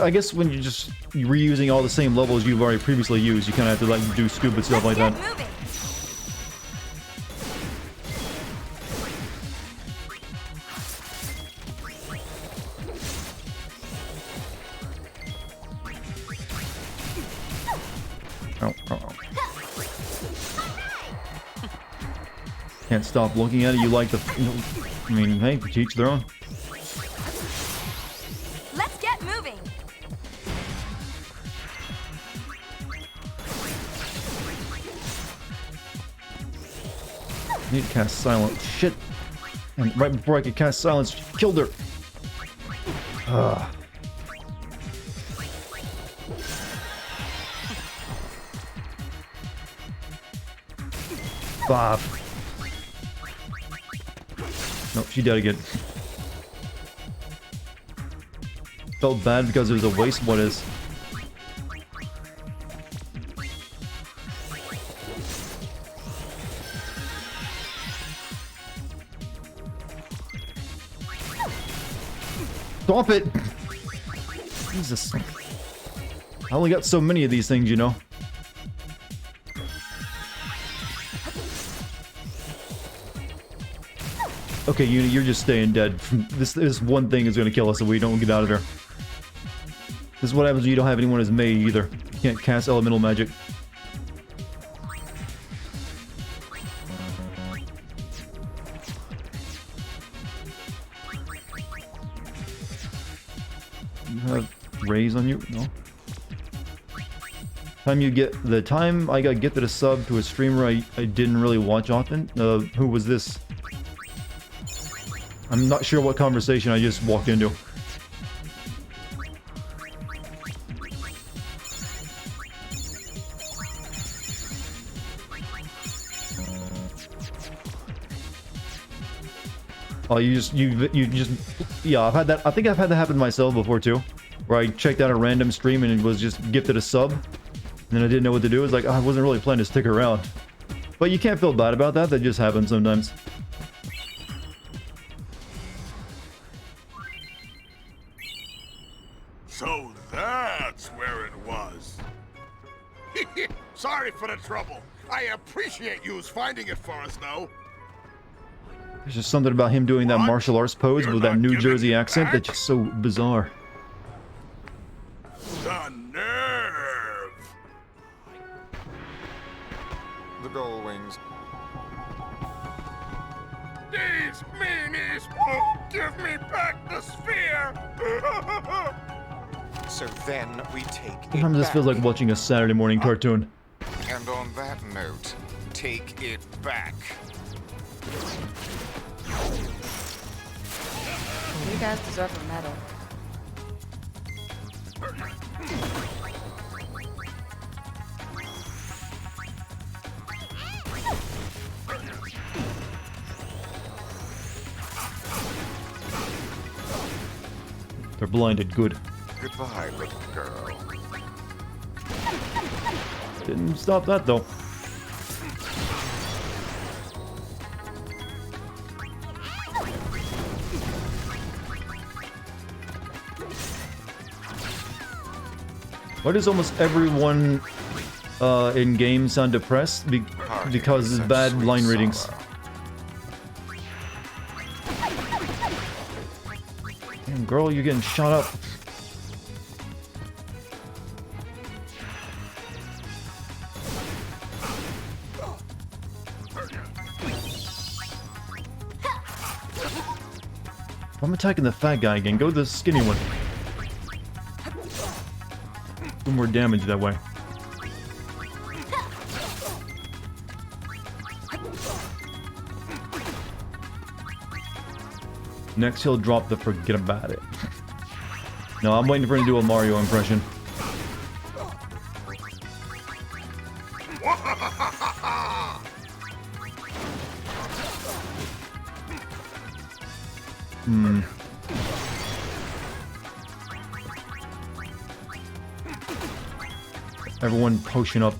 I guess when you're just reusing all the same levels you've already previously used, you kind of have to like do stupid stuff like that. Can't stop looking at it. You like the... I mean, hey, to each their own. Let's get moving. I need to cast silence. Shit. And right before I could cast silence, killed her. Ugh. Bob. Nope, she died again. Felt bad because it was a waste. What is? Stop it! Jesus. I only got so many of these things, you know. Okay, you're just staying dead. This one thing is gonna kill us if we don't get out of there. This is what happens when you don't have anyone as May either. You can't cast elemental magic. You have raise on you? No. The time I got gifted a sub to a streamer I didn't really watch often. Who was this? I'm not sure what conversation I just walked into. Oh, you just, yeah, I've had that, I think I've had that happen to myself before too, where I checked out a random stream and it was just gifted a sub, and then I didn't know what to do. It's like, I wasn't really planning to stick around. But you can't feel bad about that, that just happens sometimes. So that's where it was. Sorry for the trouble. I appreciate yous finding it for us, though. There's just something about him doing that martial arts pose with that New Jersey accent that's just so bizarre. The nerve! The Gull Wings. These meanies won't give me back the sphere! So then we take it Sometimes this feels like watching a Saturday morning cartoon. And on that note, take it back. You guys deserve a medal. They're blinded, good. Goodbye, little girl. Didn't stop that though. Why does almost everyone in games sound depressed? Because of bad line readings. Damn, girl, you're getting shot up. If I'm attacking the fat guy again, go to the skinny one. Do more damage that way. Next he'll drop the forget about it. No, I'm waiting for him to do a Mario impression. Everyone potion up.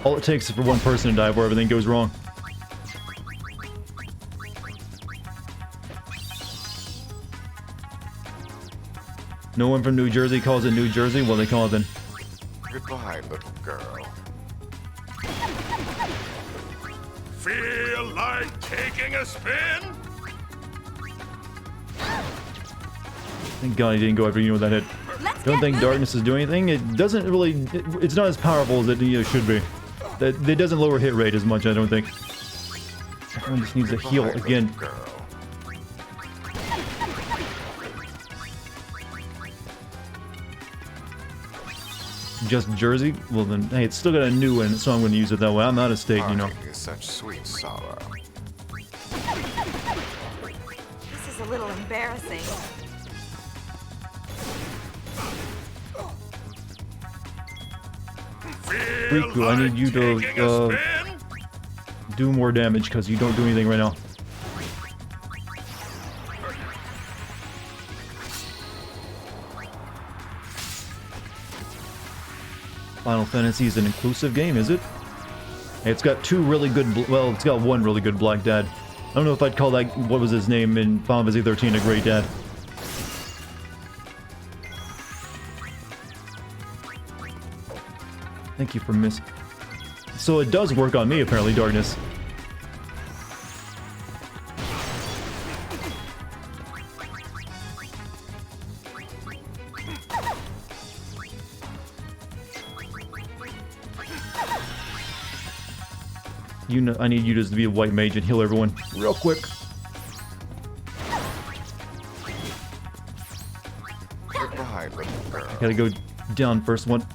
All it takes is for one person to die where everything goes wrong. No one from New Jersey calls it New Jersey? What do they call it then? Goodbye, little girl. Feel like taking a spin? Thank God he didn't go after you with that hit. Don't think darkness is doing anything. It doesn't really. It's not as powerful as it should be. It doesn't lower hit rate as much, I don't think. Everyone just needs a heal again. Just Jersey? Well then, hey, it's still got a new one, so I'm going to use it that way. I'm out of state, you know. Is such sweet sorrow. This is a little embarrassing. Riku, I need you to do more damage because you don't do anything right now. Final Fantasy is an inclusive game, is it? It's got two really good, well, it's got one really good Black Dad. I don't know if I'd call that, what was his name in Final Fantasy 13, a great dad. Thank you for miss. So it does work on me, apparently, Darkness. You know, I need you just to be a white mage and heal everyone real quick. Goodbye, little girl. I gotta go down first one.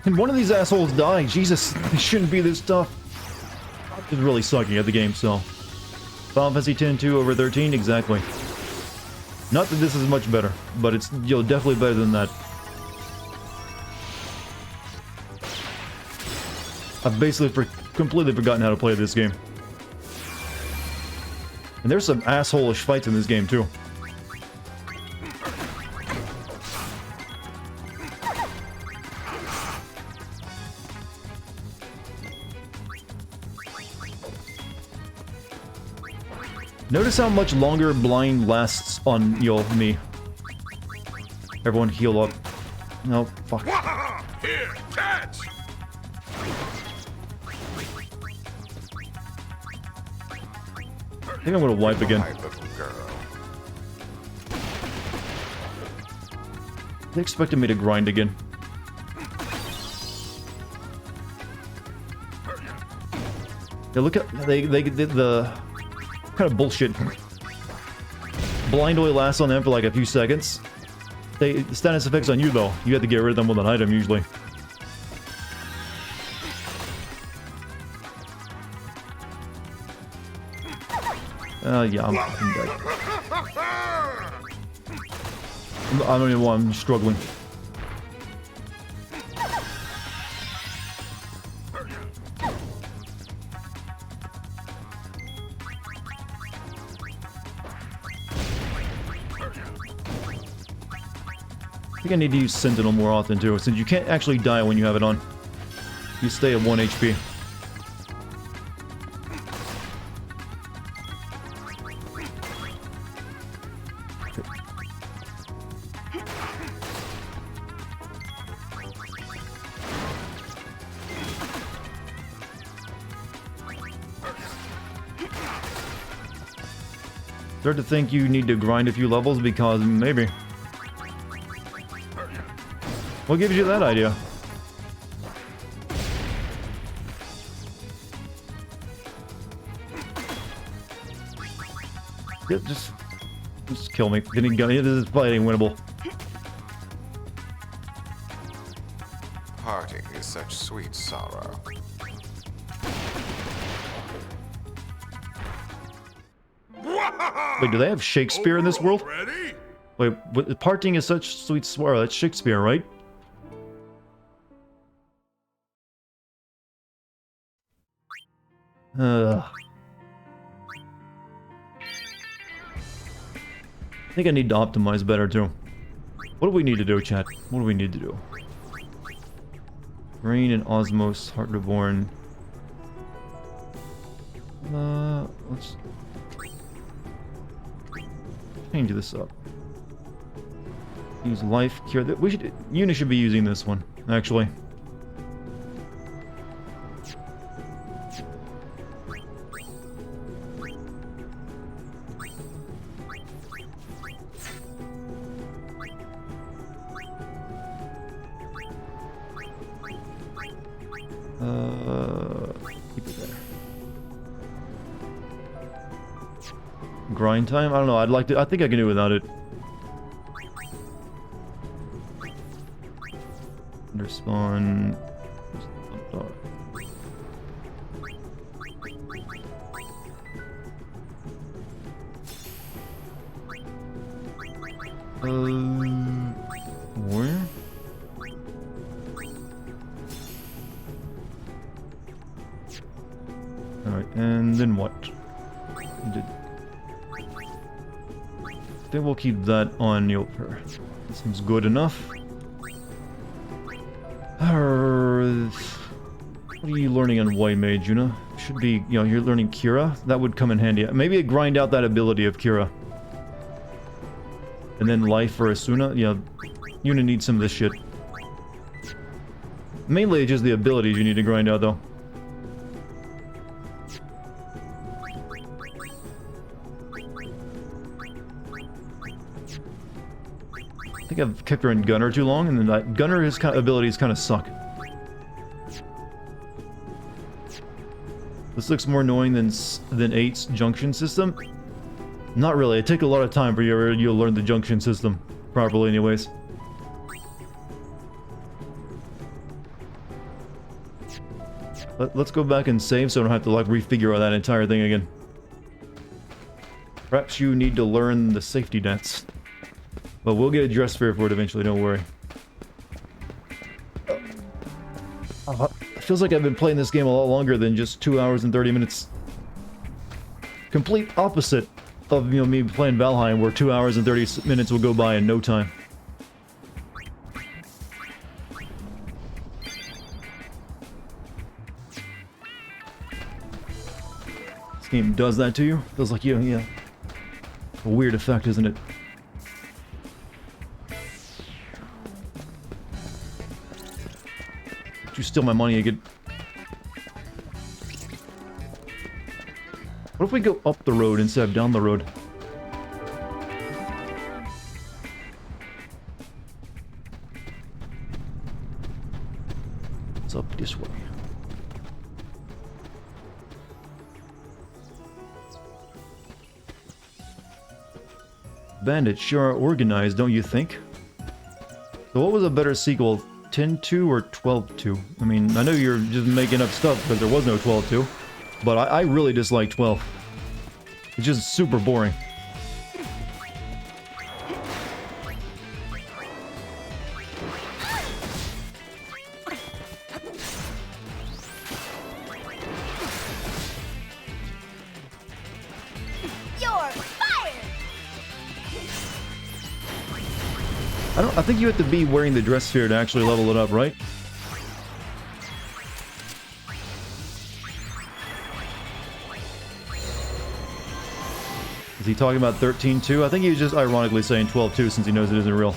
Can one of these assholes die? Jesus, it shouldn't be this tough. It's really sucking at the game, so. Final Fantasy X-2 over 13, exactly. Not that this is much better, but it's, you know, definitely better than that. I've basically completely forgotten how to play this game. And there's some asshole-ish fights in this game, too. Notice how much longer blind lasts on, you know, me. Everyone heal up. No, fuck. Here, catch! I think I'm gonna wipe again. They expected me to grind again. Yeah, look at they did the kind of bullshit. Blind only lasts on them for like a few seconds. The status effects on you though. You have to get rid of them with an item usually. Yeah, I'm fucking dead. I don't even know why I'm struggling. I think I need to use Sentinel more often too, since you can't actually die when you have it on. You stay at 1 HP. Start to think you need to grind a few levels because maybe. What gives you that idea? Yeah, just kill me. Getting gun. This is fighting winnable. Parting is such sweet sorrow. Wait, do they have Shakespeare in this world? Wait, what, parting is such sweet sorrow. That's Shakespeare, right? I think I need to optimize better too. What do we need to do, chat? What do we need to do? Rain and Osmos, Heart Reborn. Let's change this up. Use life cure. We should. Uni should be using this one, actually. Keep it there. Grind time? I don't know. I'd like to. I think I can do without it. Underspawn. Where? think we'll keep that on your... That seems good enough. What are you learning on White Mage, Yuna? Should be, you know, you're learning Kira? That would come in handy. Maybe grind out that ability of Kira. And then life for Asuna? Yeah, Yuna needs some of this shit. Mainly just the abilities you need to grind out, though. I think I've kept her in Gunner too long, and then that Gunner abilities kind of suck. This looks more annoying than 8's junction system. Not really. It takes a lot of time for you to learn the junction system properly, anyways. Let's go back and save so I don't have to like refigure out that entire thing again. Perhaps you need to learn the safety nets. But we'll get a dress sphere for it eventually, don't worry. It feels like I've been playing this game a lot longer than just 2 hours and 30 minutes. Complete opposite of, you know, me playing Valheim, where 2 hours and 30 minutes will go by in no time. This game does that to you? Feels like you, yeah. A weird effect, isn't it? Did you steal my money again? What if we go up the road instead of down the road? It's up this way. Bandits sure are organized, don't you think? So what was a better sequel? 10-2 or 12-2? I mean, I know you're just making up stuff because there was no 12-2, but I really dislike 12. It's just super boring. I think you have to be wearing the dress sphere to actually level it up, right? Is he talking about 13-2? I think he was just ironically saying 12-2 since he knows it isn't real.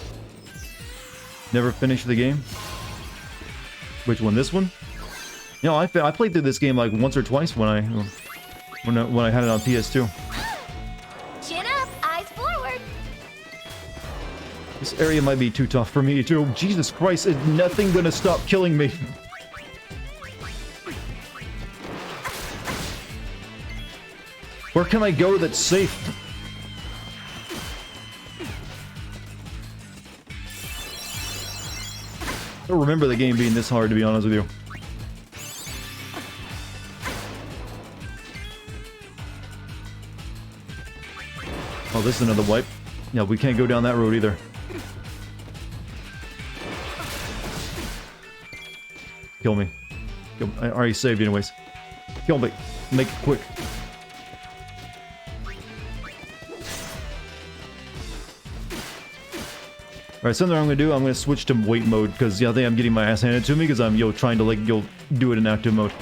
Never finished the game? Which one? This one? You know, I played through this game like once or twice when I had it on PS2. Chin up, eyes forward. This area might be too tough for me too. Jesus Christ, is nothing gonna stop killing me? Where can I go that's safe? I don't remember the game being this hard, to be honest with you. Oh, this is another wipe. Yeah, we can't go down that road either. Kill me. I already saved anyways. Kill me. Make it quick. Alright, something I'm gonna do, I'm gonna switch to wait mode, because yeah, I think I'm getting my ass handed to me, because I'm, trying to, like, do it in active mode.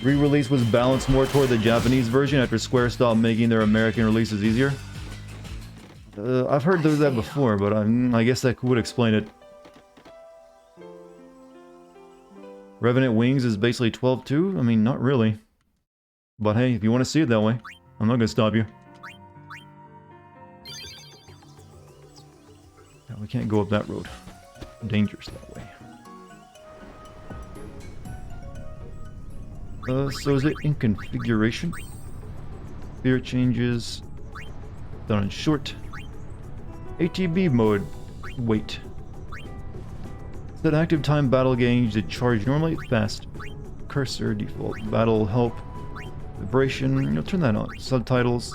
Re-release was balanced more toward the Japanese version after Square stopped making their American releases easier. I've heard that before, but I guess that would explain it. Revenant Wings is basically 12-2? I mean, not really. But hey, if you want to see it that way, I'm not gonna stop you. No, we can't go up that road. Dangerous that way. So is it in configuration? Fear changes. Done on short. ATB mode. Wait. Set active time battle gauge to charge normally. Fast. Cursor default. Battle help. Vibration. Turn that on. Subtitles.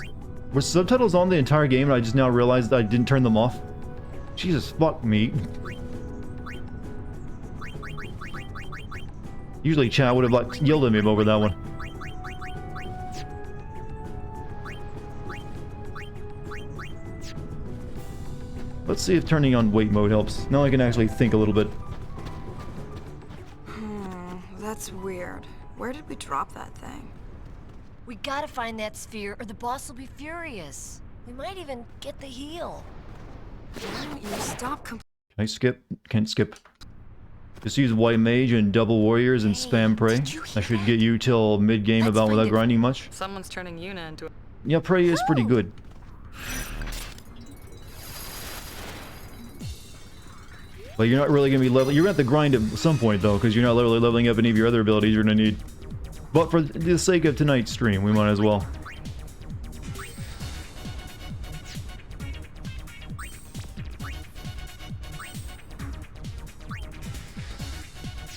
Were subtitles on the entire game and I just now realized I didn't turn them off? Jesus, fuck me. Usually chat would have like yelled at me over that one. Let's see if turning on wait mode helps. Now I can actually think a little bit. That's weird. Where did we drop that thing? We gotta find that sphere or the boss will be furious. We might even get the heal. Why don't you stop Can I skip? Can't skip. Just use white mage and double warriors and spam prey. I should get you till mid-game about without grinding much. Someone's turning Yuna into a... Yeah, prey is pretty good. But you're not really going to be leveling. You're going to have to grind at some point, though, because you're not literally leveling up any of your other abilities you're going to need. But for the sake of tonight's stream, we might as well.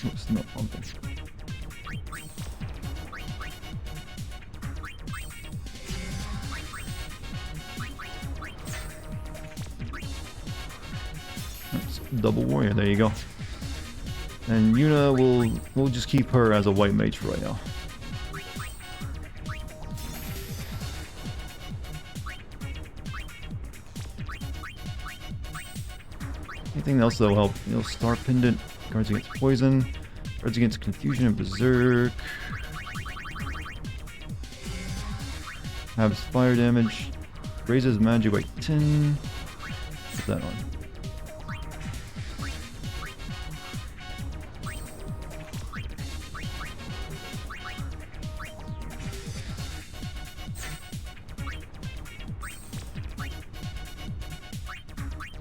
Oops, no, okay. Double warrior, there you go. And Yuna, we'll just keep her as a white mage for right now. Anything else that'll help? You know, Star Pendant, guards against poison, guards against confusion and berserk. Has fire damage, raises magic by 10. Put that on.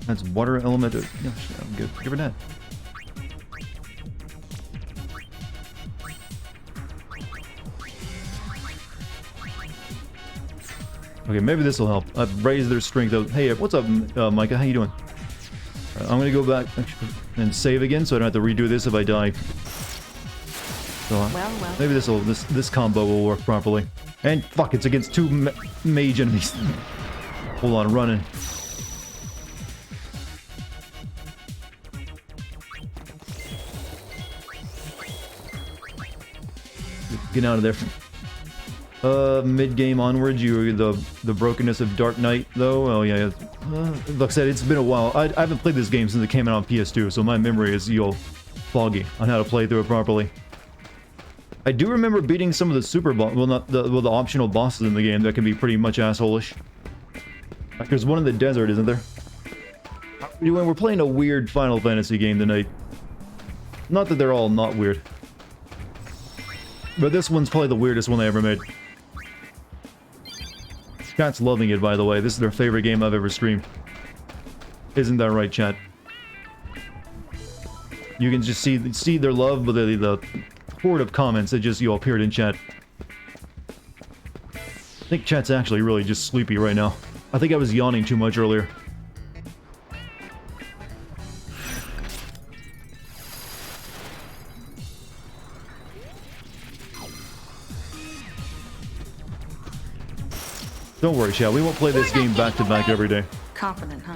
That's water element. Yeah, I'm good. Give her that. Okay, maybe this will help. I've raised their strength. Hey, what's up, Micah? How you doing? I'm gonna go back and save again, so I don't have to redo this if I die. So maybe this combo will work properly. And fuck, it's against two mage enemies. Hold on, running. Get out of there. Mid-game onwards, the brokenness of Dark Knight, though. Oh yeah, like I said, it's been a while. I haven't played this game since it came out on PS2, so my memory is foggy on how to play through it properly. I do remember beating some of the super boss, well, not the optional bosses in the game that can be pretty much asshole-ish. There's one in the desert, isn't there? We're playing a weird Final Fantasy game tonight. Not that they're all not weird. But this one's probably the weirdest one they ever made. Chat's loving it, by the way. This is their favorite game I've ever streamed. Isn't that right, chat? You can just see their love with the horde of comments that just appeared in chat. I think chat's actually really just sleepy right now. I think I was yawning too much earlier. Don't worry, chat. We won't play this game back to back every day. Confident, huh?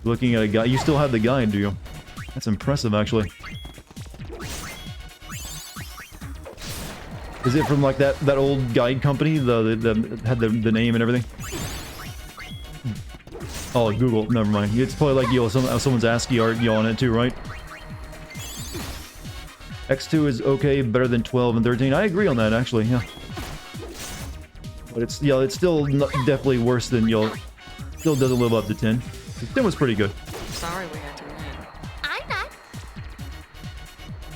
Looking at a guy. You still have the guide, do you? That's impressive, actually. Is it from like that old guide company that had the name and everything? Oh, Google. Never mind. It's probably like someone's ASCII art on it too, right? X-2 is okay, better than 12 and 13. I agree on that, actually. Yeah. But it's still definitely worse than still doesn't live up to 10. 10 was pretty good. Sorry we had to win. I'm not.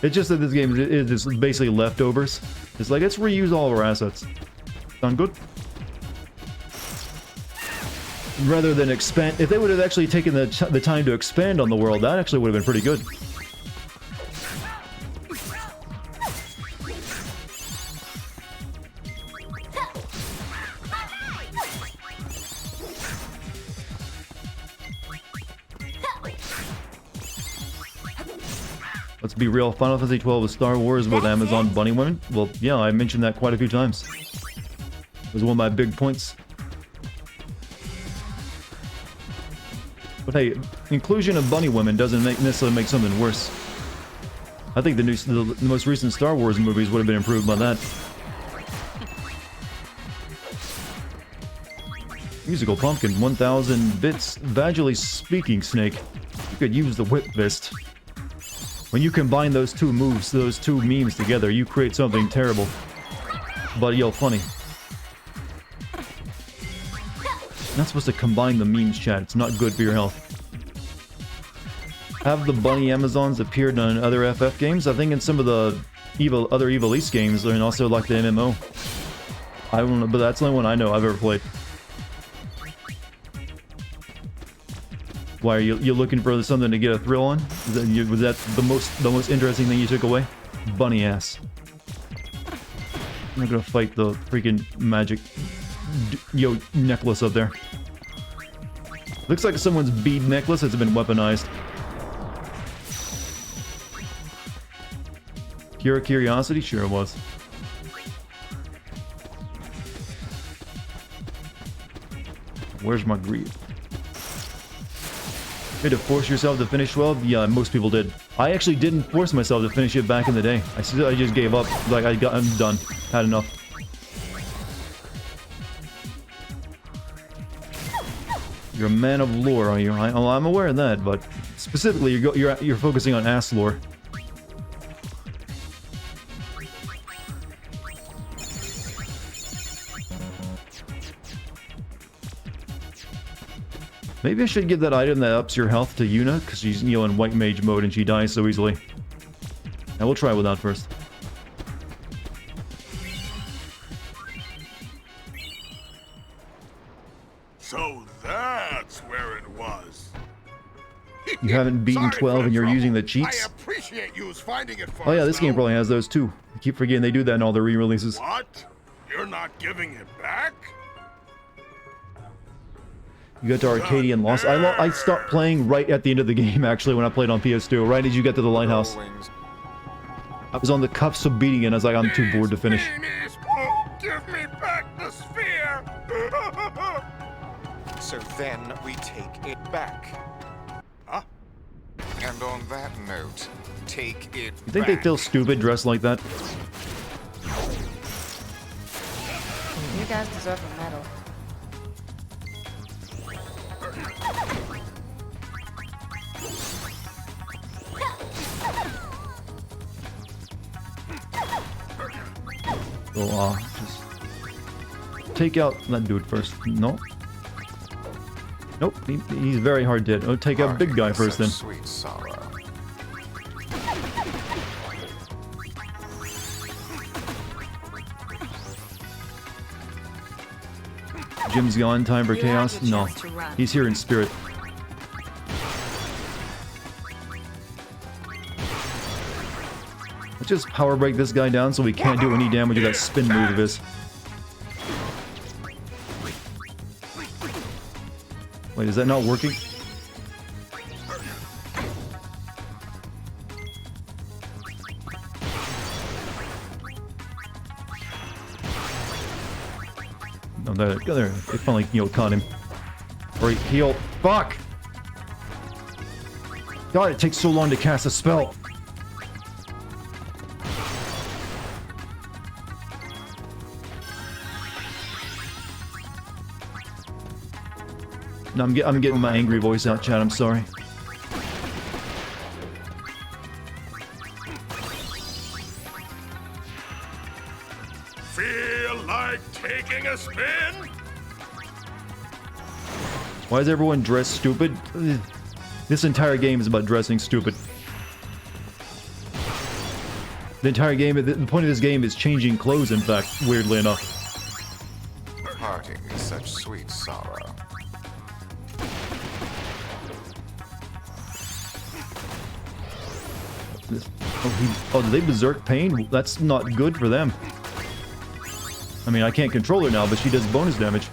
It's just that this game is just basically leftovers. It's like, let's reuse all of our assets. Sound good? Rather than expand. If they would have actually taken the time to expand on the world, that actually would have been pretty good. Let's be real, Final Fantasy XII is Star Wars with Amazon Bunny Women. Well, yeah, I mentioned that quite a few times. It was one of my big points. But hey, inclusion of bunny women doesn't necessarily make something worse. I think the most recent Star Wars movies would have been improved by that. Musical Pumpkin, 1000 bits. Vaguely speaking, Snake. You could use the Whip Fist. When you combine those two moves, those two memes together, you create something terrible. But yo, funny. You're not supposed to combine the memes, chat. It's not good for your health. Have the bunny Amazons appeared on other FF games? I think in some of the other Evil East games, and also like the MMO. I don't know, but that's the only one I know I've ever played. Why are you looking for something to get a thrill on? Was that the most interesting thing you took away? Bunny ass. I'm not gonna fight the freaking magic necklace up there. Looks like someone's bead necklace has been weaponized. Pure curiosity? Sure it was. Where's my greed? You had to force yourself to finish 12? Yeah, most people did. I actually didn't force myself to finish it back in the day. I just gave up. Like, I'm done. Had enough. You're a man of lore, are you? I'm aware of that, but specifically, you're focusing on ass lore. Maybe I should give that item that ups your health to Yuna, because she's, in white mage mode and she dies so easily. Now we'll try with that first. So that's where it was. You haven't beaten Sorry 12 for and you're trouble. using the cheats? I appreciate you finding it for Oh yeah, us, this game though. probably has those too. I keep forgetting they do that in all their re-releases. What? You're not giving it back? You got to Arcadian Lost. I stopped playing right at the end of the game, actually, when I played on PS2. Right as you get to the lighthouse. I was on the cuffs of beating it, and I was like, I'm too bored to finish. Give me back the sphere! So then we take it back. Huh? And on that note, take it You think they back. feel stupid dressed like that? You guys deserve a medal. So, just take out that dude first. No. Nope, he's very hard hit. Oh, take out big guy first then. Sweet sorrow. Jim's gone. Time for You had chaos? your No. chance to run. He's here in spirit. Let's just power break this guy down so we can't do any damage with that spin move of his. Wait, is that not working? No, there, they finally, caught him. Or he healed. Fuck! God, it takes so long to cast a spell. No, I'm getting my angry voice out, chat. I'm sorry. Feel like taking a spin? Why is everyone dressed stupid? This entire game is about dressing stupid. The entire game, the point of this game is changing clothes, in fact, weirdly enough. Parting is such sweet sorrow. Oh, did they berserk pain? That's not good for them. I mean, I can't control her now, but she does bonus damage.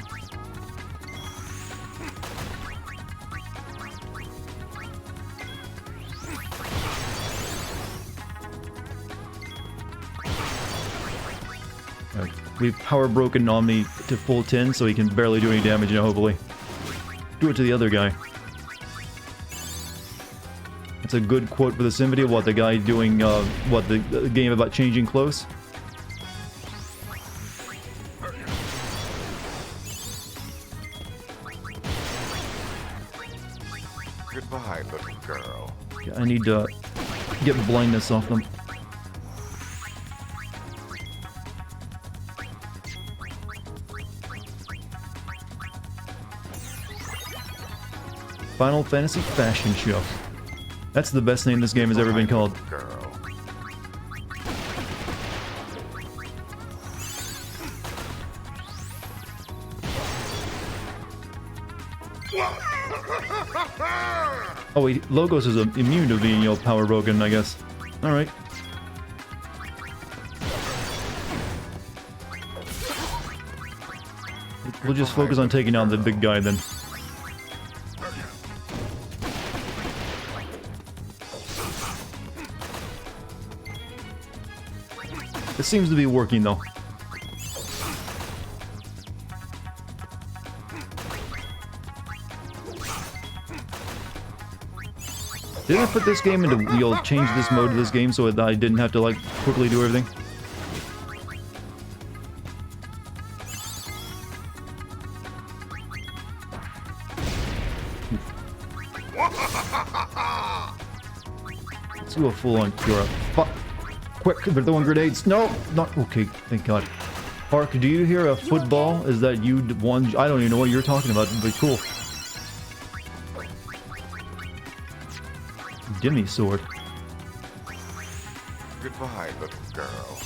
Alright, we've power broken Omni to full 10, so he can barely do any damage now, hopefully. Do it to the other guy. It's a good quote for the Symphony of what the guy doing, the game about changing clothes. Goodbye, little girl. Okay, I need to get blindness off them. Final Fantasy Fashion Show. That's the best name this game has ever been called. Oh wait, Logos is immune to being, power broken, I guess. Alright. We'll just focus on taking down the big guy then. It seems to be working though. Didn't I put this game into, change this mode to this game so that I didn't have to, like, quickly do everything? Let's do a full-on cure up. Fuck! Quick, they're throwing grenades! No! Not- okay, thank God. Park, do you hear a football? Is that you one? I don't even know what you're talking about, but cool. Gimme sword. Goodbye, little girl.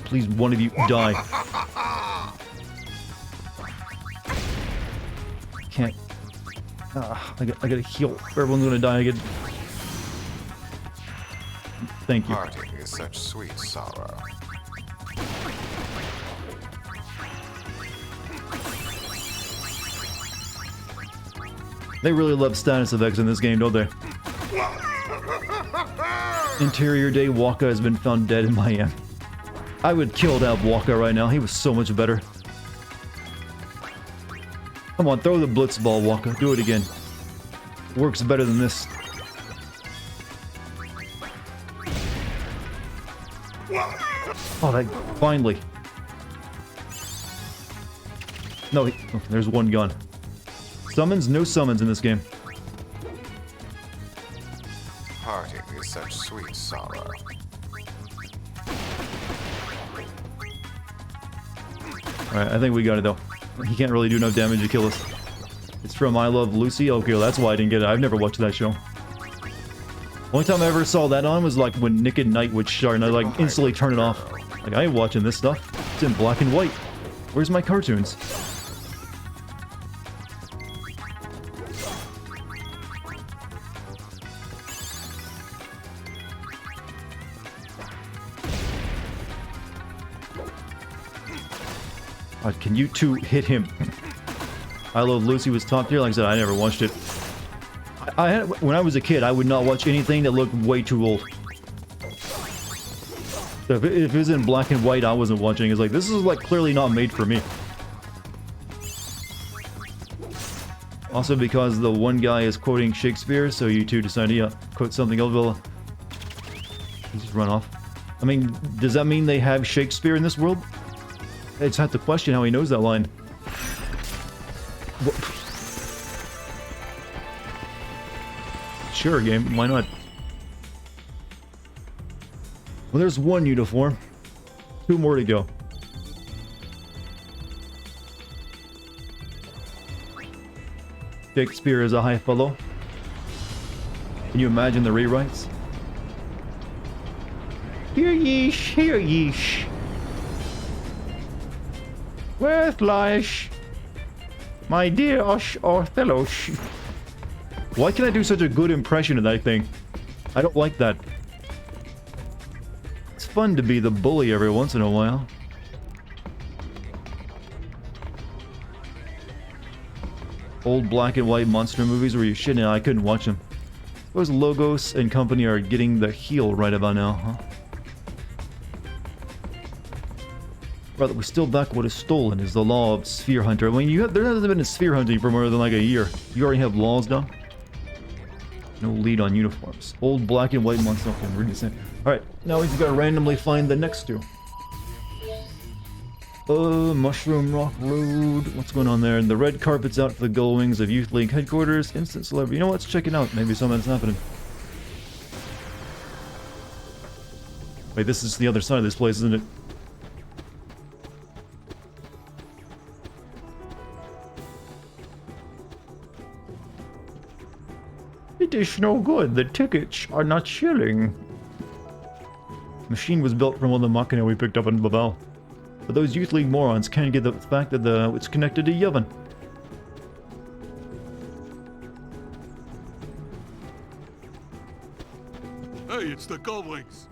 Please, one of you die. Can't. I gotta heal. Everyone's gonna die again. Thank you. Parting is such sweet sorrow. They really love status effects in this game, don't they? Interior Day, Waka has been found dead in Miami. I would kill that Waka right now. He was so much better. Come on, throw the blitz ball, Waka. Do it again. Works better than this. Oh, that finally. No, okay, there's one gun. Summons? No summons in this game. Parting is such sweet sorrow. Alright, I think we got it though. He can't really do enough damage to kill us. It's from I Love Lucy? Okay, well, that's why I didn't get it. I've never watched that show. Only time I ever saw that on was like when Nick at Night would start and I like instantly turn it off. Like, I ain't watching this stuff. It's in black and white. Where's my cartoons? Can you two hit him? I Love Lucy was top tier. Like I said, I never watched it. When I was a kid, I would not watch anything that looked way too old. So if it was in black and white, I wasn't watching. It's like, this is like clearly not made for me. Also because the one guy is quoting Shakespeare, so you two decide to quote something else. Well, just run off. I mean, does that mean they have Shakespeare in this world? I just have to question how he knows that line. What? Sure, game. Why not? Well, there's one uniform. 2 more to go. Shakespeare is a high fellow. Can you imagine the rewrites? Hear yeesh, hear yeesh. Where's lies? My dear Othello. Why can I do such a good impression of that thing? I don't like that. It's fun to be the bully every once in a while. Old black and white monster movies where you shitting. I couldn't watch them. Those Logos and company are getting the heel right about now, huh? Brother, we're still back. What is stolen is the law of Sphere Hunter. I mean, there hasn't been a sphere hunting for more than like a year. You already have laws done? No lead on uniforms. Old black and white monster. Okay, we're just saying. Alright, now we've got to randomly find the next 2. Mushroom Rock Road. What's going on there? And the red carpet's out for the Gull Wings of Youth League headquarters. Instant celebrity. You know what? Let's check it out. Maybe something's happening. Wait, this is the other side of this place, isn't it? It is no good. The tickets are not shilling. Machine was built from one of the Machina we picked up in Babel. But those Youth League morons can't get the fact that it's connected to Yevon. Hey, it's the Gullwings.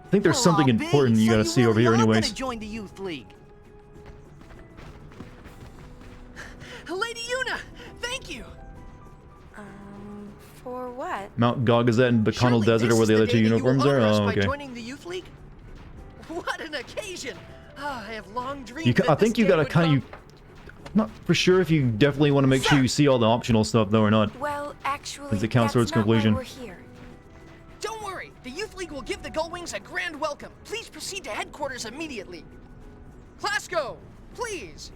I think there's something important you gotta see over here anyways. Join the youth league. Lady Yuna, thank you. For what? Mount Gogazet and Bacchanal Desert are where the other two uniforms are? Oh, okay. Joining the youth league? What an occasion! I have long dreamed. I think you gotta kind of. Not for sure if you definitely want to make sure you see all the optional stuff though or not. Well, actually, because it counts towards that's not why completion. we're here. Don't worry, the youth league will give the Gullwings a grand welcome. Please proceed to headquarters immediately. Clasco, please.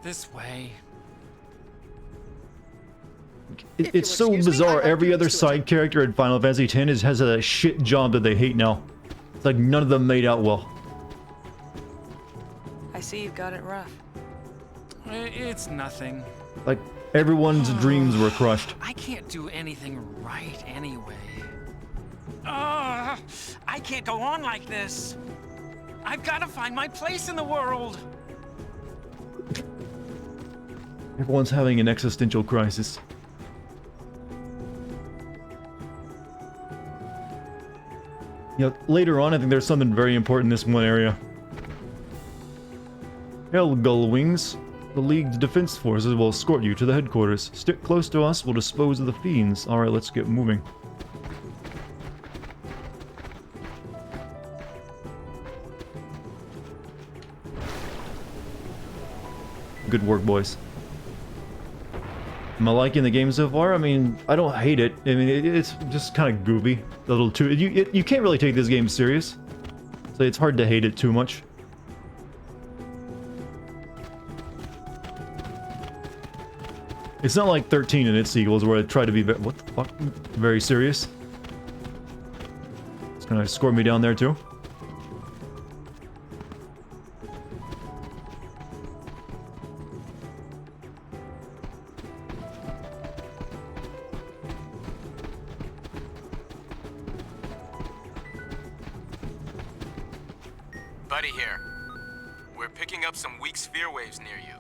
This way. It's so bizarre. Every other side character in Final Fantasy X has a shit job that they hate now. It's like none of them made out well. I see you've got it rough. It's nothing. Like everyone's dreams were crushed. I can't do anything right anyway. I can't go on like this. I've got to find my place in the world. Everyone's having an existential crisis. You know, later on, I think there's something very important in this one area. Hail, Gullwings. The League's defense forces will escort you to the headquarters. Stick close to us, we'll dispose of the fiends. Alright, let's get moving. Good work, boys. Am I liking the game so far? I mean, I don't hate it. I mean, it's just kind of goofy. A little too... You can't really take this game serious. So it's hard to hate it too much. It's not like 13 and its sequels where I try to be... What the fuck? Very serious. It's gonna escort me down there too. Buddy here. We're picking up some weak sphere waves near you.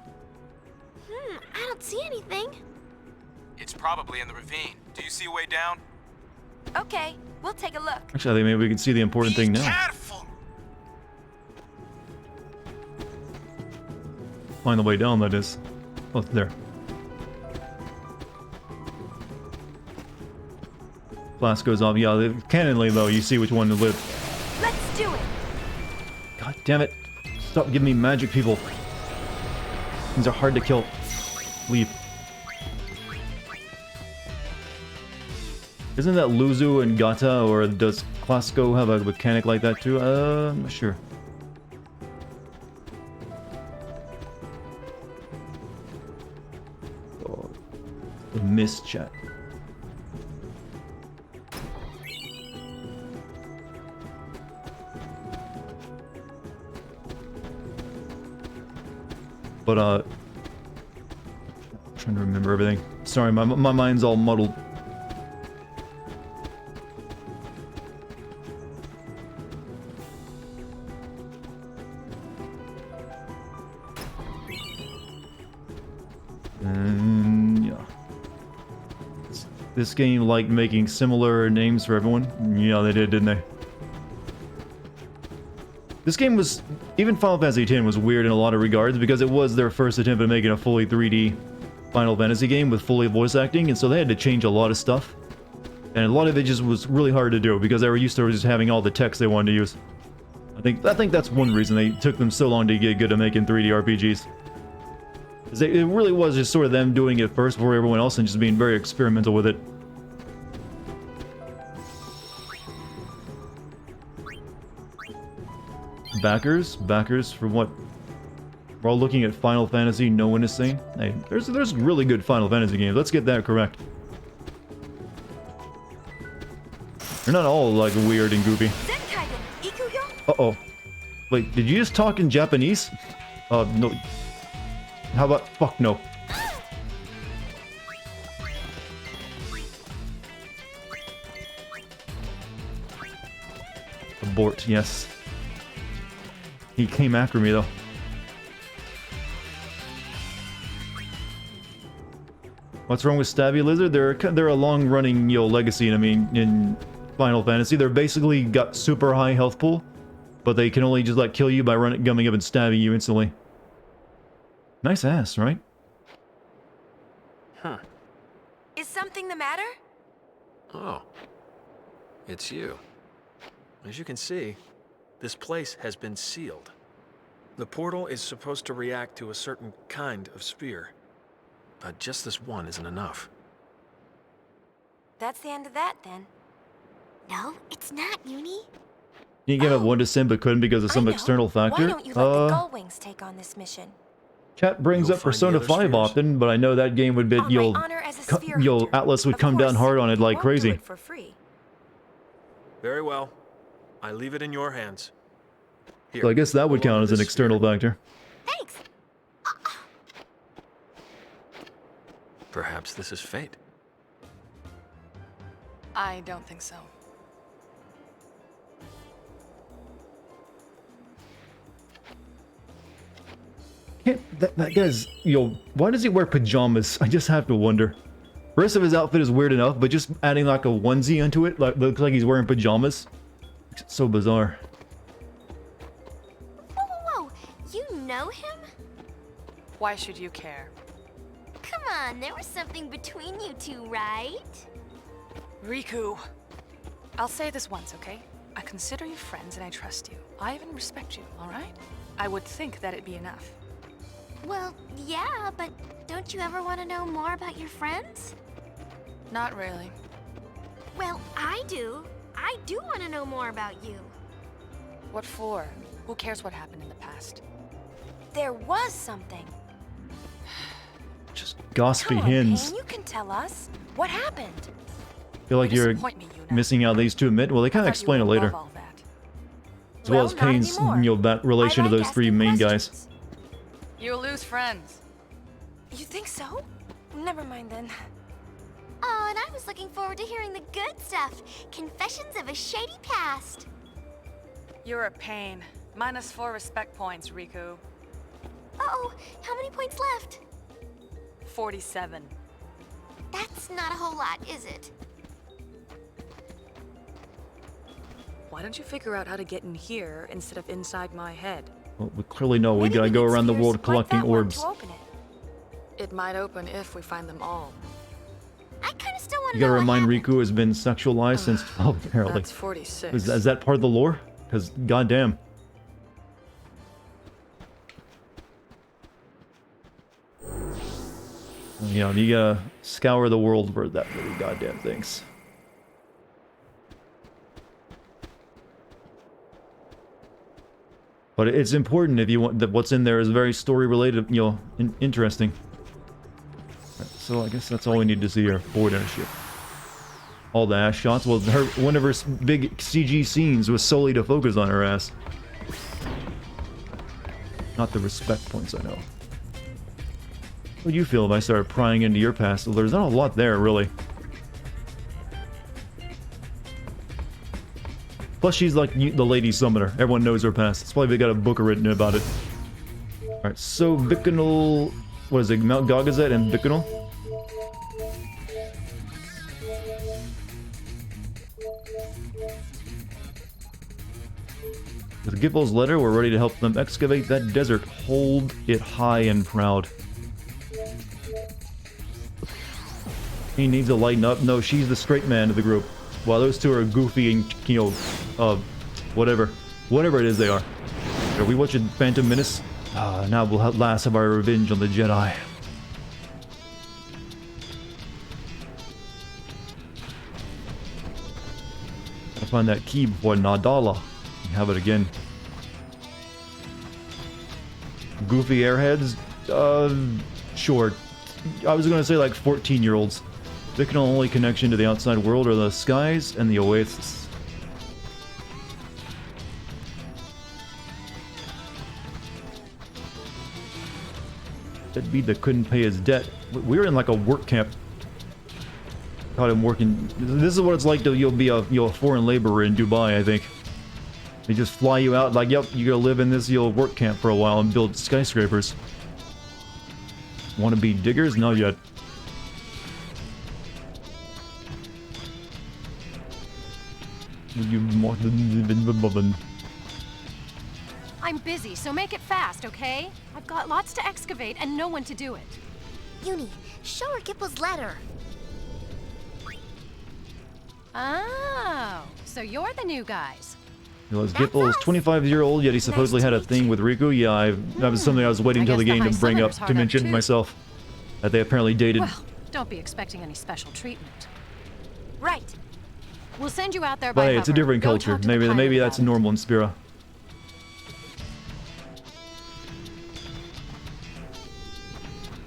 I don't see anything. It's probably in the ravine. Do you see a way down? Okay, we'll take a look. Actually, I think maybe we can see the important thing now. Careful. Find the way down, that is. Oh, it's there. Flask goes off. Yeah, cannonly though, you see which one to live. Let's do it. God damn it. Stop giving me magic, people. These are hard to kill. Leave. Isn't that Luzu and Gata, or does Clasco have a mechanic like that too? I'm not sure. Oh, the mist chat. But, I'm trying to remember everything. Sorry, my mind's all muddled. And, yeah. This game liked making similar names for everyone. Yeah, they did, didn't they? This game was, even Final Fantasy X was weird in a lot of regards because it was their first attempt at making a fully 3D Final Fantasy game with fully voice acting, and so they had to change a lot of stuff. And a lot of it just was really hard to do because they were used to just having all the text they wanted to use. I think that's one reason they took them so long to get good at making 3D RPGs. It really was just sort of them doing it first before everyone else and just being very experimental with it. Backers? Backers for what? We're all looking at Final Fantasy, no one is saying. Hey, there's really good Final Fantasy games. Let's get that correct. They're not all, like, weird and goofy. Uh-oh. Wait, did you just talk in Japanese? No. How about... Fuck no. Abort, yes. He came after me, though. What's wrong with Stabby Lizard? They're a long-running, legacy, I mean, in Final Fantasy. They're basically got super high health pool, but they can only just, like, kill you by gumming up and stabbing you instantly. Nice ass, right? Huh. Is something the matter? Oh. It's you. As you can see, this place has been sealed. The portal is supposed to react to a certain kind of sphere. But just this one isn't enough. That's the end of that, then. No, it's not, Uni. You gave up one to Sim but couldn't because of some external factor? Why don't you let the Gullwings take on this mission? Chat brings up Persona 5 often, but I know that game would be, Atlas would come down hard on it like crazy. For free. Very well. I leave it in your hands. Here, So I guess that would count as an external factor. Thanks. Perhaps this is fate. I don't think so. That guy's, why does he wear pajamas? I just have to wonder. The rest of his outfit is weird enough, but just adding like a onesie onto it, like looks like he's wearing pajamas. It's so bizarre. Whoa. You know him? Why should you care? Come on, there was something between you two, right? Riku. I'll say this once, okay? I consider you friends and I trust you. I even respect you, alright? I would think that'd be enough. Well, yeah, but don't you ever want to know more about your friends? Not really. Well, I do. I do want to know more about you. What for? Who cares what happened in the past? There was something. Just gossipy Come on, hens. Payne, you can tell us. What happened? Feel like you're missing out these two admit. Well, they kind of explain it later. As well as Payne's, that relation to those three main guys. You'll lose friends. You think so? Never mind then. Oh, and I was looking forward to hearing the good stuff. Confessions of a shady past. You're a pain. -4 respect points, Riku. Uh-oh, how many points left? 47. That's not a whole lot, is it? Why don't you figure out how to get in here instead of inside my head? Well, we clearly know we gotta go around the world collecting orbs. It might open if we find them all. I kind of still want to You gotta know remind Riku has been sexualized since... Oh, apparently. That's 46. Is that part of the lore? Because, goddamn. You gotta scour the world for that really goddamn things. But it's important if you want that what's in there is very story related, interesting. Right, so I guess that's all we need to see here. Forward airship. All the ass shots. Well, one of her big CG scenes was solely to focus on her ass. Not the respect points, I know. How would you feel if I started prying into your past? Well, there's not a lot there, really. Plus, she's like the Lady Summoner. Everyone knows her past. It's probably got a book written about it. Alright, so Bicanal... What is it? Mount Gagazet and Bicanal? With Gippo's letter, we're ready to help them excavate that desert. Hold it high and proud. He needs to lighten up. No, she's the straight man of the group. While those two are goofy and, whatever. Whatever it is they are. Are we watching Phantom Menace? Now we'll at last have our revenge on the Jedi. Gotta find that key before Nadala. Have it again. goofy airheads? Sure. I was gonna say like 14-year-olds. Their only connection to the outside world are the skies and the oasis. Deadbeat that couldn't pay his debt. We were in like a work camp. Caught him working. This is what it's like to you'll be a foreign laborer in Dubai, I think. They just fly you out like, yep, you gotta live in this work camp for a while and build skyscrapers. Want to be diggers? Not yet. I'm busy, so make it fast, okay? I've got lots to excavate and no one to do it. Uni, show her Gipple's letter. Oh, so you're the new guys. Gipple is 25-year-old, yet he supposedly had a thing with Riku. Yeah, that was something I was waiting until the game to bring up, to mention myself. That they apparently dated. Well, don't be expecting any special treatment. Right. We'll send you out there by But hey, it's a different culture. Maybe that's normal in Spira.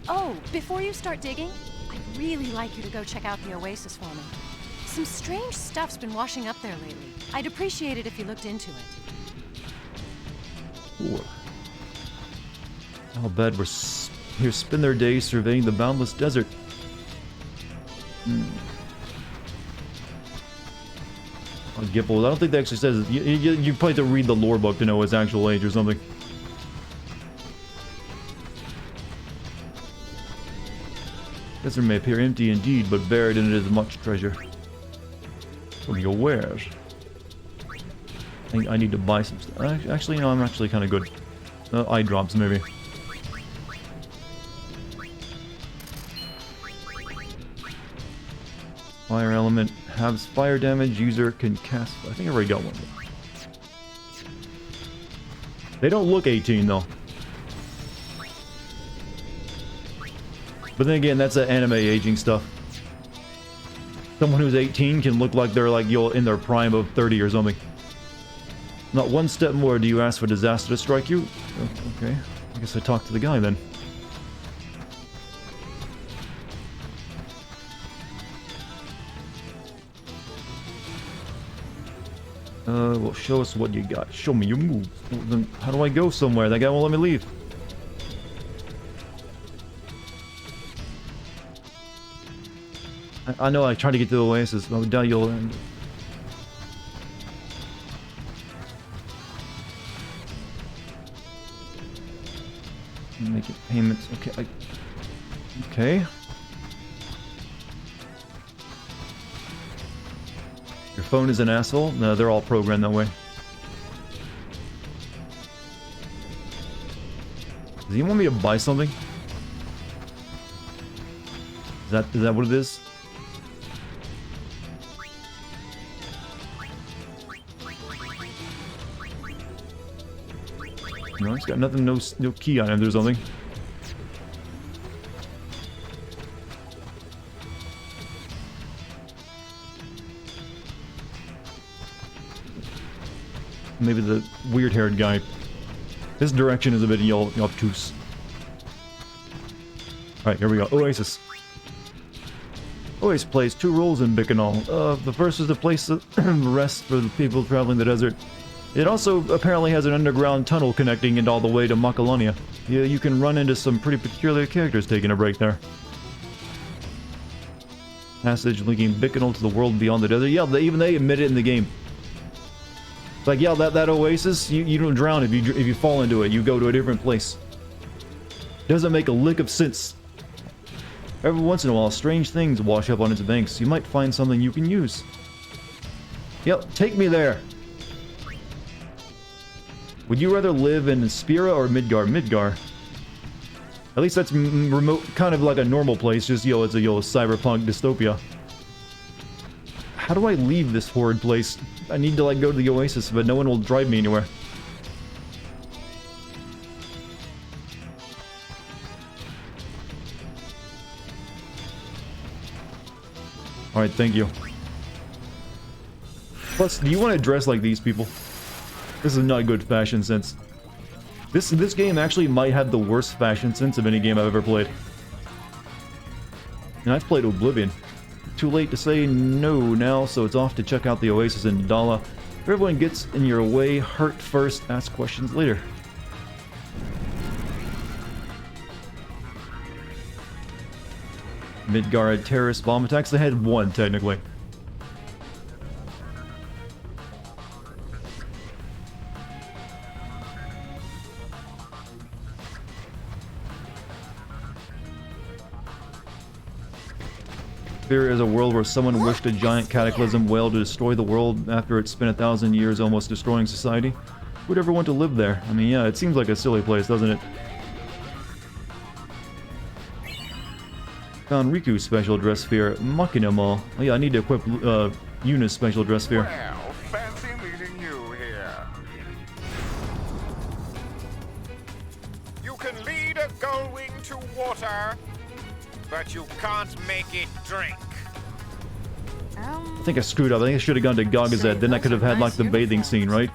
Oh, before you start digging, I'd really like you to go check out the oasis for me. Some strange stuff's been washing up there lately. I'd appreciate it if you looked into it. Ooh. I'll bet we're here spend their days surveying the boundless desert. Oh, Gipple, I don't think that actually says... You probably have to read the lore book to know his actual age or something. Desert may appear empty indeed, but buried in it is much treasure. What are your wares? I need to buy some stuff. Actually, no, I'm actually kind of good. Eye drops, maybe. Fire element has fire damage. User can cast. I think I already got one. They don't look 18 though. But then again, that's anime aging stuff. Someone who's 18 can look like they're like in their prime of 30 or something. Not one step more do you ask for disaster to strike you. Oh, okay, I guess I talked to the guy then. Well, show us what you got. Show me your moves. Well, then how do I go somewhere? That guy won't let me leave. I know I tried to get to the oasis. Oh, down you'll end. Making payments. Okay. Okay. Your phone is an asshole? No, they're all programmed that way. Does he want me to buy something? Is that what it is? No, he's got nothing, no key on him or something. Maybe the weird-haired guy. This direction is a bit obtuse. Alright, here we go. Oasis. Oasis plays two roles in Bikanal. The first is to place the rest for the people traveling the desert. It also apparently has an underground tunnel connecting it all the way to Makalonia. Yeah, you can run into some pretty peculiar characters taking a break there. Passage linking Bikanal to the world beyond the desert. Yeah, even they admit it in the game. Like, yeah, that oasis, you don't drown if you fall into it. You go to a different place. Doesn't make a lick of sense. Every once in a while, strange things wash up on its banks. You might find something you can use. Yep, take me there. Would you rather live in Spira or Midgar? Midgar. At least that's remote, kind of like a normal place. Just, it's a cyberpunk dystopia. How do I leave this horrid place? I need to, like, go to the oasis, but no one will drive me anywhere. Alright, thank you. Plus, do you want to dress like these people? This is not good fashion sense. This game actually might have the worst fashion sense of any game I've ever played. And I've played Oblivion. Too late to say no now, so it's off to check out the Oasis in Dala. If everyone gets in your way, hurt first, ask questions later. Midgard terrorist bomb attacks. They had one, technically. Fear is a world where someone wished a giant cataclysm whale to destroy the world after it spent 1,000 years almost destroying society. Who'd ever want to live there? I mean, yeah, it seems like a silly place, doesn't it? Found Riku's special dress sphere, Machina Mall. Oh yeah, I need to equip Yuna's special dress sphere. Well, fancy meeting you here. You can lead a gullwing to water, but you can't make it drink. I think I screwed up. I think I should have gone to Gagazet. Then I could have had like the bathing scene, right?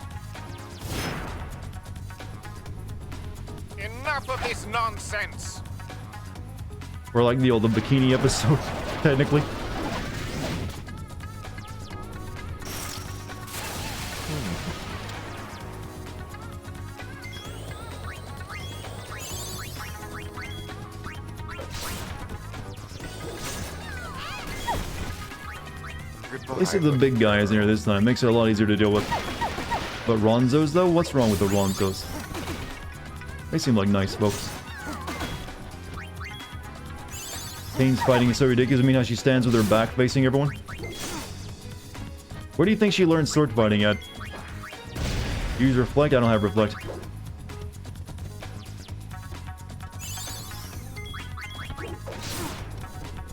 Enough of this nonsense. Or like the bikini episode, technically. At least if the big guy is in here this time, makes it a lot easier to deal with. But Ronzos though? What's wrong with the Ronzos? They seem like nice folks. Kane's fighting is so ridiculous. I mean how she stands with her back facing everyone? Where do you think she learned sword fighting at? Use Reflect? I don't have Reflect.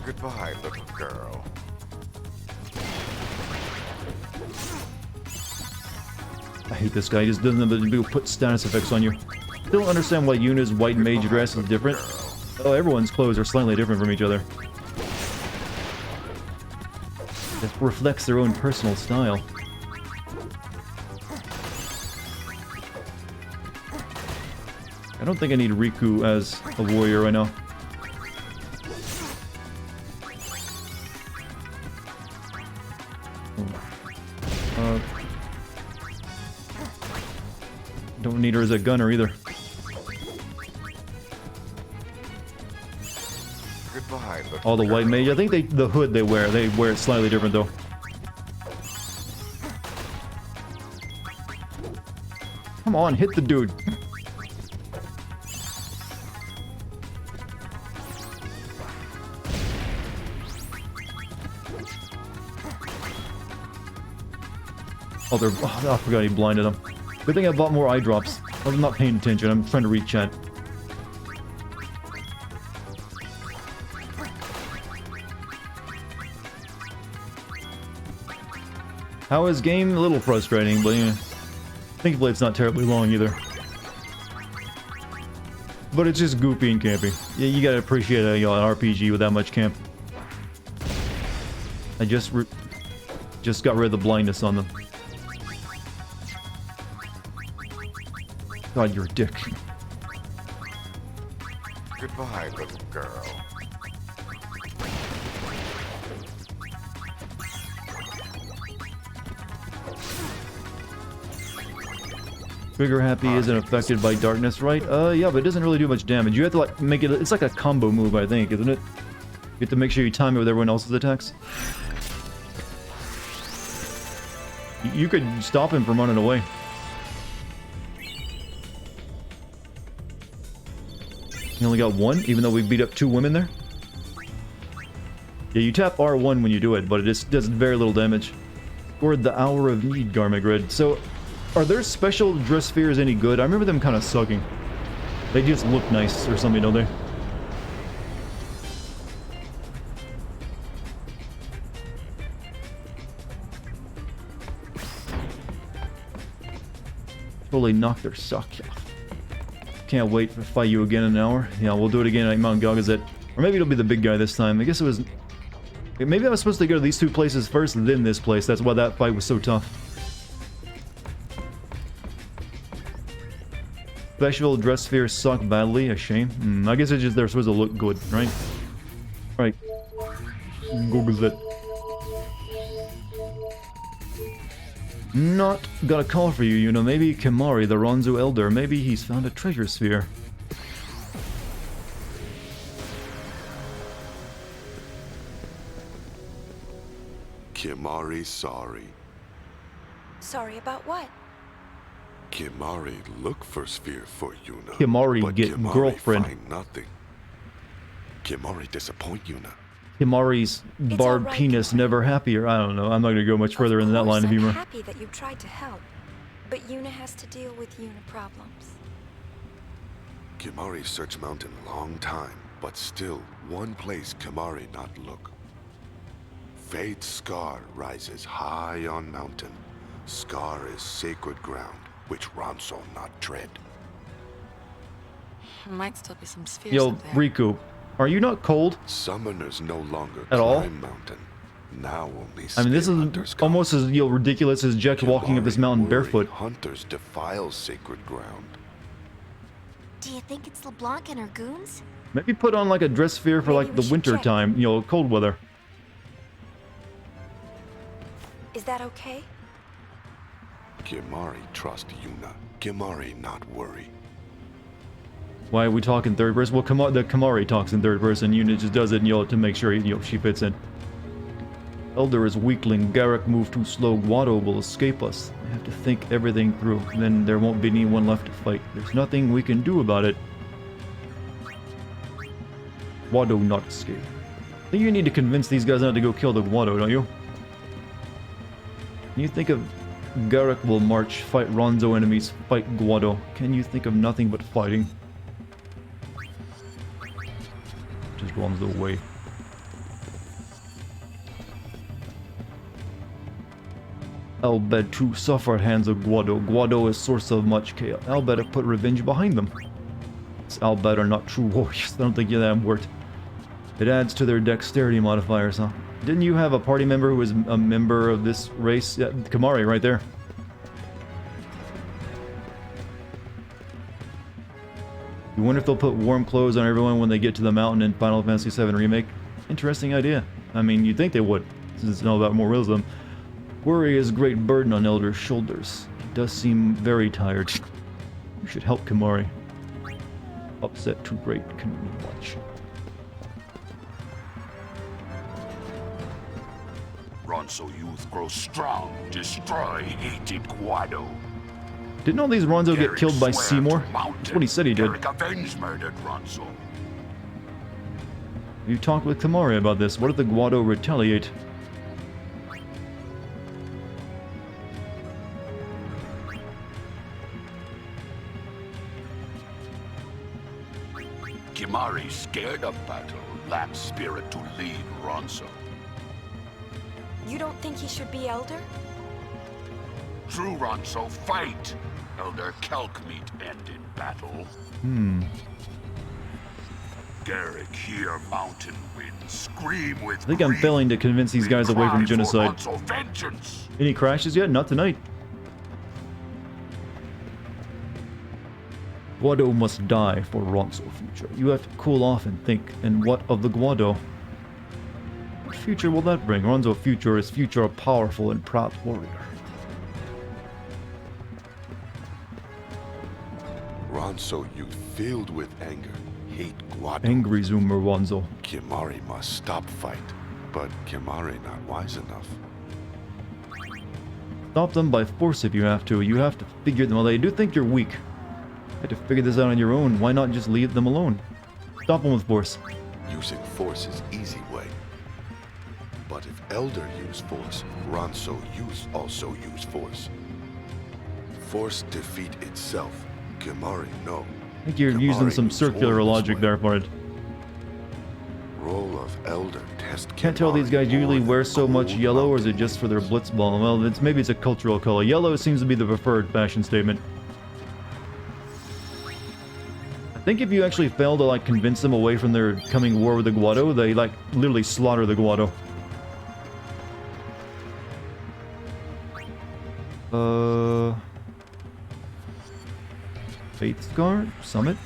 Goodbye, little girl. I hate this guy. He just doesn't have the ability to put status effects on you. Still don't understand why Yuna's white mage dress is different. Oh, everyone's clothes are slightly different from each other. That reflects their own personal style. I don't think I need Riku as a warrior right now. Don't need her as a gunner either. Goodbye, little Oh, the white mage. I think the hood they wear it slightly different though. Come on, hit the dude. Oh, I forgot he blinded him. Good thing I bought more eye drops. I'm not paying attention. I'm trying to read chat. How is game? A little frustrating, but yeah. Thankfully it's not terribly long either. But it's just goofy and campy. Yeah, you gotta appreciate an RPG with that much camp. I just got rid of the blindness on them. God, you're a dick. Goodbye, little girl. Trigger Happy isn't affected by darkness, right? Yeah, but it doesn't really do much damage. You have to like make it. It's like a combo move, I think, isn't it? You have to make sure you time it with everyone else's attacks. You could stop him from running away. You only got one, even though we beat up 2 women there? Yeah, you tap R1 when you do it, but it just does very little damage. Or the Hour of Need, Garmagrid. So, are their special dress spheres any good? I remember them kind of sucking. They just look nice or something, don't they? Totally knocked their sock off. Can't wait to fight you again in an hour. Yeah, we'll do it again at Mount Gagazet. Or maybe it'll be the big guy this time. I guess it was... Maybe I was supposed to go to these 2 places first, then this place. That's why that fight was so tough. Special dress spheres suck badly, a shame. I guess it's just they're supposed to look good, right? Right. Google it. Not got a call for you, you know. Maybe Kimari, the Ronzo Elder, maybe he's found a treasure sphere. Kimari, sorry. Sorry about what? Kimari look for sphere for Yuna. Kimari but get Kimari girlfriend. Find nothing. Kimari disappoint Yuna. Kimari's barred alright, penis never happier. I don't know. I'm not gonna go much further in that line of humor. I'm happy that you tried to help, but Yuna has to deal with Yuna problems. Kimari search mountain long time, but still one place Kimari not look. Fate's scar rises high on mountain. Scar is sacred ground, which Ronso not tread. Might still be some spheres Yo, up there. Riku, are you not cold? Summoners no longer At all? climb mountain. Now only I mean, this spear is hunters come. almost as ridiculous as Jack walking up this mountain Worry barefoot. Hunters defile sacred ground. Do you think it's LeBlanc and her goons? Maybe put on like a dress sphere for like the winter time, you know, cold weather. Is that okay? Kimari trust Yuna. Kimari not worry. Why are we talking third person? Well, the Kimari talks in third person. Yuna just does it, you know, to make sure she fits in. Elder is weakling. Garrick moved too slow. Guado will escape us. I have to think everything through. Then there won't be anyone left to fight. There's nothing we can do about it. Guado not escape. I think you need to convince these guys not to go kill the Guado, don't you? Can you think of Garrick will march, fight Ronzo enemies, fight Guado? Can you think of nothing but fighting? Just Ronzo away. Albed too suffer at hands of Guado. Guado is source of much chaos. Albed have put revenge behind them. These Albed are not true warriors. I don't think that worked. It adds to their dexterity modifiers, huh? Didn't you have a party member who was a member of this race? Yeah, Kimari, right there. You wonder if they'll put warm clothes on everyone when they get to the mountain in Final Fantasy VII Remake? Interesting idea. I mean, you'd think they would, since it's all about more realism. Worry is a great burden on Elder's shoulders. He does seem very tired. You should help Kimari. Upset too great, can we watch? Ronso youth grow strong, destroy hated Guado. Didn't all these Ronzo get Garrick killed by swear Seymour? to mountain. That's what he said he did. Garrick avenged murdered Ronso. You talked with Kimari about this. What if the Guado retaliate? Kimari scared of battle, lacked spirit to lead Ronso. You don't think he should be Elder? True Ronso, fight! Elder Kelk meet end in battle. Garrick hear mountain winds scream with I think I'm failing to convince these guys away from genocide. Ronso vengeance. Any crashes yet? Not tonight. Guado must die for Ronso future. You have to cool off and think. And what of the Guado? What future will that bring? Ronso future is future a powerful and proud warrior. Ronso youth filled with anger, hate Guado. Angry Zoomer Ronzo. Kimari must stop fight, but Kimari not wise enough. Stop them by force if you have to. You have to figure them out. They do think you're weak. You have to figure this out on your own. Why not just leave them alone? Stop them with force. Using force is easy way. But if Elder use force, Ronso youth also use force. Force defeat itself. Kimari no. I think you're using some circular logic there for it. Role of Elder test. Can't tell these guys usually wear so much yellow, or is it just for their blitzball? Well, maybe it's a cultural color. Yellow seems to be the preferred fashion statement. I think if you actually fail to like convince them away from their coming war with the Guado, they like literally slaughter the Guado. Faith Scar? Summit?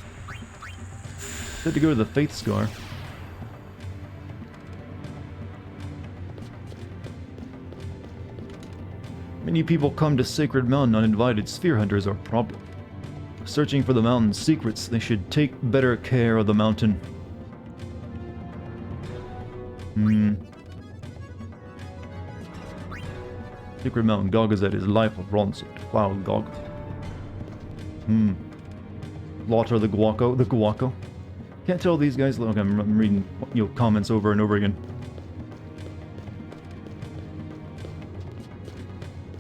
Said to go to the Faith Scar. Many people come to Sacred Mountain uninvited. Sphere hunters are a problem. Searching for the mountain's secrets, they should take better care of the mountain. Sacred Mountain Gogazet is life of Ronso. Wow, Gog. Slaughter the Guaco. Can't tell these guys. Look, I'm reading, you know, comments over and over again.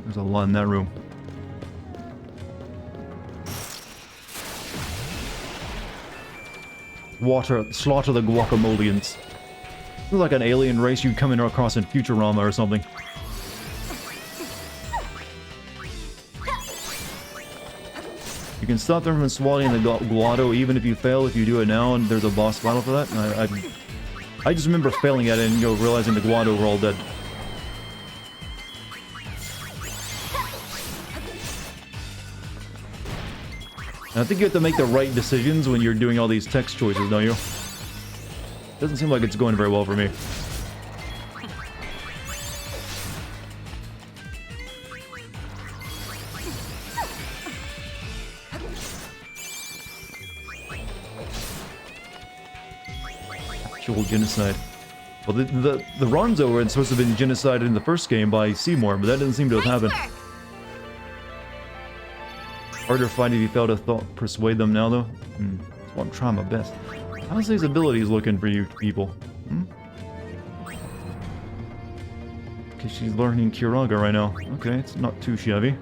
There's a lot in that room. Slaughter the Guacamolians. Looks like an alien race you'd come in across in Futurama or something. You can stop them from swallowing the Guado even if you fail. If you do it now and there's a boss battle for that. I just remember failing at it and, you know, realizing the Guado were all dead. And I think you have to make the right decisions when you're doing all these text choices, don't you? Doesn't seem like it's going very well for me. Actual genocide. Well, the Ronzo were supposed to have been genocided in the first game by Seymour, but that doesn't seem to have happened. Harder fight if you fail to persuade them now, though. That's why I'm trying my best. How's these abilities looking for you people? Okay, she's learning Kiraga right now. Okay, it's not too shabby.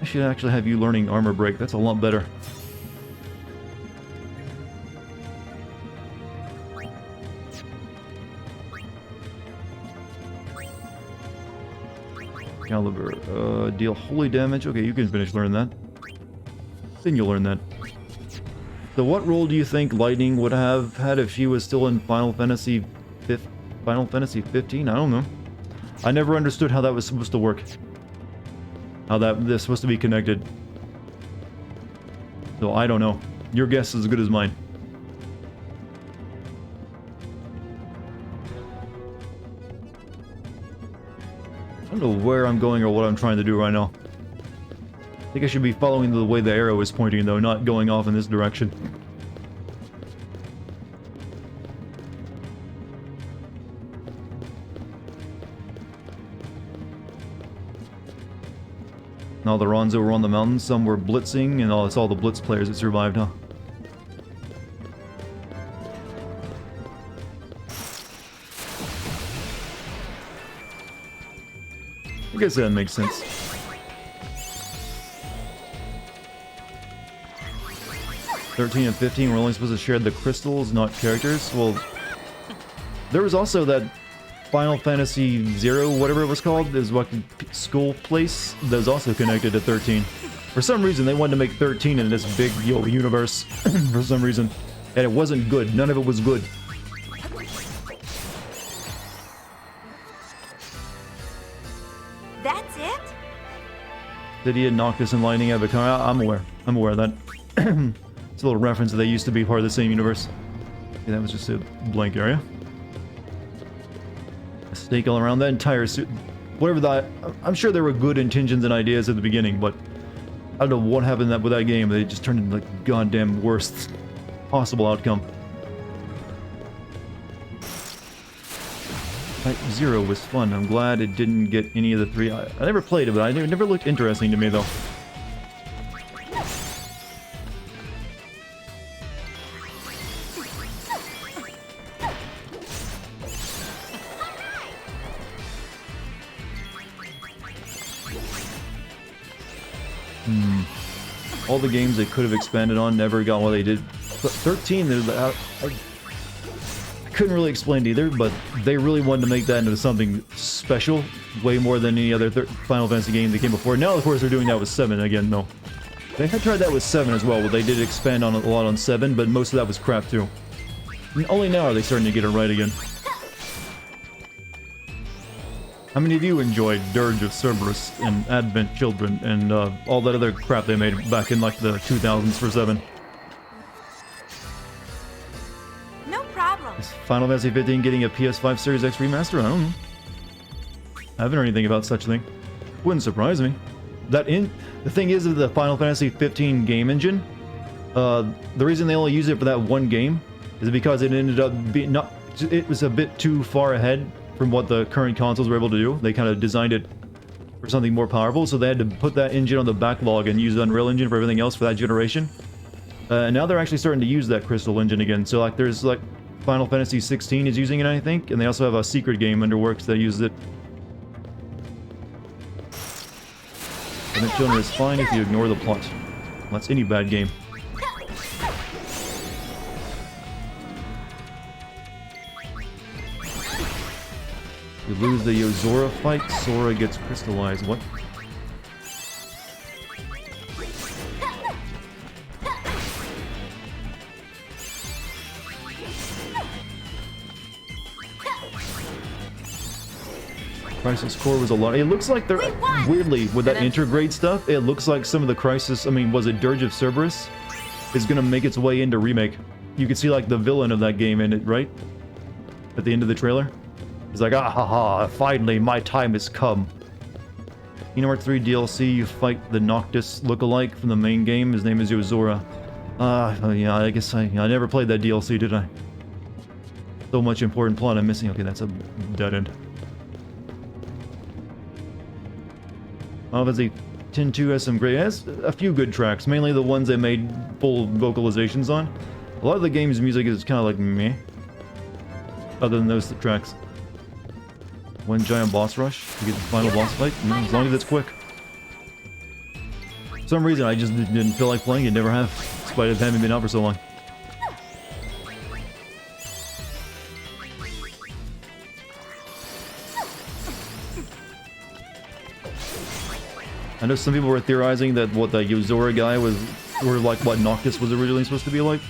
I should actually have you learning Armor Break. That's a lot better. Caliber, deal holy damage. Okay, you can finish learning that. Then you'll learn that. So what role do you think Lightning would have had if she was still in Final Fantasy 15? I don't know. I never understood how that was supposed to work. How they're supposed to be connected. So I don't know. Your guess is as good as mine. I don't know where I'm going or what I'm trying to do right now. I think I should be following the way the arrow is pointing, though, not going off in this direction. All the Ronzo were on the mountain, some were blitzing, and it's all the Blitz players that survived, huh? I guess that makes sense. "13 and 15 were only supposed to share the crystals, not characters." Well, there was also that Final Fantasy 0, whatever it was called, is what school place that was also connected to 13. For some reason, they wanted to make 13 in this big universe. For some reason, and it wasn't good. None of it was good. That's it? Lydia, Noctis, and Lightning have become. I'm aware. I'm aware of that. It's a little reference that they used to be part of the same universe. Okay, that was just a blank area. A snake all around that entire suit. Whatever that. I'm sure there were good intentions and ideas at the beginning, but I don't know what happened with that game. They just turned into like the goddamn worst possible outcome. Type 0 was fun. I'm glad it didn't get any of the three. I never played it, but it never looked interesting to me, though. All the games they could have expanded on never got what they did. But 13, I couldn't really explain it either, but they really wanted to make that into something special, way more than any other Final Fantasy game that came before. Now, of course, they're doing that with 7 again. No, they had tried that with 7 as well. But they did expand on a lot on 7, but most of that was crap too. And only now are they starting to get it right again. How many of you enjoyed Dirge of Cerberus and Advent Children and all that other crap they made back in like the 2000s for 7? No problem. Is Final Fantasy 15 getting a PS5 Series X remaster? I don't know. I haven't heard anything about such a thing. Wouldn't surprise me. The thing is, the Final Fantasy 15 game engine, the reason they only use it for that one game is because it ended up being it was a bit too far ahead from what the current consoles were able to do. They kind of designed it for something more powerful, so they had to put that engine on the backlog and use the Unreal Engine for everything else for that generation. And now they're actually starting to use that Crystal Engine again. So like there's like Final Fantasy 16 is using it, I think, and they also have a secret game under works that uses it. Advent Children is fine if you ignore the plot. That's any bad game. You lose the Yozora fight, Sora gets crystallized. What? Crisis Core was a lot. It looks like they're weirdly with that intergrade stuff. It looks like some of the Crisis. I mean, was it Dirge of Cerberus? Is gonna make its way into remake. You can see like the villain of that game in it, right? At the end of the trailer, he's like, ah ha ha! Finally, my time has come. Kingdom Hearts 3 DLC. You fight the Noctis lookalike from the main game. His name is Yozora. Yeah. I guess I never played that DLC, did I? So much important plot I'm missing. Okay, that's a dead end. Final Fantasy 10-2 has some great, has a few good tracks, mainly the ones they made full vocalizations on. A lot of the game's music is kind of like meh, other than those tracks. One giant boss rush to get the final boss fight, as long as it's quick. For some reason I just didn't feel like playing it, never have, despite it having been out for so long. I know some people were theorizing that what the Yozora guy was, or like what Noctis was originally supposed to be like.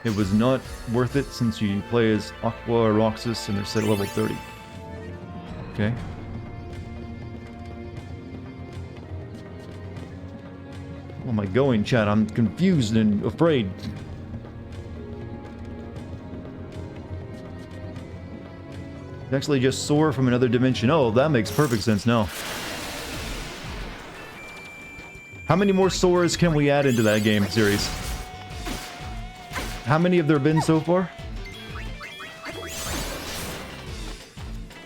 It was not worth it since you play as Aqua or Roxas and they're set at level 30. Okay. Where am I going, chat? I'm confused and afraid. It's actually just Sora from another dimension. Oh, that makes perfect sense now. How many more Soras can we add into that game series? How many have there been so far?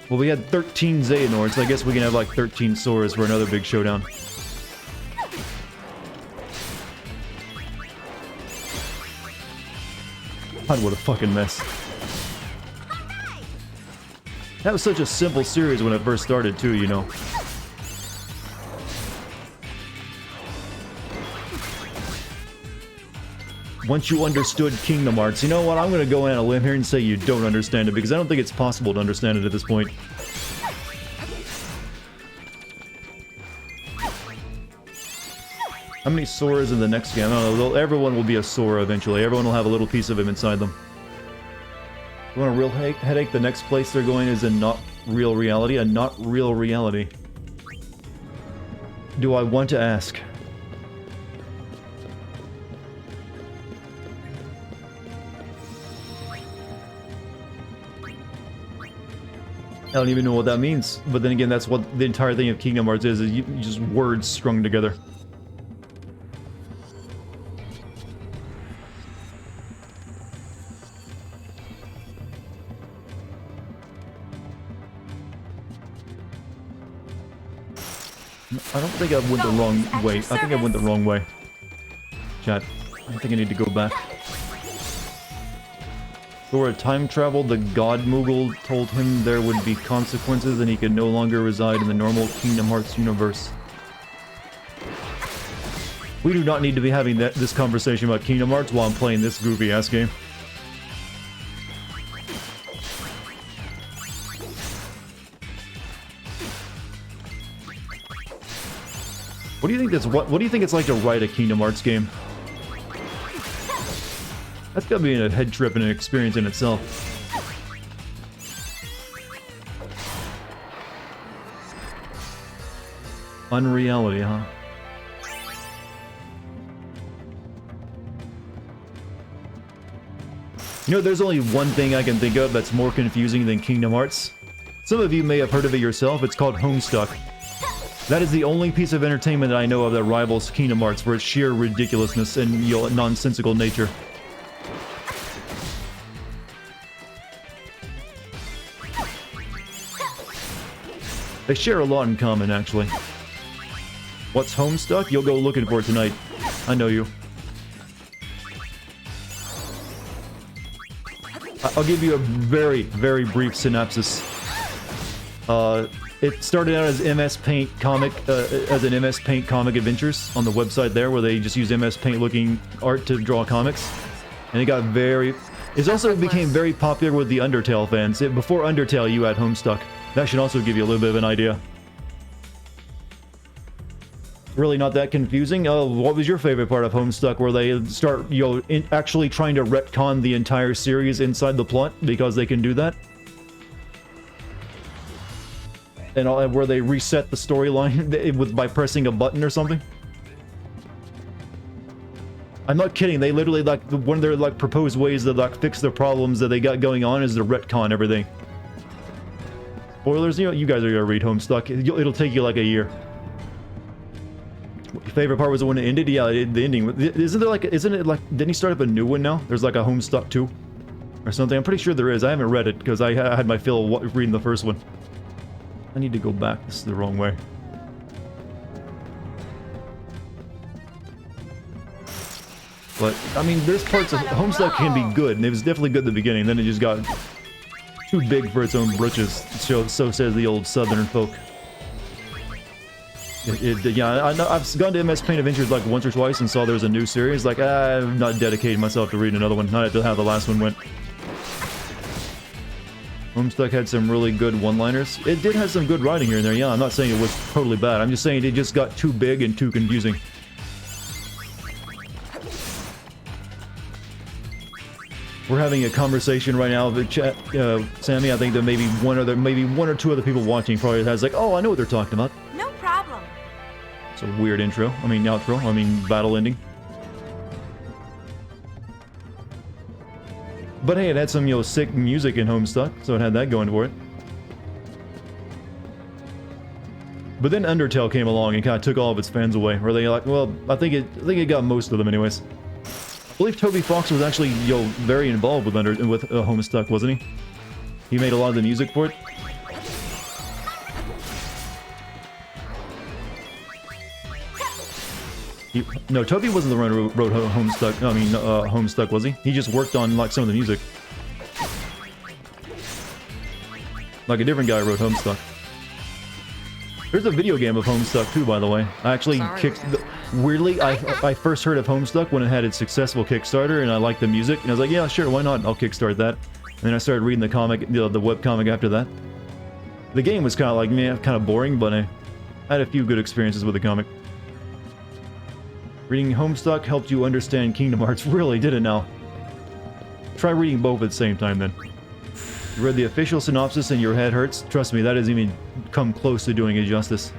Well, we had 13 Xehanorts, so I guess we can have like 13 Soras for another big showdown. God, what a fucking mess. That was such a simple series when it first started too, you know. Once you understood Kingdom Hearts, you know what, I'm gonna go on a limb here and say you don't understand it, because I don't think it's possible to understand it at this point. How many Soras in the next game? I don't know, everyone will be a Sora eventually. Everyone will have a little piece of him inside them. You want a real headache? The next place they're going is a not real reality. A not real reality. Do I want to ask? I don't even know what that means. But then again, that's what the entire thing of Kingdom Hearts is just words strung together. I don't think I went the wrong way. I think I went the wrong way. Chat, I think I need to go back. Sora time traveled, the God Moogle told him there would be consequences and he could no longer reside in the normal Kingdom Hearts universe. We do not need to be having this conversation about Kingdom Hearts while I'm playing this goofy ass game. What do you think what do you think it's like to write a Kingdom Hearts game? That's gotta be a head trip and an experience in itself. Unreality, huh? You know, there's only one thing I can think of that's more confusing than Kingdom Hearts. Some of you may have heard of it yourself. It's called Homestuck. That is the only piece of entertainment that I know of that rivals Kingdom Hearts for its sheer ridiculousness and, you know, nonsensical nature. They share a lot in common, actually. What's Homestuck? You'll go looking for it tonight. I know you. I'll give you a very, very brief synopsis. It started out as MS Paint comic, as an MS Paint comic adventures on the website there, where they just use MS Paint looking art to draw comics. And it got very... It also became very popular with the Undertale fans. Before Undertale, you had Homestuck. That should also give you a little bit of an idea. Really not that confusing. What was your favorite part of Homestuck, where they start, you know, actually trying to retcon the entire series inside the plot because they can do that? And where they reset the storyline by pressing a button or something? I'm not kidding. They literally, like, one of their, like, proposed ways to, like, fix the problems that they got going on is to retcon everything. Spoilers, you know, you guys are gonna read Homestuck. It'll take you like a year. Your favorite part was the one that ended? Yeah, the ending. Isn't it like, didn't he start up a new one now? There's like a Homestuck 2 or something. I'm pretty sure there is. I haven't read it because I had my fill of reading the first one. I need to go back. This is the wrong way. But, I mean, there's parts of Homestuck can be good, and it was definitely good at the beginning. Then it just got too big for its own britches. So says the old Southern folk. Yeah, I've gone to MS Paint Adventures like once or twice and saw there was a new series. Like, I'm not dedicating myself to reading another one. Not how the last one went. Homestuck had some really good one-liners. It did have some good writing here and there. Yeah, I'm not saying it was totally bad. I'm just saying it just got too big and too confusing. We're having a conversation right now with chat, Sammy. I think that maybe one or two other people watching probably has like, oh, I know what they're talking about. No problem. It's a weird intro. I mean, outro. I mean, battle ending. But hey, it had some, you know, sick music in Homestuck, so it had that going for it. But then Undertale came along and kind of took all of its fans away. Where they like, well, I think it got most of them anyways. I believe Toby Fox was actually, you know, very involved with Homestuck, wasn't he? He made a lot of the music for it. No, Toby wasn't the one who wrote Homestuck. I mean, Homestuck, was he? He just worked on like some of the music. Like a different guy wrote Homestuck. There's a video game of Homestuck too, by the way. I actually weirdly, I first heard of Homestuck when it had its successful Kickstarter, and I liked the music, and I was like, yeah, sure, why not? I'll kickstart that. And then I started reading the comic, the webcomic after that. The game was kind of like, man, kind of boring, but I had a few good experiences with the comic. Reading Homestuck helped you understand Kingdom Hearts, really, did it now? Try reading both at the same time, then. You read the official synopsis and your head hurts? Trust me, that doesn't even come close to doing it justice.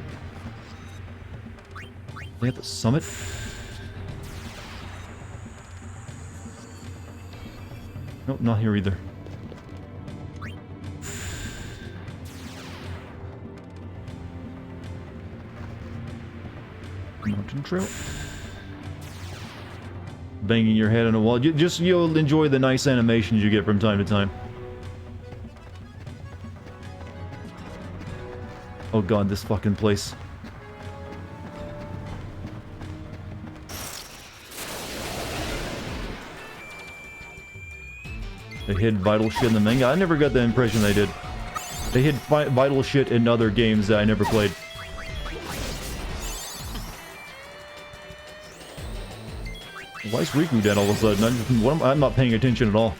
They at the summit? Nope, not here either. Mountain trail. Banging your head on a wall. You'll enjoy the nice animations you get from time to time. Oh god, this fucking place. They hid vital shit in the manga? I never got the impression they did. They hid vital shit in other games that I never played. Why is Riku dead all of a sudden? I'm not paying attention at all.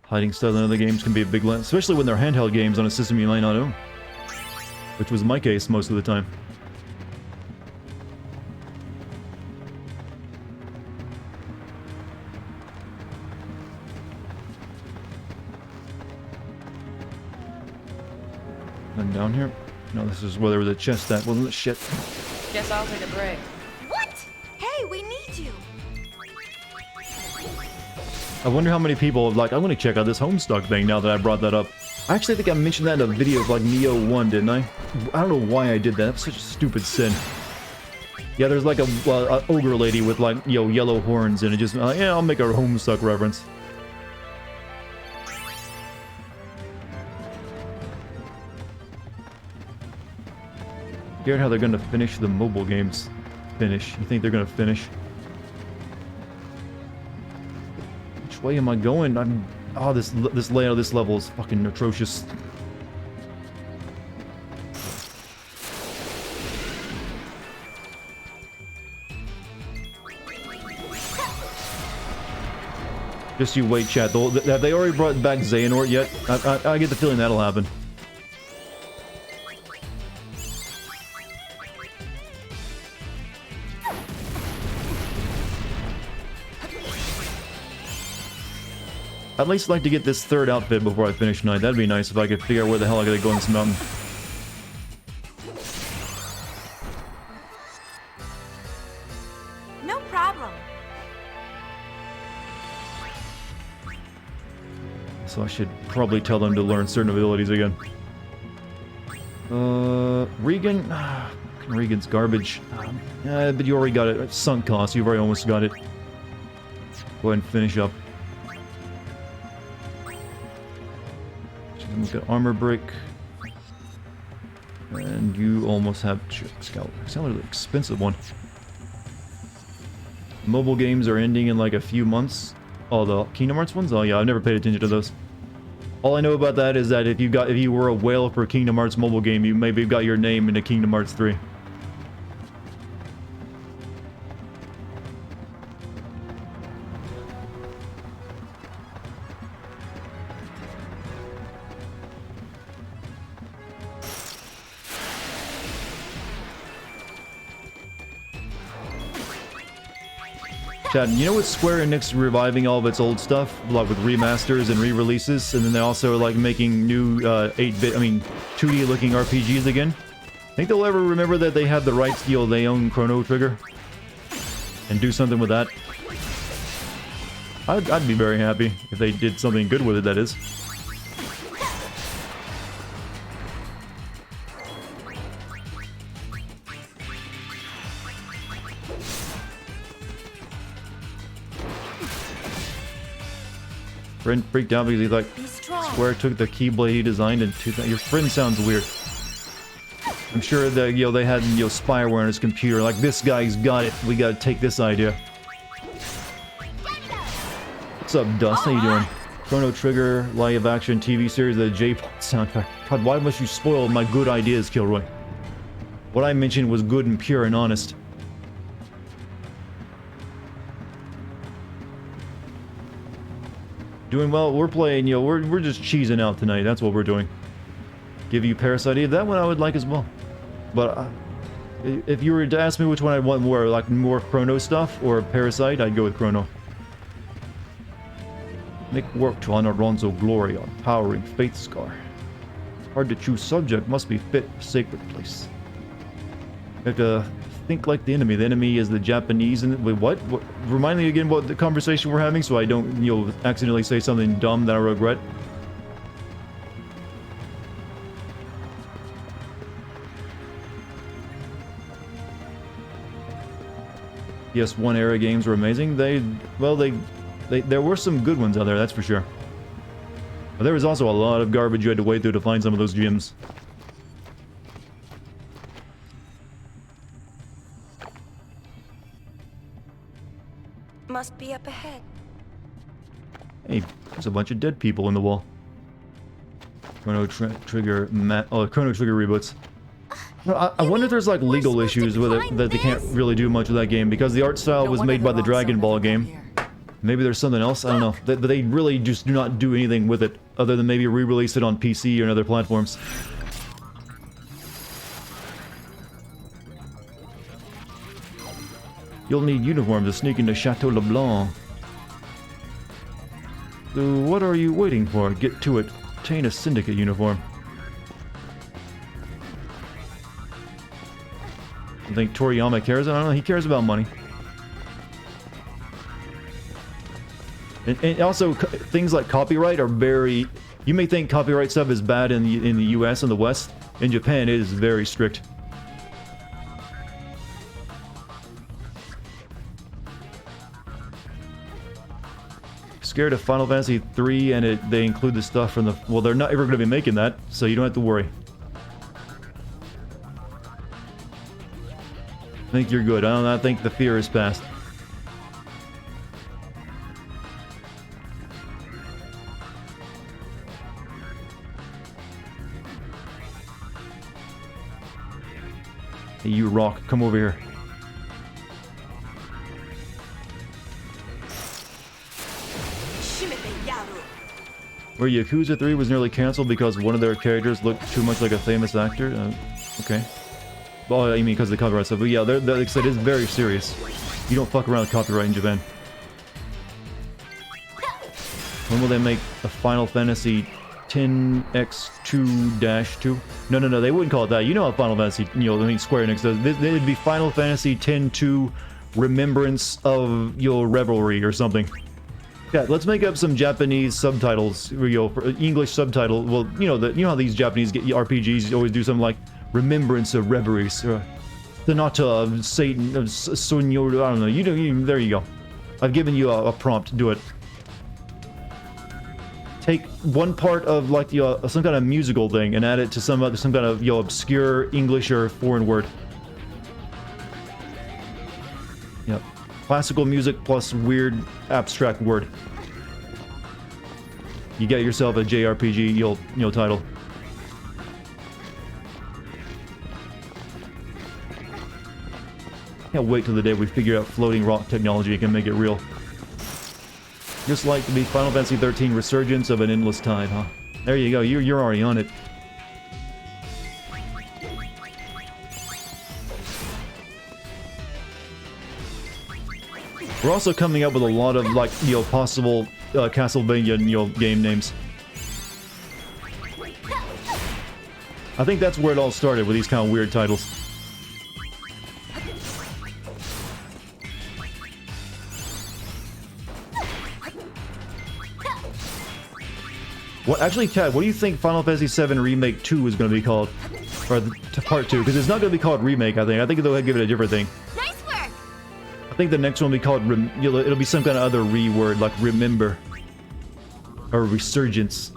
Hiding style in other games can be a big lens, especially when they're handheld games on a system you might not own. Which was my case most of the time. And down here? No, this is where there was a chest at, wasn't it? Shit. Guess I'll take a break. What? Hey, we need you. I wonder how many people have like, I'm gonna check out this Homestuck thing now that I brought that up. I actually think I mentioned that in a video of like Neo 1, didn't I? I don't know why I did that. That's such a stupid sin. Yeah, there's like a ogre lady with like, yellow horns, and it just, yeah, I'll make a Homestuck reference. Scared how they're gonna finish the mobile games. Finish. You think they're gonna finish? Which way am I going? Oh, this layout of this level is fucking atrocious. Just you wait, chat. Have they already brought back Xehanort yet? I get the feeling that'll happen. I'd at least like to get this third outfit before I finish night. That'd be nice if I could figure out where the hell I gotta go in this mountain. No problem. So I should probably tell them to learn certain abilities again. Regan? Regan's garbage. But you already got it. It's sunk cost. You've already almost got it. Go ahead and finish up. We've got armor break. And you almost have Scout. Scout is an expensive one. Mobile games are ending in like a few months. Oh, the Kingdom Hearts ones? Oh yeah, I've never paid attention to those. All I know about that is that if you were a whale for a Kingdom Hearts mobile game, you maybe got your name into Kingdom Hearts 3. Chad, you know what Square Enix is reviving all of its old stuff, like with remasters and re-releases, and then they also are like making new 2D looking RPGs again? Think they'll ever remember that they had the rights deal, they own Chrono Trigger? And do something with that? I'd be very happy if they did something good with it, that is. Friend freaked out because he's like, Square took the Keyblade he designed and your friend sounds weird. I'm sure that, they had, spyware on his computer, like, this guy's got it, we gotta take this idea. What's up, Dust? How you doing? Chrono Trigger, live action TV series, the J-pop soundtrack. God, why must you spoil my good ideas, Kilroy? What I mentioned was good and pure and honest. Doing well. We're playing, we're just cheesing out tonight. That's what we're doing. Give you Parasite. That one I would like as well. But if you were to ask me which one I'd want more, like more Chrono stuff or Parasite, I'd go with Chrono. Make work to honor Ronzo glory on powering Faith Scar. Hard to choose subject, must be fit for sacred place. You have to think like the enemy. The enemy is the Japanese. And wait, what? Remind me again what the conversation we're having, so I don't, accidentally say something dumb that I regret. PS1 era games were amazing. There were some good ones out there, that's for sure. But there was also a lot of garbage you had to wade through to find some of those gems. Must be up ahead. Hey, there's a bunch of dead people in the wall. Chrono Trigger reboots. I wonder if there's like legal issues with it that they can't really do much with that game because the art style was made by the Dragon Ball game. Maybe there's something else, I don't know. But they really just do not do anything with it, other than maybe re-release it on PC or other platforms. You'll need uniforms to sneak into Chateau LeBlanc. So what are you waiting for? Get to it. Obtain a syndicate uniform. I think Toriyama cares. I don't know, he cares about money. And also, things like copyright are very... You may think copyright stuff is bad in the US and the West. In Japan, it is very strict. Scared of Final Fantasy 3 and they include the stuff from the... Well, they're not ever going to be making that, so you don't have to worry. I think you're good. I think the fear is past. Hey, you rock, come over here. Where Yakuza 3 was nearly cancelled because one of their characters looked too much like a famous actor? Okay. Well, I mean because of the copyright stuff, but yeah, like I said, it's very serious. You don't fuck around with copyright in Japan. When will they make a Final Fantasy X-2-2? No, they wouldn't call it that. You know how Final Fantasy, I mean Square Enix does. It'd be Final Fantasy X-2 Remembrance of Your Revelry or something. Yeah, let's make up some Japanese subtitles, for English subtitle. Well, you know how these Japanese RPGs always do something like Remembrance of Reveries, or Sonata of Satan, of Sunyo, I don't know. There you go. I've given you a prompt. Do it. Take one part of like some kind of musical thing and add it to some kind of obscure English or foreign word. Yep. Classical music plus weird abstract word. You get yourself a JRPG title. Can't wait till the day we figure out floating rock technology and can make it real. Just like the Final Fantasy 13 Resurgence of an Endless Tide, huh? There you go, you're already on it. We're also coming up with a lot of like possible Castlevania game names. I think that's where it all started, with these kind of weird titles. What actually, Kat? What do you think Final Fantasy VII Remake 2 is going to be called, or Part 2? Because it's not going to be called Remake. I think they'll give it a different thing. Nice work. I think the next one will be called, it'll be some kind of other word, like Remember. Or Resurgence.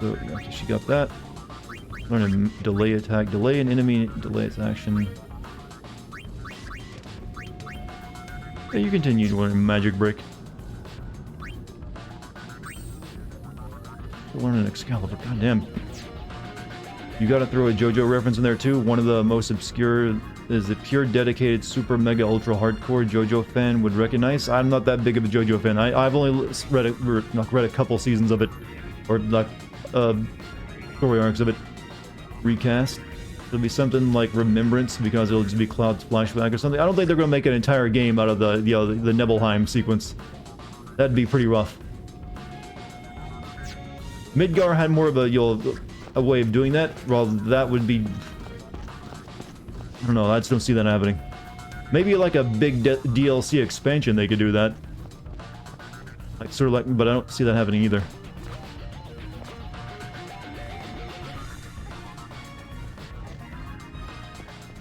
So, she got that. Learn a delay attack. Delay an enemy, delay its action. Yeah, you continue to learn Magic Break. Learn an Excalibur, goddamn. You gotta throw a JoJo reference in there too. One of the most obscure is the pure dedicated super mega ultra hardcore JoJo fan would recognize. I'm not that big of a JoJo fan. I've only read a couple seasons of it, or like story arcs of it recast. It'll be something like Remembrance because it'll just be Cloud's flashback or something. I don't think they're gonna make an entire game out of the Nibelheim sequence. That'd be pretty rough. Midgar had more of a way of doing that. Well, that would be... I don't know, I just don't see that happening. Maybe like a big DLC expansion they could do that. Like, sort of like, but I don't see that happening either.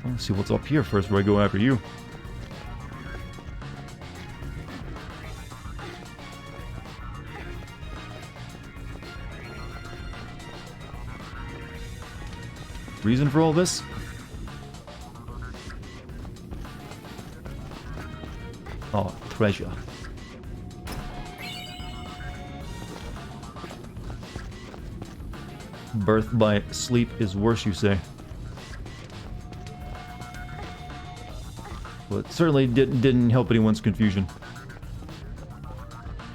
Let's see what's up here first before I go after you. Reason for all this? Oh, treasure. Birth by sleep is worse, you say. But certainly didn't help anyone's confusion.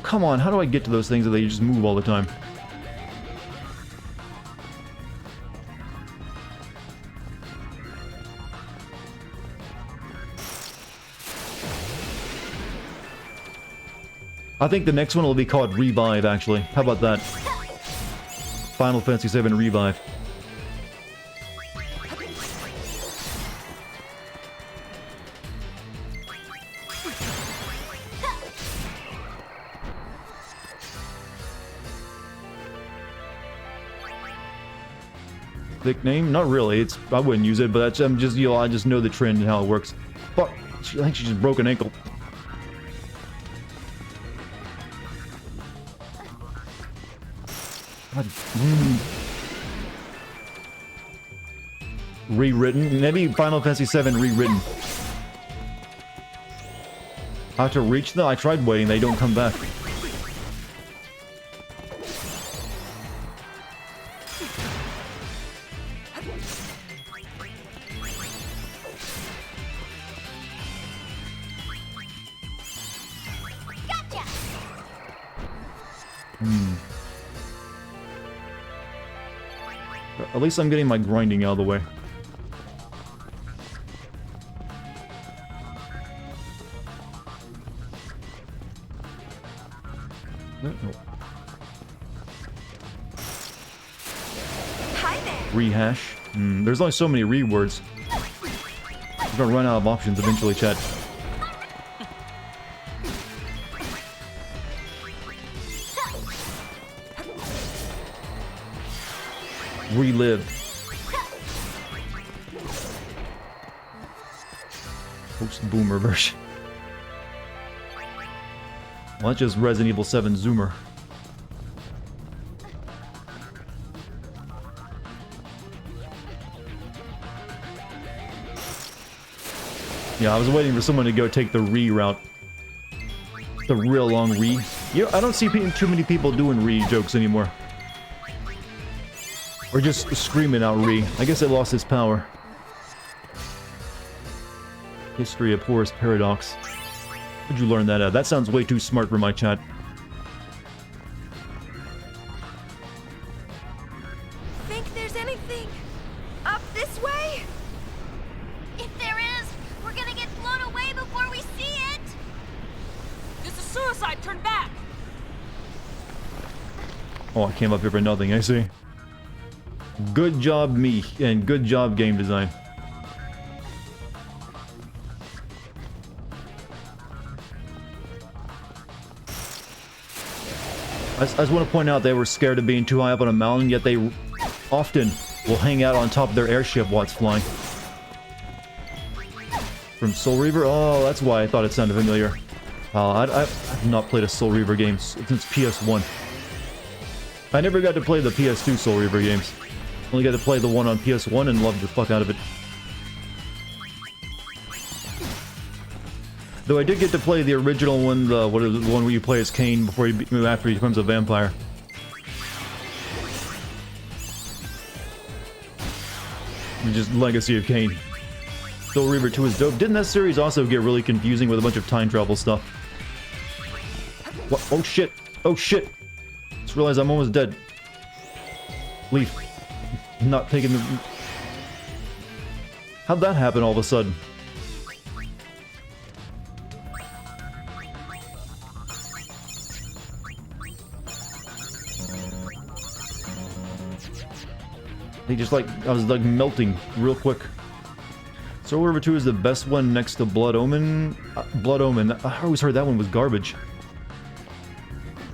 Come on, how do I get to those things that they just move all the time? I think the next one will be called Revive, actually. How about that? Final Fantasy VII Revive. Thick name? Not really. It's I wouldn't use it, but that's, I'm just, you know, I just know the trend and how it works. Fuck! I think she just broke an ankle. Rewritten? Maybe Final Fantasy VII rewritten. I have to reach them? I tried waiting, they don't come back. At least I'm getting my grinding out of the way. Hi there. Rehash. There's only so many re-words. We're gonna run out of options eventually, chat. Relive. Post-boomer version. Well, that's just Resident Evil 7 Zoomer. Yeah, I was waiting for someone to go take the re route. The real long re. Yeah, I don't see too many people doing re jokes anymore. Or just screaming out re. I guess it lost its power. History of Horus Paradox. Where'd you learn that at? That sounds way too smart for my chat. Think there's anything up this way? If there is, we're gonna get blown away before we see it! It's a suicide! Turn back! Oh, I came up here for nothing, I see. Good job, me, and good job, game design. I just want to point out they were scared of being too high up on a mountain, yet they often will hang out on top of their airship while it's flying. From Soul Reaver? Oh, that's why I thought it sounded familiar. I've not played a Soul Reaver game since PS1. I never got to play the PS2 Soul Reaver games. Only got to play the one on PS1 and loved the fuck out of it. Though I did get to play the original one, the one where you play as Cain after he becomes a vampire. Just Legacy of Cain. Soul Reaver 2 is dope. Didn't that series also get really confusing with a bunch of time travel stuff? What? Oh shit! Oh shit! Just realized I'm almost dead. Leaf. Not taking the... How'd that happen all of a sudden? They just like... I was like melting real quick. Soul Reaver 2 is the best one next to Blood Omen. Blood Omen. I always heard that one was garbage.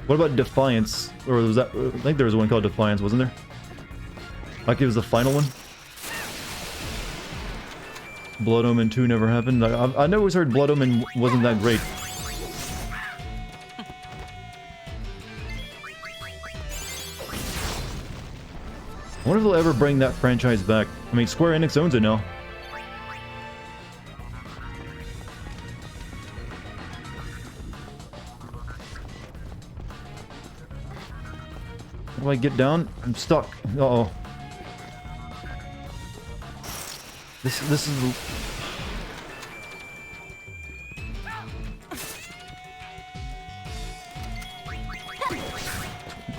What about Defiance? Or was that... I think there was one called Defiance, wasn't there? Like it was the final one? Blood Omen 2 never happened. I always heard Blood Omen wasn't that great. I wonder if they'll ever bring that franchise back. I mean, Square Enix owns it now. How do I get down? I'm stuck. Uh-oh. This is...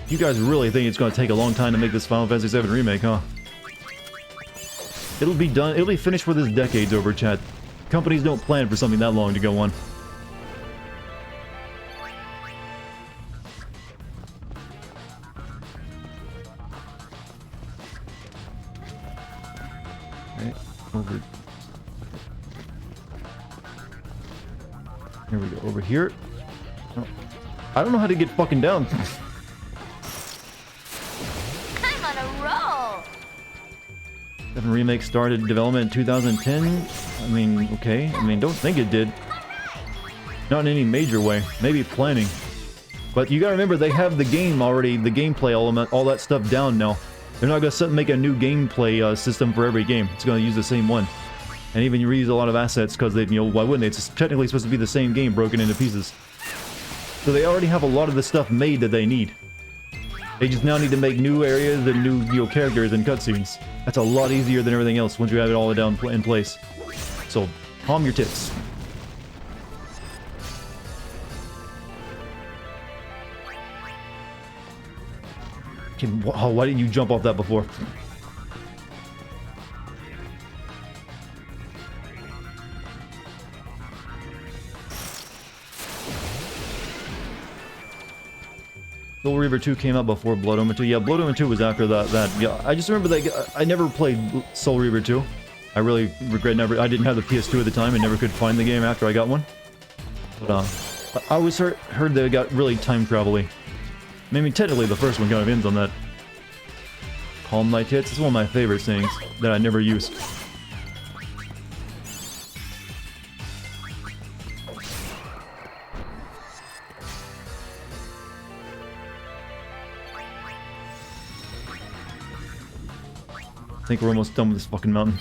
You guys really think it's going to take a long time to make this Final Fantasy VII Remake, huh? It'll be done. It'll be finished for this decade's over, chat. Companies don't plan for something that long to go on. Okay, over. Here we go, over here. Oh. I don't know how to get fucking down. I'm on a roll. 7 Remake started development in 2010. I mean, okay. I mean, don't think it did. Not in any major way. Maybe planning. But you gotta remember, they have the game already, the gameplay element, all that stuff down now. They're not gonna make a new gameplay system for every game. It's gonna use the same one. And even you reuse a lot of assets because they, you know, why wouldn't they? It's technically supposed to be the same game broken into pieces. So they already have a lot of the stuff made that they need. They just now need to make new areas and new, you know, characters and cutscenes. That's a lot easier than everything else once you have it all down in place. So, calm your tits. Okay, why didn't you jump off that before? Soul Reaver 2 came out before Blood Omen 2. Yeah, Blood Omen 2 was after that. Yeah, I just remember that I never played Soul Reaver 2. I really regret I didn't have the PS2 at the time and never could find the game after I got one. But I always heard they got really time travel-y. I mean, technically the first one kind of ends on that. Calm my tits. It's one of my favorite things that I never use. I think we're almost done with this fucking mountain.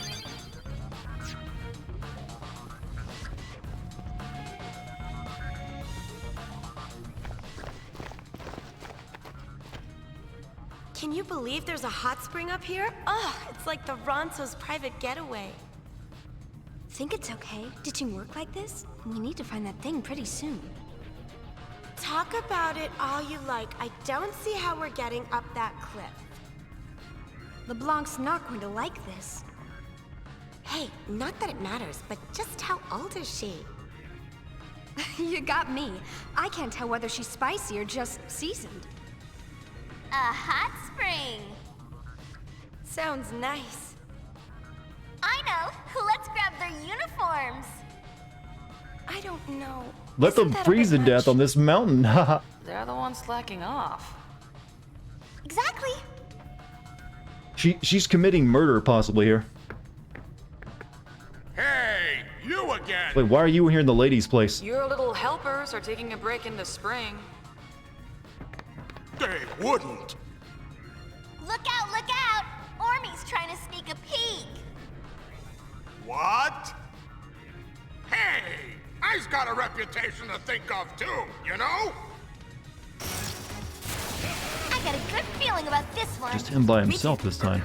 Can you believe there's a hot spring up here? Oh, it's like the Ronso's private getaway. Think it's okay? Ditching work like this? We need to find that thing pretty soon. Talk about it all you like. I don't see how we're getting up that cliff. LeBlanc's not going to like this. Hey, not that it matters, but just how old is she? You got me. I can't tell whether she's spicy or just seasoned. A hot spring. Sounds nice. I know. Let's grab their uniforms. I don't know. Let them freeze to death on this mountain. Haha. They're the ones slacking off. Exactly. She's committing murder possibly here. Hey, you again! Wait, why are you here in the ladies' place? Your little helpers are taking a break in the spring. They wouldn't. Look out, look out! Ormy's trying to sneak a peek. What? Hey, I's got a reputation to think of too, you know? I got a good feeling about this one. Just him by himself this time.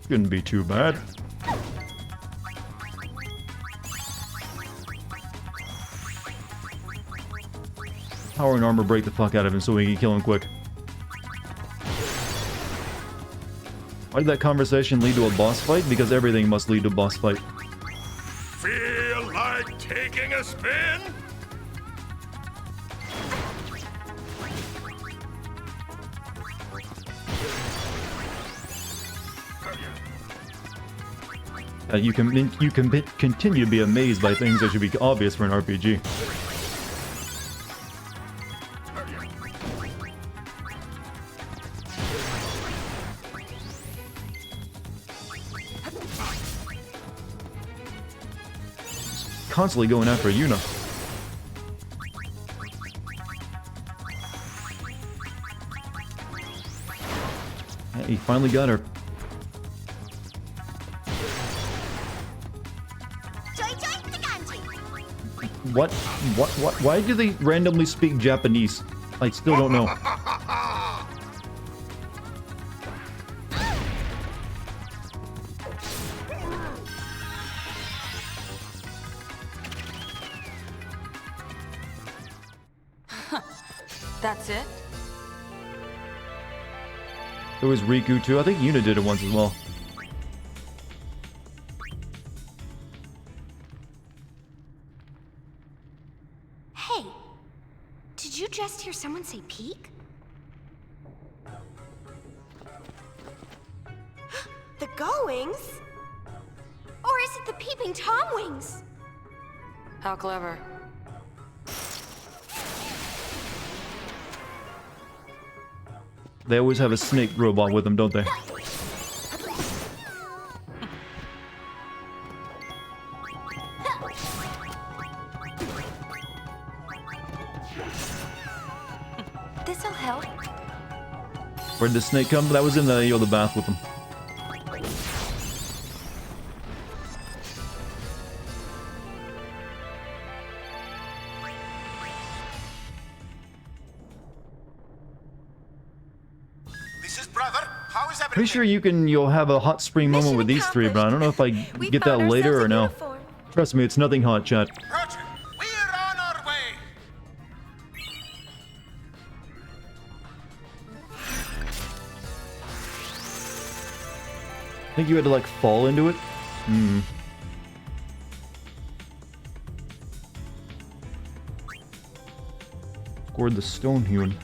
Couldn't be too bad. Power and armor break the fuck out of him so we can kill him quick. Why did that conversation lead to a boss fight? Because everything must lead to a boss fight. Feel like taking a spin? You can continue to be amazed by things that should be obvious for an RPG. Constantly going after Yuna. Yeah, he finally got her. What? Why do they randomly speak Japanese? I still don't know. That's it? There was Riku too. I think Yuna did it once as well. Hey, did you just hear someone say peek? The Gull-wings? Or is it the peeping Tom wings? How clever. They always have a snake robot with them, don't they? This'll help. Where'd the snake come? That was in the bath with them. Pretty sure you'll have a hot spring moment with these three, but I don't know if I get that later or no. Trust me, it's nothing hot, chat. Roger, we're on our way. I think you had to like fall into it. Hmm. Scored the stone hewn.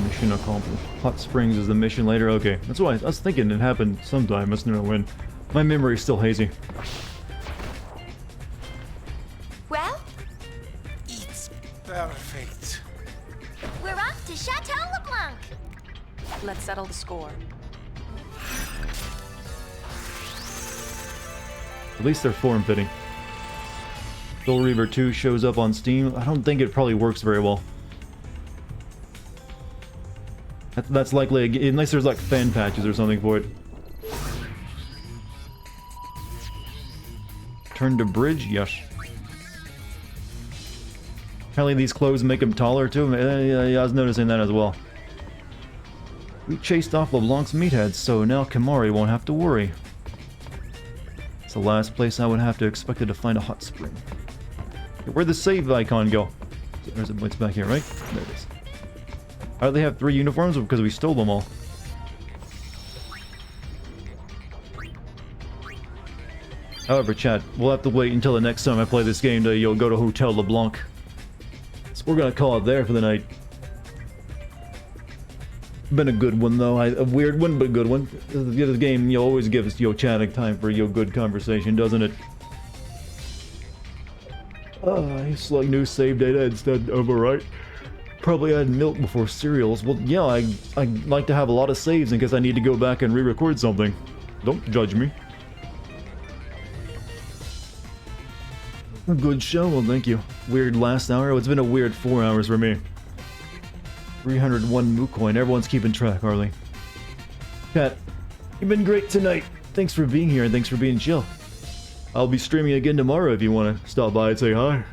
Mission accomplished. Hot Springs is the mission later. Okay, that's why I was thinking it happened sometime. I just don't know when. My memory is still hazy. Well, It's perfect. we're off to Chateau LeBlanc. Let's settle the score. At least they're form-fitting. Soul Reaver 2 shows up on Steam. I don't think it probably works very well. That's likely, unless there's like fan patches or something for it. Turn to bridge? Yes. Apparently these clothes make him taller too. Yeah, I was noticing that as well. We chased off LeBlanc's meatheads, so now Kimahri won't have to worry. It's the last place I would have to expect to find a hot spring. Where'd the save icon go? There's it's back here, right? There it is. How do they have 3 uniforms? Because we stole them all. However, chat, we'll have to wait until the next time I play this game to go to Hotel LeBlanc. So we're gonna call it there for the night. Been a good one though, a weird one, but a good one. This game always gives chatting time for good conversation, doesn't it? It's like new save data instead of overwrite. Probably add milk before cereals. Well, yeah, I like to have a lot of saves in case I need to go back and re-record something. Don't judge me. Good show, well thank you. Weird last hour, it's been a weird 4 hours for me. 301 Moo Coin, everyone's keeping track, Harley. Cat, you've been great tonight. Thanks for being here and thanks for being chill. I'll be streaming again tomorrow if you want to stop by and say hi.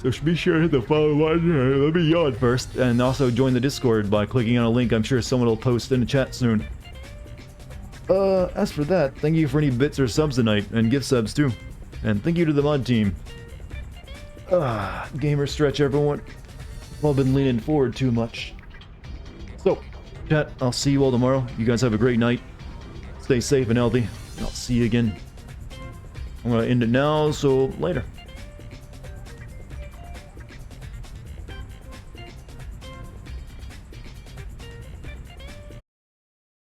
So be sure to hit the follow button. Let me yawn first. And also join the Discord by clicking on a link I'm sure someone will post in the chat soon. As for that, thank you for any bits or subs tonight, and gift subs too. And thank you to the mod team. Gamer stretch everyone. I've all been leaning forward too much. So, chat, I'll see you all tomorrow. You guys have a great night. Stay safe and healthy. And I'll see you again. I'm gonna end it now, so later.